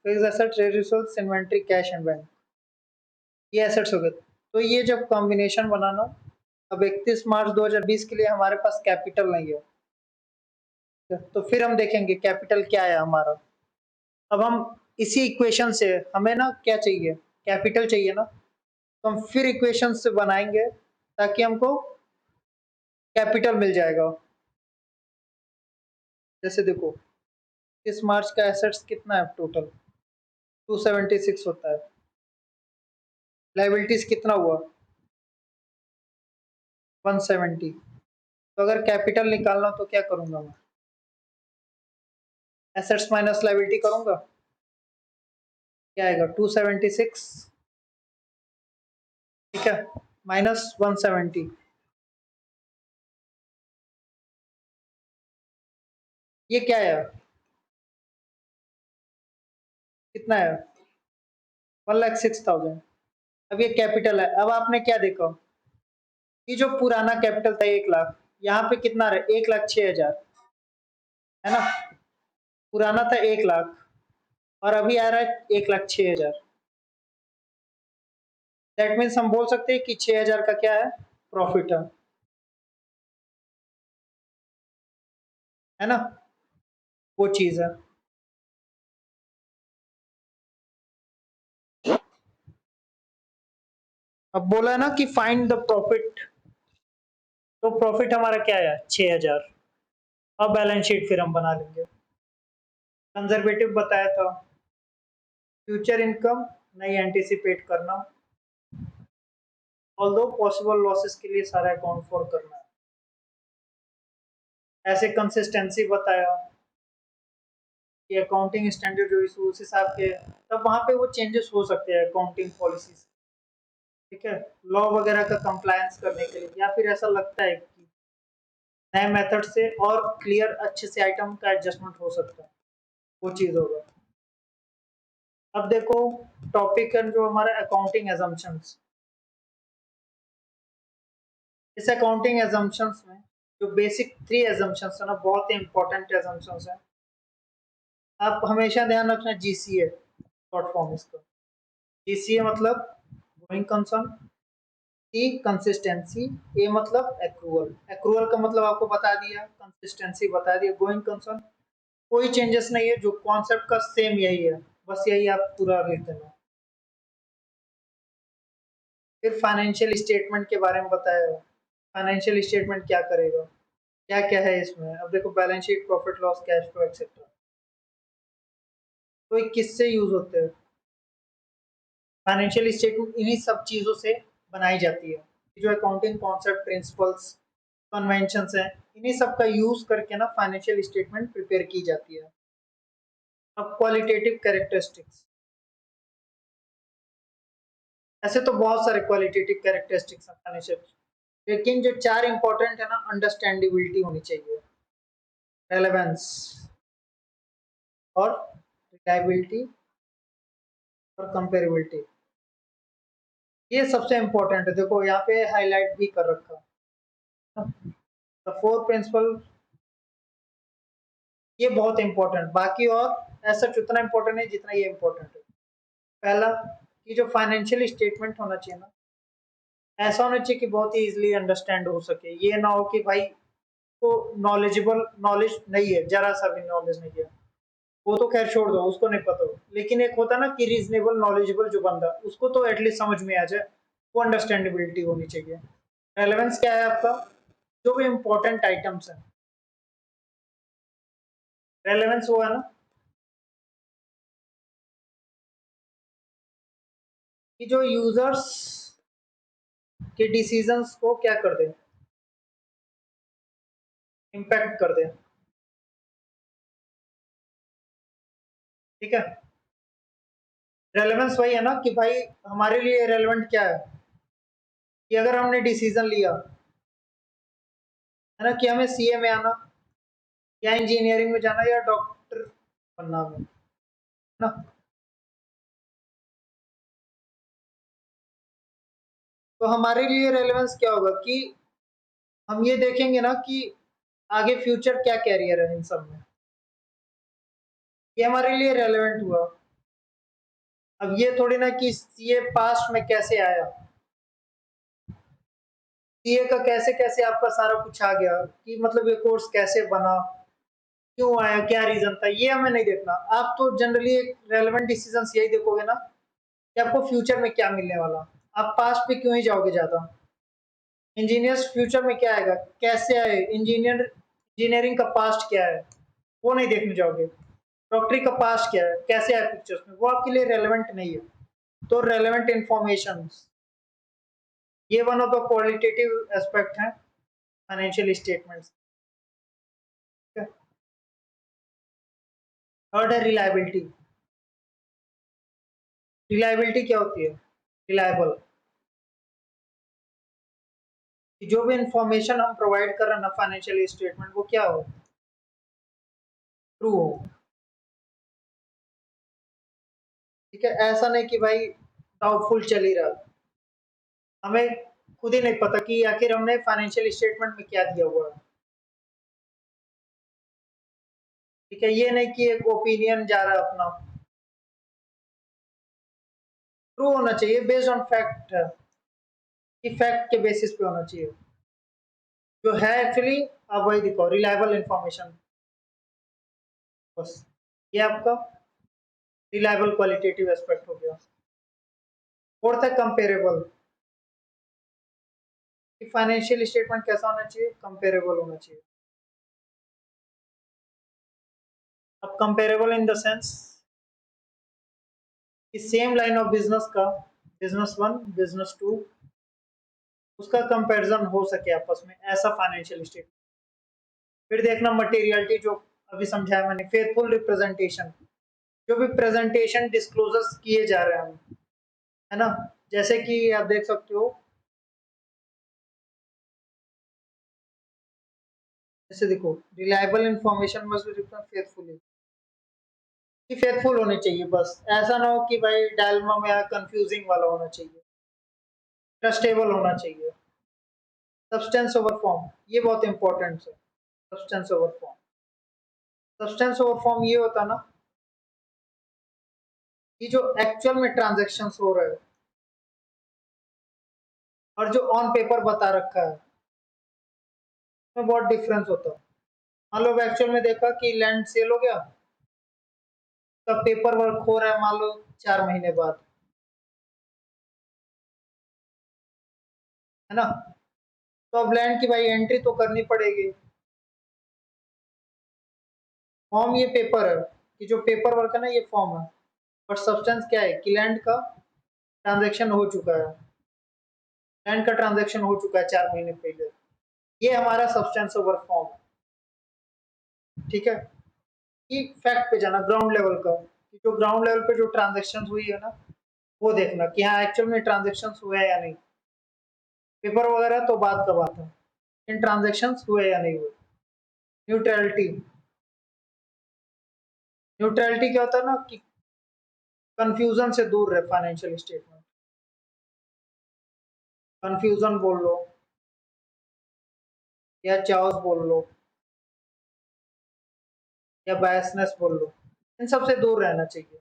fixed asset, trade receivables, inventory, cash and bank, ये एसेट्स हो गए। तो ये जब कॉम्बिनेशन बनाना, अब 31 मार्च 2020 के लिए हमारे पास कैपिटल नहीं है, तो फिर हम देखेंगे कैपिटल क्या है हमारा। अब हम इसी इक्वेशन से, हमें ना क्या चाहिए? कैपिटल चाहिए ना, तो हम फिर इक्वेशन से बनाएंगे ताकि हमको कैपिटल मिल जाएगा। जैसे देखो, इस मार्च का एसेट्स कितना है टोटल? 276 होता है। लाइबिलिटीज कितना हुआ? 170। तो अगर कैपिटल निकालना तो क्या करूंगा मैं? एसेट्स माइनस लाइबिलिटी करूंगा, क्या आएगा? 276, ठीक है, माइनस 170, ये क्या है? कितना है? 1,06,000। अब ये कैपिटल है। अब आपने क्या देखा कि जो पुराना कैपिटल था 1 लाख, यहाँ पे कितना रहा? 1,06,000, है ना। पुराना था 1 लाख, और अभी आ रहा है 1,06,000। दैट मीन्स हम बोल सकते हैं कि 6,000 का क्या है? प्रॉफिट है ना, वो चीज है। अब बोला है ना कि फाइंड द प्रॉफिट, तो प्रॉफिट हमारा क्या है? 6,000। अब बैलेंस शीट फिर हम बना लेंगे, कंजर्वेटिव बताया था, फ्यूचर इनकम नहीं एंटिसिपेट करना, ऑल्दो पॉसिबल लॉसेस के लिए सारा अकाउंट फॉर करना है। ऐसे कंसिस्टेंसी बताया कि अकाउंटिंग स्टैंडर्ड जो इशू उस हिसाब के, तब वहां पे वो चेंजेस हो सकते हैं अकाउंटिंग पॉलिसीज, ठीक है, लॉ वगैरह का कंप्लायंस करने के लिए, या फिर ऐसा लगता है कि नए मेथड से और क्लियर अच्छे से आइटम का एडजस्टमेंट हो सकता है, वो चीज होगा। अब देखो टॉपिक है जो हमारा अकाउंटिंग एजम्पशंस। इस अकाउंटिंग एजम्पशंस में जो बेसिक 3 एजम्पशंस है ना, बहुत ही इंपॉर्टेंट एजम्पशंस है। आप हमेशा ध्यान रखना, जीसीए शॉर्ट फॉर्म इसका। जीसीए मतलब गोइंग कंसर्न, सी कंसिस्टेंसी, ए मतलब एक्रूअल। एक्रूअल का मतलब आपको बता दिया, कंसिस्टेंसी बता दिया, गोइंग कंसर्न कोई चेंजेस नहीं है, जो कॉन्सेप्ट का सेम यही है, बस यही आप पूरा लिख देना। फिर फाइनेंशियल स्टेटमेंट के बारे में बताया, फाइनेंशियल स्टेटमेंट क्या करेगा, क्या क्या है इसमें। अब देखो balance sheet, profit loss, cash flow etcetera, तो ये किससे यूज होते हैं? फाइनेंशियल स्टेटमेंट इन्हीं सब चीजों से बनाई जाती है। जो अकाउंटिंग कॉन्सेप्ट, प्रिंसिपल्स, कन्वेंशंस हैं, इन्हीं सब का यूज करके ना फाइनेंशियल स्टेटमेंट प्रिपेयर की जाती है। अब क्वालिटेटिव कैरेक्टरिस्टिक्स, ऐसे तो बहुत सारे क्वालिटेटिव कैरेक्टरिस्टिक्स हैं फाइनेंशियल, लेकिन जो 4 इंपॉर्टेंट है ना, अंडरस्टैंडेबिलिटी होनी चाहिए, रेलेवेंस और रिलायबिलिटी और कंपेरेबिलिटी, ये सबसे इंपॉर्टेंट है। देखो यहाँ पे हाईलाइट भी कर रखा है, द 4 प्रिंसिपल, ये बहुत इंपॉर्टेंट, बाकी और ऐसा उतना इंपॉर्टेंट नहीं जितना ये इंपॉर्टेंट है। पहला कि जो फाइनेंशियल स्टेटमेंट होना चाहिए ना, ऐसा होना चाहिए कि बहुत ही इजीली अंडरस्टैंड हो सके। ये ना हो कि भाई को नॉलेजेबल नॉलेज नहीं है, जरा सा भी नॉलेज नहीं है, वो तो खैर छोड़ दो, उसको नहीं पता हो, लेकिन एक होता ना कि रीजनेबल नॉलेजेबल जो बंदा, उसको तो एटलीस्ट समझ में आ जाए, वो अंडरस्टैंडेबिलिटी होनी चाहिए। रेलेवेंस क्या है आपका, जो भी इंपॉर्टेंट आइटम्स है, रेलेवेंस वो है ना कि जो यूजर्स के डिसीजंस को क्या कर दे, इम्पैक्ट कर दे, ठीक है। रेलेवेंस वही है ना कि भाई हमारे लिए रेलेवेंट क्या है, कि अगर हमने डिसीजन लिया है ना कि हमें सीए में आना, या इंजीनियरिंग में जाना, या डॉक्टर बनना है ना, तो हमारे लिए रेलेवेंस क्या होगा कि हम ये देखेंगे ना कि आगे फ्यूचर क्या कैरियर है इन सब में, ये हमारे लिए रेलेवेंट हुआ। अब ये थोड़ी ना कि सीए पास्ट में कैसे आया, सीए का कैसे कैसे आपका सारा कुछ आ गया, कि मतलब ये कोर्स कैसे बना, क्यों आया, क्या रीजन था, ये हमें नहीं देखना। आप तो जनरली एक रेलेवेंट डिसीजन यही देखोगे ना कि आपको फ्यूचर में क्या मिलने वाला, आप पास्ट पे क्यों ही जाओगे ज्यादा। इंजीनियर्स फ्यूचर में क्या आएगा, कैसे आए इंजीनियरिंग का पास्ट क्या है, वो नहीं देखने जाओगे। डॉक्टरी का पास्ट क्या है, कैसे आए पिक्चर्स में, वो आपके लिए रेलेवेंट नहीं है। तो रेलेवेंट इंफॉर्मेशन, ये one of the qualitative aspect है फाइनेंशियल स्टेटमेंट्स। थर्ड है रिलायबिलिटी। रिलायबिलिटी क्या होती है, रिलायबल, कि जो भी इंफॉर्मेशन हम प्रोवाइड कर रहे हैं ना फाइनेंशियल स्टेटमेंट, वो क्या हो, ट्रू हो, ठीक है। ऐसा नहीं कि भाई डाउटफुल चल ही रहा, हमें खुद ही नहीं पता कि आखिर हमने फाइनेंशियल स्टेटमेंट में क्या दिया हुआ है, ठीक है। ये नहीं कि एक ओपिनियन जा रहा है अपना, ट्रू होना चाहिए, बेस्ड ऑन फैक्ट है, कि फैक्ट के बेसिस पे होना चाहिए, जो है एक्चुअली आप वही दिखाओ, रिलायबल इंफॉर्मेशन, बस। ये आपका रिलायबल क्वालिटेटिव एस्पेक्ट हो गया। फोर्थ है कंपेरेबल, कि फाइनेंशियल स्टेटमेंट कैसा होना चाहिए, कंपेरेबल होना चाहिए। अब कंपेरेबल इन द सेंस कि सेम लाइन ऑफ बिजनेस का बिजनेस वन बिजनेस टू उसका कंपैरिजन हो सके आपस में, ऐसा फाइनेंशियल स्टेटमेंट। फिर देखना मटेरियलिटी, जो अभी समझाया मैंने, फेथफुल रिप्रेजेंटेशन, जो भी प्रेजेंटेशन डिस्क्लोजर्स किए जा रहे हैं, है ना, जैसे कि आप देख सकते हो, जैसे देखो, reliable information must be written faithfully, कि फेथफुल होने चाहिए, बस ऐसा ना हो कि भाई डायलमा में या कंफ्यूजिंग वाला होना चाहिए, ट्रस्टेबल होना चाहिए। सब्सटेंस ओवर फॉर्म, ये बहुत इंपॉर्टेंट है। Substance over form, substance over form ये होता है ना कि जो एक्चुअल में ट्रांजेक्शन हो रहे हैं और जो ऑन पेपर बता रखा है, उसमें बहुत डिफरेंस होता है। मान लो एक्चुअल में देखा कि लैंड सेल हो गया, तब पेपर वर्क हो रहा है मान लो 4 महीने बाद, है ना, तो अब लैंड की भाई एंट्री तो करनी पड़ेगी। फॉर्म ये पेपर है, कि जो पेपर वर्क है ना ये फॉर्म है, बट सब्सटेंस क्या है कि लैंड का ट्रांजेक्शन हो चुका है, लैंड का ट्रांजेक्शन हो चुका है 4 महीने पहले, ये हमारा सब्सटेंस ओवर फॉर्म है। ठीक है, कि फैक्ट पे जाना ग्राउंड लेवल का, कि जो ग्राउंड लेवल पे जो ट्रांजेक्शन हुई है ना, वो देखना कि हाँ एक्चुअल में ट्रांजेक्शन हुए हैं या नहीं। पेपर वगैरह तो बात का बात है, इन ट्रांजेक्शन हुए या नहीं हुए। न्यूट्रलिटी, न्यूट्रलिटी क्या होता है ना कि कंफ्यूजन से दूर रहे फाइनेंशियल स्टेटमेंट, कंफ्यूजन बोल लो या चाओस बोल लो या बायसनेस बोल लो, इन सब से दूर रहना चाहिए,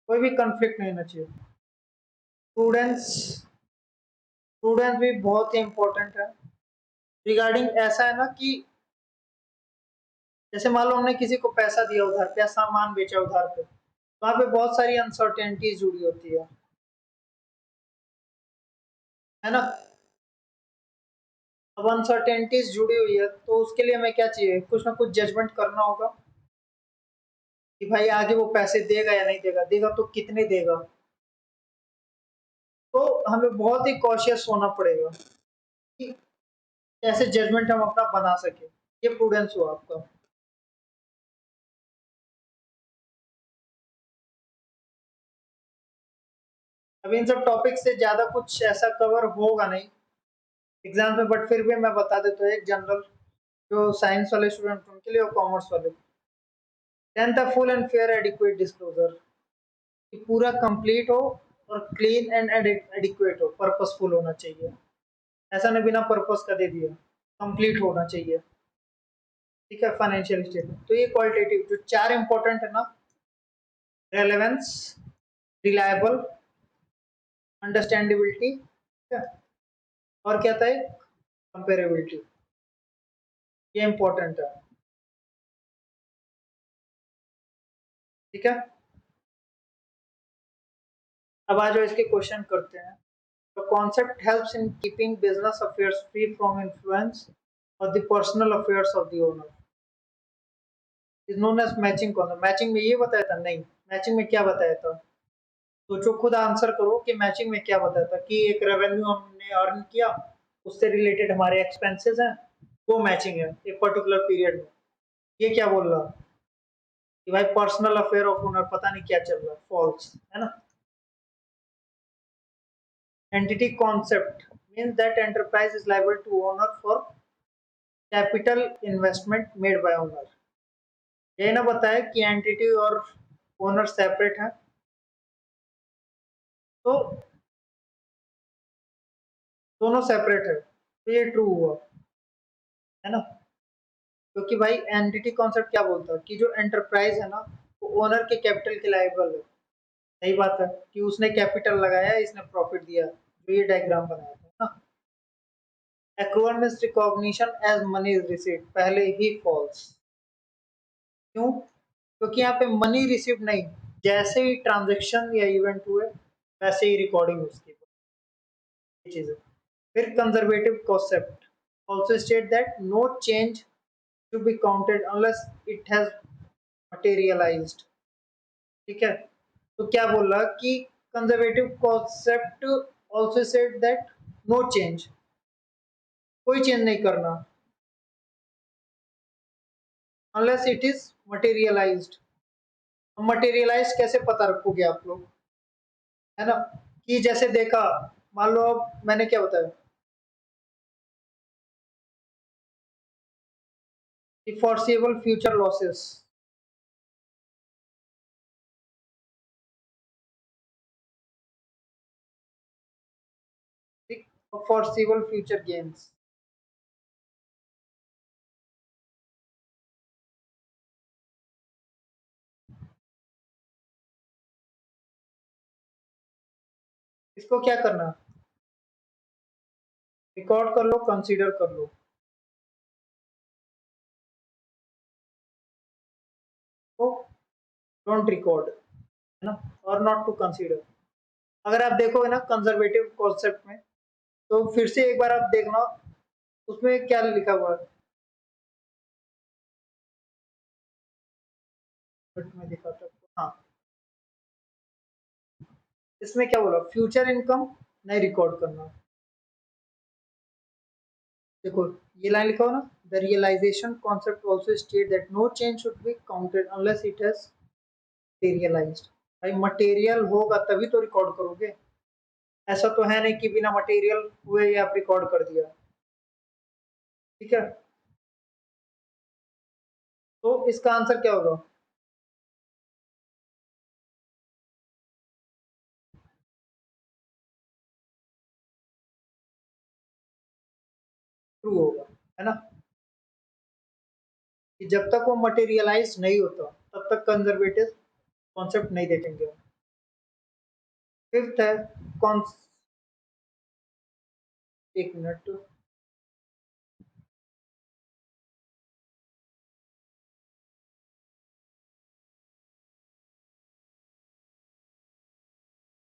कोई भी कंफ्लिक्ट नहीं होना चाहिए। स्टूडेंट्स, स्टूडेंट्स भी बहुत ही इंपॉर्टेंट है। रिगार्डिंग ऐसा है ना कि जैसे मान लो हमने किसी को पैसा दिया उधार पे या सामान बेचा उधार पे, वहां पे बहुत सारी अनसर्टेनिटीज जुड़ी होती है ना। अब अनसर्टेनिटीज जुड़ी हुई है तो उसके लिए हमें क्या चाहिए, कुछ ना कुछ जजमेंट करना होगा कि भाई आगे वो पैसे देगा या नहीं देगा, देगा तो कितने देगा। तो हमें बहुत ही कॉशियस होना पड़ेगा कि कैसे जजमेंट हम अपना बना सके। ये प्रूडेंस हुआ आपका। अब इन सब टॉपिक से ज्यादा कुछ ऐसा कवर होगा नहीं एग्जाम में, बट फिर भी मैं बता देता हूँ एक जनरल, जो साइंस वाले स्टूडेंट उनके लिए और कॉमर्स वाले। टेंथ है full and fair adequate disclosure, कि पूरा कंप्लीट हो और क्लीन एंड एडिक्वेट हो, पर्पसफुल होना चाहिए, ऐसा नहीं बिना पर्पस का दे दिया, कंप्लीट होना चाहिए। ठीक है, फाइनेंशियल स्टेटमेंट तो ये क्वालिटेटिव जो चार इंपॉर्टेंट है ना, रेलेवेंस, रिलायबल, अंडरस्टैंडेबिलिटी, ठीक है, और क्या था कंपेरेबिलिटी, ये इंपॉर्टेंट है। ठीक है, अब आज इसके क्वेश्चन करते हैं। The concept helps in keeping business affairs free from influence of the personal affairs of the owner. Is known as matching concept. Matching में ये बताया था नहीं, मैचिंग में क्या बताया था, सोचो खुद आंसर करो कि मैचिंग में क्या बताया था, कि एक रेवेन्यू हमने अर्न किया, उससे रिलेटेड हमारे एक्सपेंसेस हैं, वो मैचिंग है एक पर्टिकुलर पीरियड में। ये क्या बोल रहा कि भाई पर्सनल अफेयर ऑफ ओनर पता नहीं क्या चल रहा, फॉल्स है ना। Entity concept means that enterprise is liable to owner for capital investment made by owner। ये ना बताया कि एंटिटी और ओनर सेपरेट है, तो दोनों सेपरेट है, तो ये ट्रू हुआ, है ना। क्योंकि भाई एंटिटी कॉन्सेप्ट क्या बोलता है कि जो एंटरप्राइज है ना, वो ओनर के कैपिटल के लायबल है। सही बात है कि उसने कैपिटल लगाया, इसने प्रॉफिट दिया, जो ये डायग्राम बनाया था ना। Accrual means recognition as money is received, पहले ही फॉल्स। क्यों? क्योंकि यहाँ पे मनी रिसीव नहीं, जैसे ही ट्रांजेक्शन या इवेंट हुए वैसे ही रिकॉर्डिंग उसकी, ये चीज है। फिर conservative concept also state that no change to be counted unless it has materialised. ठीक है, तो क्या बोल रहा कि conservative concept also said that no change, कोई चेंज नहीं करना unless it is materialised. Materialise कैसे पता रखोगे आप लोग, है ना, कि जैसे देखा, मान लो अब मैंने क्या बताया कि फॉरसेबल फ्यूचर लॉसेस, फॉरसेबल फ्यूचर गेन्स। इसको क्या करना, रिकॉर्ड कर लो, कंसीडर कर लो, तो डोंट रिकॉर्ड, है ना, और नॉट टू कंसीडर। अगर आप देखोगे ना कंजर्वेटिव कॉन्सेप्ट में, तो फिर से एक बार आप देखना उसमें क्या लिखा हुआ है, बट मैं दिखाता हूँ। हाँ, इसमें क्या बोला, फ्यूचर इनकम नहीं रिकॉर्ड करना। देखो, ये लाइन लिखा हो ना, the realisation concept also state that no change should be counted unless it has materialised. भाई मटेरियल होगा तभी तो रिकॉर्ड करोगे, ऐसा तो है नहीं कि बिना मटेरियल हुए ही आप रिकॉर्ड कर दिया। ठीक है, तो इसका आंसर क्या होगा, ट्रू होगा, है ना, कि जब तक वो मटेरियलाइज नहीं होता तब तक कंजर्वेटिव कॉन्सेप्ट नहीं देखेंगे। फिफ्थ है कौन, एक minute,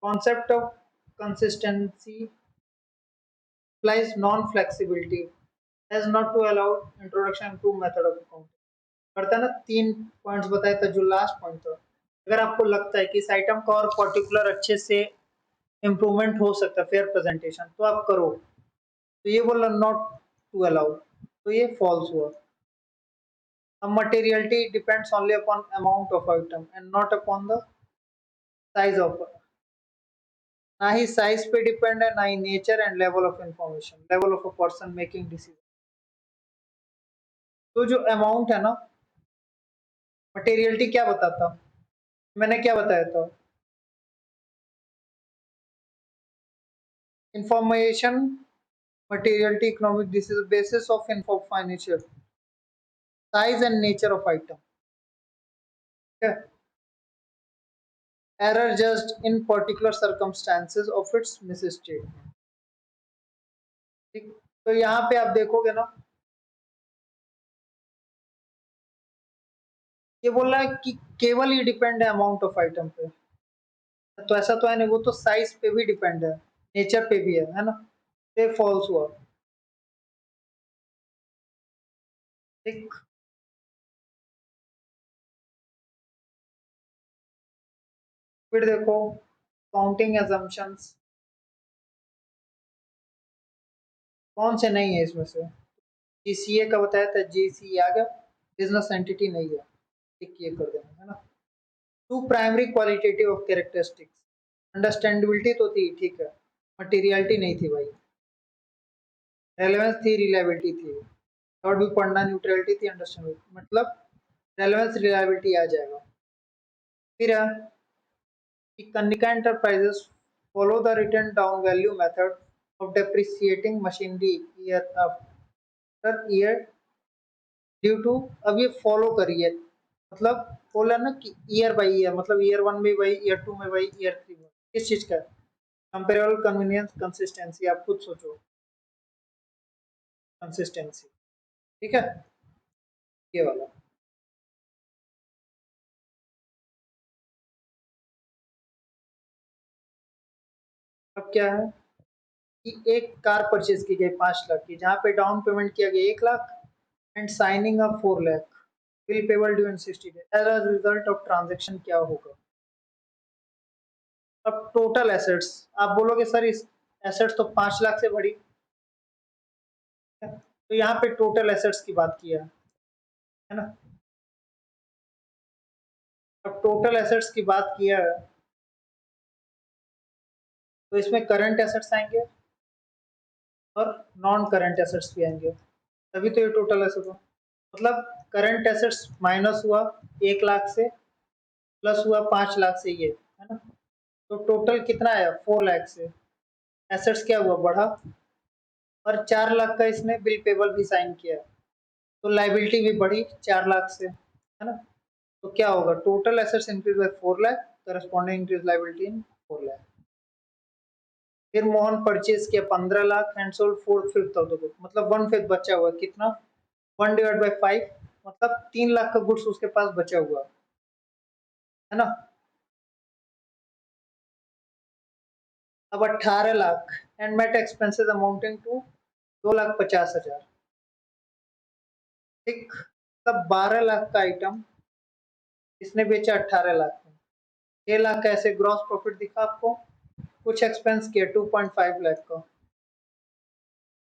concept of consistency implies non-flexibility as not to allow introduction to method of accounting। करता है ना, तीन पॉइंट्स बताए था, जो लास्ट पॉइंट था, अगर आपको लगता है कि इस आइटम का और पर्टिकुलर अच्छे से इम्प्रूवमेंट हो सकता है फेयर प्रेजेंटेशन, तो आप करो, तो ये बोला नॉट टू अलाउ, तो ये फॉल्स हुआ। अब materiality depends only upon amount of item and not upon the size of, ना ही साइज पे डिपेंड है, ना ही nature and level of information, level of a person making decision. तो जो अमाउंट है ना, मटेरियलिटी क्या बताता, मैंने क्या बताया था, information materiality economic, this is basis of info financial size and nature of item. Error just in particular circumstances of its misstatement. ठीक, तो यहाँ पे आप देखोगे ना, ये बोल रहा है कि केवल ही डिपेंड है अमाउंट ऑफ आइटम पे, तो ऐसा तो है नहीं, वो तो साइज पे भी डिपेंड है, नेचर पे भी है ना, ये फॉल्स हुआ। ठीक, फिर देखो काउंटिंग एजम्पशंस कौन से नहीं है इसमें से, जीसीए का बताया था, जीसीए आ गया, बिजनेस एंटिटी नहीं है, ठीक, ये कर देना, है ना। Two primary qualitative of characteristics, understandability तो थी, ठीक है, मटेरियलिटी नहीं थी भाई, रेलेवेंस थी, रिलायबिलिटी थी, और भी पढ़ना, न्यूट्रलिटी थी, अंडरस्टैंडेबिलिटी, मतलब रेलेवेंस रिलायबिलिटी आ जाएगा। फिर है कि Kanika enterprises follow the written down value method of depreciating machinery year after year due to, अब ये फॉलो करिए, मतलब बोला ना कि ईयर बाई ईयर, मतलब ईयर वन में वही, ईयर टू में वही, ईयर थ्री में, किस चीज का, कंपेरेबल कन्वीनियंस कंसिस्टेंसी, आप खुद सोचो, कंसिस्टेंसी। ठीक है, ये वाला। अब क्या है कि एक कार परचेज की गई 5 लाख की, जहाँ पे डाउन पेमेंट किया गया 1 lakh and signing up 4 lakh, bill payable due in 60 days as a result of transaction क्या होगा। अब टोटल एसेट्स आप बोलोगे सर इस एसेट्स तो 5 लाख से बड़ी, तो यहाँ पे टोटल एसेट्स की बात किया है ना। अब टोटल एसेट्स की बात किया है तो इसमें करंट एसेट्स आएंगे और नॉन करंट एसेट्स भी आएंगे, तभी तो ये टोटल एसेट हो। मतलब करंट एसेट्स माइनस हुआ 1 लाख से, प्लस हुआ 5 लाख से, ये है ना। तो टोटल कितना आया 4 लाख से, एसेट्स क्या हुआ बढ़ा, और 4 लाख का इसने बिल पेबल भी साइन किया, तो लाइबिलिटी भी बढ़ी 4 लाख से, है ना। तो क्या होगा, total assets increase by 4 lakh, corresponding increase liability in 4 lakh. फिर मोहन परचेज किया 15 lakh and sold 4/5 of the good, मतलब 1/5 बचा हुआ, कितना 1/5, मतलब 3 लाख का गुड्स उसके पास बचा हुआ है ना। अब 18 lakh and met expenses amounting to 2,50,000, ठीक। तब 12 लाख का आइटम इसने बेचा 18 लाख में, 6 लाख का ऐसे ग्रॉस प्रॉफिट दिखा आपको, कुछ एक्सपेंस किया 2.5 लाख का,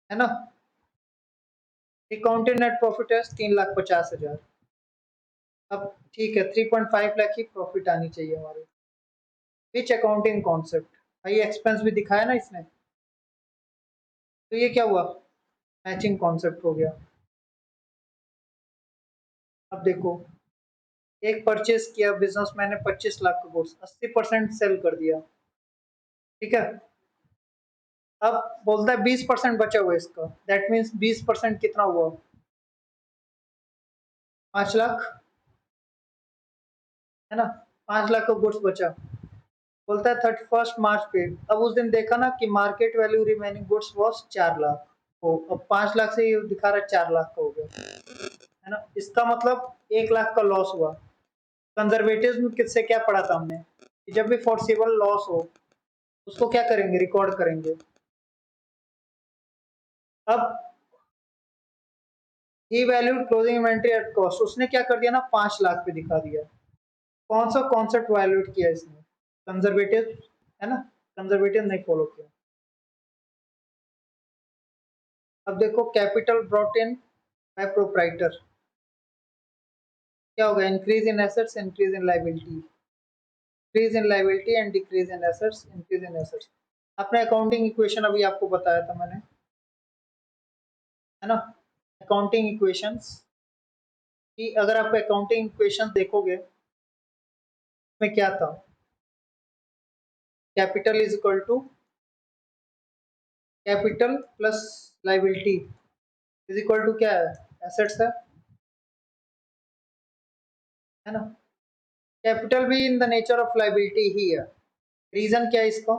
है ना। अकाउंटेड नेट प्रॉफिट है 3,50,000। अब ठीक है 3.5 लाख की प्रॉफिट आनी चाहिए हमारे। विच अकाउंटिंग कॉन्सेप्ट, भाई एक्सपेंस भी दिखाया ना इसने, तो ये क्या हुआ, मैचिंग कॉन्सेप्ट हो गया। अब देखो, एक परचेज किया बिजनेसमैन ने 25 लाख का गुड्स, 80% सेल कर दिया, ठीक है। अब बोलता है 20% बचा हुआ इसका, दैट मीन्स 20% कितना हुआ, 5 लाख, है ना। 5 लाख का गुड्स बचा, बोलता है 31 मार्च पे, अब उस दिन देखा ना कि market value remaining goods was 4 lakh, तो अब 5 लाख से ये दिखा रहा है 4 लाख का हो गया, है ना। इसका मतलब 1 लाख का लॉस हुआ। कंजर्वेटिव में किससे क्या पढ़ा था हमने, कि जब भी फोर्सिबल लॉस हो उसको क्या करेंगे, रिकॉर्ड करेंगे। अब he valued closing inventory at cost, उसने क्या कर दिया ना 5 लाख पे दिखा दिया। कौन सा कॉन्सेप्ट वैल्यूड किया इसने, कंजर्वेटिव, है ना, कंजर्वेटिव नहीं फॉलो किया। अब देखो capital brought in by proprietor, क्या होगा, increase in assets, increase in liability, increase in liability and decrease in assets, increase in assets. अपने अकाउंटिंग इक्वेशन अभी आपको बताया था मैंने, है ना। अकाउंटिंग इक्वेशंस कि अगर आप अकाउंटिंग इक्वेशन देखोगे में क्या था, capital is equal to capital plus liability is equal to क्या है, एसेट्स है ना। कैपिटल भी in the nature of liability ही है। रीजन क्या है इसका,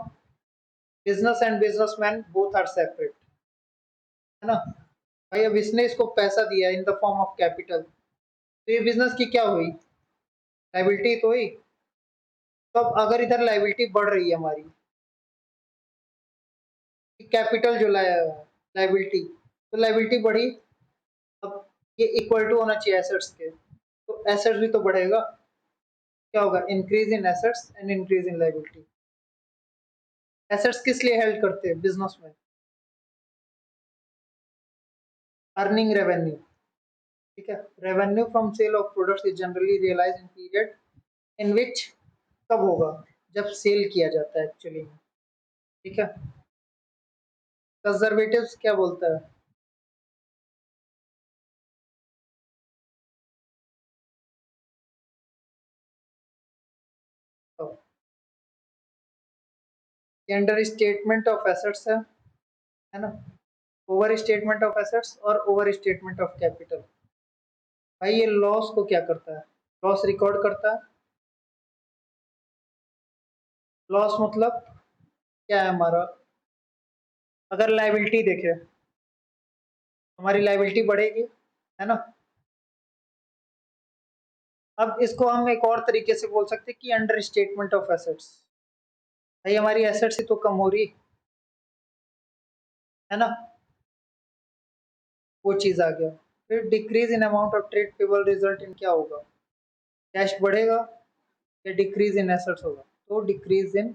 business and businessman both are separate, है ना। भाई अब इसने इसको पैसा दिया in the form of capital, तो ये बिजनेस की क्या हुई, लाइबिलिटी तो हुई। तो अब अगर इधर लाइबिलिटी बढ़ रही है हमारी, कैपिटल जो लाया लाइबिलिटी, तो लाइबिलिटी बढ़ी, अब ये इक्वल टू होना चाहिए एसेट्स के, तो एसेट्स भी तो बढ़ेगा, क्या होगा, increase in assets and increase in liability. Assets किस लिए हेल्ड करते हैं बिजनेस में, अर्निंग रेवेन्यू, ठीक है। Revenue from sale of products is generally realised in period in which, कब होगा, जब सेल किया जाता है एक्चुअली में, ठीक है। कंजर्वेटिव्स क्या बोलता है, तो अंडर स्टेटमेंट ऑफ एसेट्स है ना, ओवर स्टेटमेंट ऑफ एसेट्स और ओवर स्टेटमेंट ऑफ कैपिटल। भाई ये लॉस को क्या करता है, लॉस रिकॉर्ड करता है। लॉस मतलब क्या है हमारा, अगर लाइबिलिटी देखे, हमारी लाइबिलिटी बढ़ेगी, है ना। अब इसको हम एक और तरीके से बोल सकते हैं कि अंडर स्टेटमेंट ऑफ एसेट्स, भाई हमारी एसेट्स ही तो कम हो रही, है ना, वो चीज आ गया। फिर decrease in amount of trade payable result in क्या होगा, कैश बढ़ेगा या डिक्रीज इन एसेट्स होगा, तो डिक्रीज इन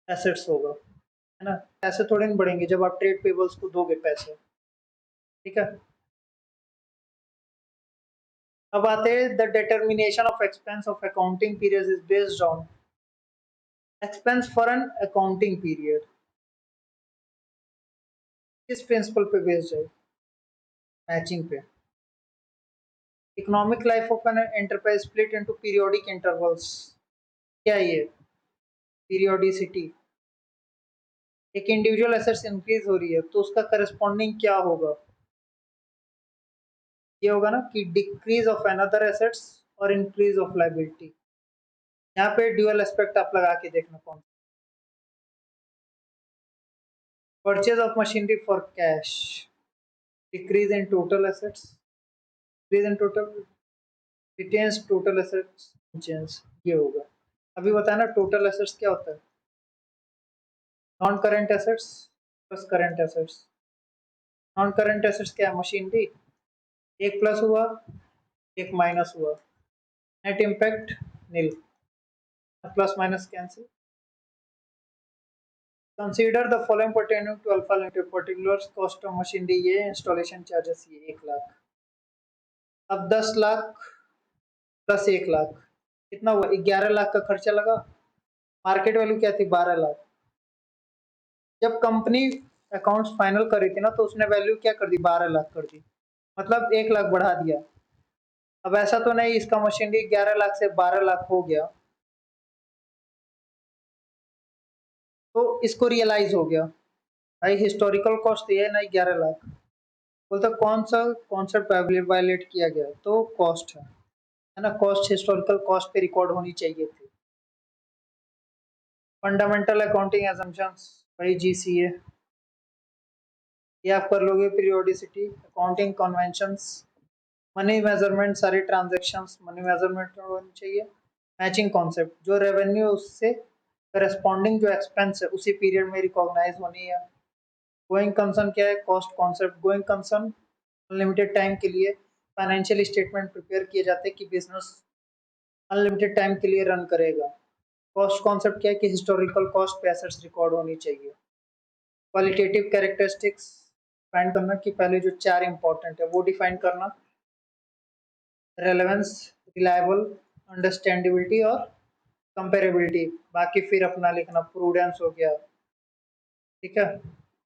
एसेट्स होगा, है ना। पैसे थोड़े नहीं बढ़ेंगे जब आप ट्रेड पेबल्स को दोगे पैसे, ठीक है। अब आते हैं the determination of expense of accounting period is based on expense for an accounting period, किस प्रिंसिपल पे बेस्ड है, मैचिंग पे। Economic life of an enterprise split into periodic intervals, क्या ये पीरियोडिसिटी, एक इंडिविजुअल एसेट्स इंक्रीज हो रही है तो उसका करस्पॉन्डिंग क्या होगा, ये होगा ना कि डिक्रीज ऑफ अनदर एसेट्स और इंक्रीज ऑफ लायबिलिटी। यहाँ पे ड्यूअल एस्पेक्ट आप लगा के देखना कौन, purchase of machinery for cash, decrease in total assets, decrease in total retains total assets change, ये होगा। अभी बताना टोटल एसेट्स क्या होता है, non current assets plus current assets. Non current assets क्या है, मशीनरी, एक प्लस हुआ एक माइनस हुआ, net impact nil, plus minus cancel. Consider the following pertaining to alpha limited, particular cost of machinery ये, इंस्टॉलेशन चार्जेस ये 1 लाख। अब 10 lakh plus 1 lakh कितना हुआ, 11 लाख का खर्चा लगा, मार्केट वैल्यू क्या थी 12 लाख। जब कंपनी अकाउंट्स फाइनल कर रही थी ना तो उसने वैल्यू क्या कर दी 12 लाख कर दी, मतलब 1 लाख बढ़ा दिया। अब ऐसा तो नहीं इसका मशीनरी 11 लाख से 12 लाख हो गया तो इसको रियलाइज हो गया, भाई हिस्टोरिकल कॉस्ट ये है ना 11 लाख। बोलता कौन सा कॉन्सेप्ट वायलेट किया गया, तो कॉस्ट है ना, कॉस्ट हिस्टोरिकल कॉस्ट पे रिकॉर्ड होनी चाहिए थी। फंडामेंटल अकाउंटिंग एजम्पशंस, भाई जीसीए ये आप कर लोगे, periodicity, accounting conventions, money measurement, सारे ट्रांजैक्शंस मनी मेजरमेंट होनी चाहिए। मैचिंग कॉन्सेप्ट, जो रेवेन्यू उससे करस्पॉन्डिंग जो एक्सपेंस है उसी पीरियड में रिकॉग्नाइज होनी है। गोइंग कंसर्न क्या है, cost concept, going concern unlimited time के लिए फाइनेंशियल स्टेटमेंट प्रिपेयर किए जाते हैं कि बिजनेस अनलिमिटेड टाइम के लिए रन करेगा। कॉस्ट कॉन्सेप्ट क्या है कि हिस्टोरिकल कॉस्ट पे एसेट्स रिकॉर्ड होनी चाहिए। क्वालिटेटिव कैरेक्टरिस्टिक्स डिफाइन करना कि पहले जो 4 इंपॉर्टेंट है वो डिफाइन करना, रेलेवेंस, रिलायबल, अंडरस्टैंडेबिलिटी और कंपेरेबिलिटी, बाकी फिर अपना लिखना, प्रूडेंस हो गया, ठीक है।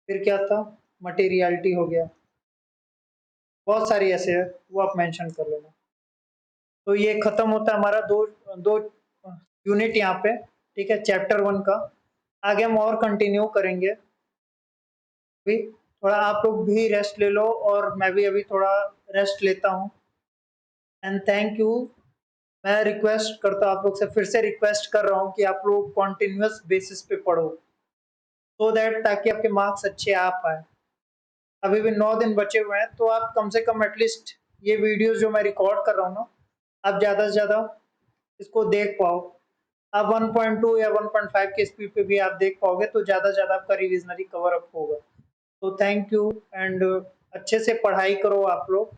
फिर क्या था, मटेरियलिटी हो गया, बहुत सारी ऐसे है वो आप मेंशन कर लेना। तो ये खत्म होता है हमारा दो दो यूनिट यहाँ पे, ठीक है, चैप्टर 1 का। आगे हम और कंटिन्यू करेंगे, भी थोड़ा आप लोग भी रेस्ट ले लो और मैं भी अभी थोड़ा रेस्ट लेता हूँ। And thank you. मैं रिक्वेस्ट करता हूँ आप लोग से, फिर से रिक्वेस्ट कर रहा हूँ कि आप लोग कॉन्टिन्यूस बेसिस पे पढ़ो, सो दैट ताकि आपके मार्क्स अच्छे आ पाए। अभी भी 9 दिन बचे हुए हैं तो आप कम से कम एटलीस्ट ये वीडियोस जो मैं रिकॉर्ड कर रहा हूँ ना, आप ज़्यादा से ज़्यादा इसको देख पाओ। आप 1.2 या 1.5 के स्पीड पे भी आप देख पाओगे तो ज़्यादा से ज़्यादा आपका रिविजनरी कवर अप होगा। तो थैंक यू एंड अच्छे से पढ़ाई करो आप लोग।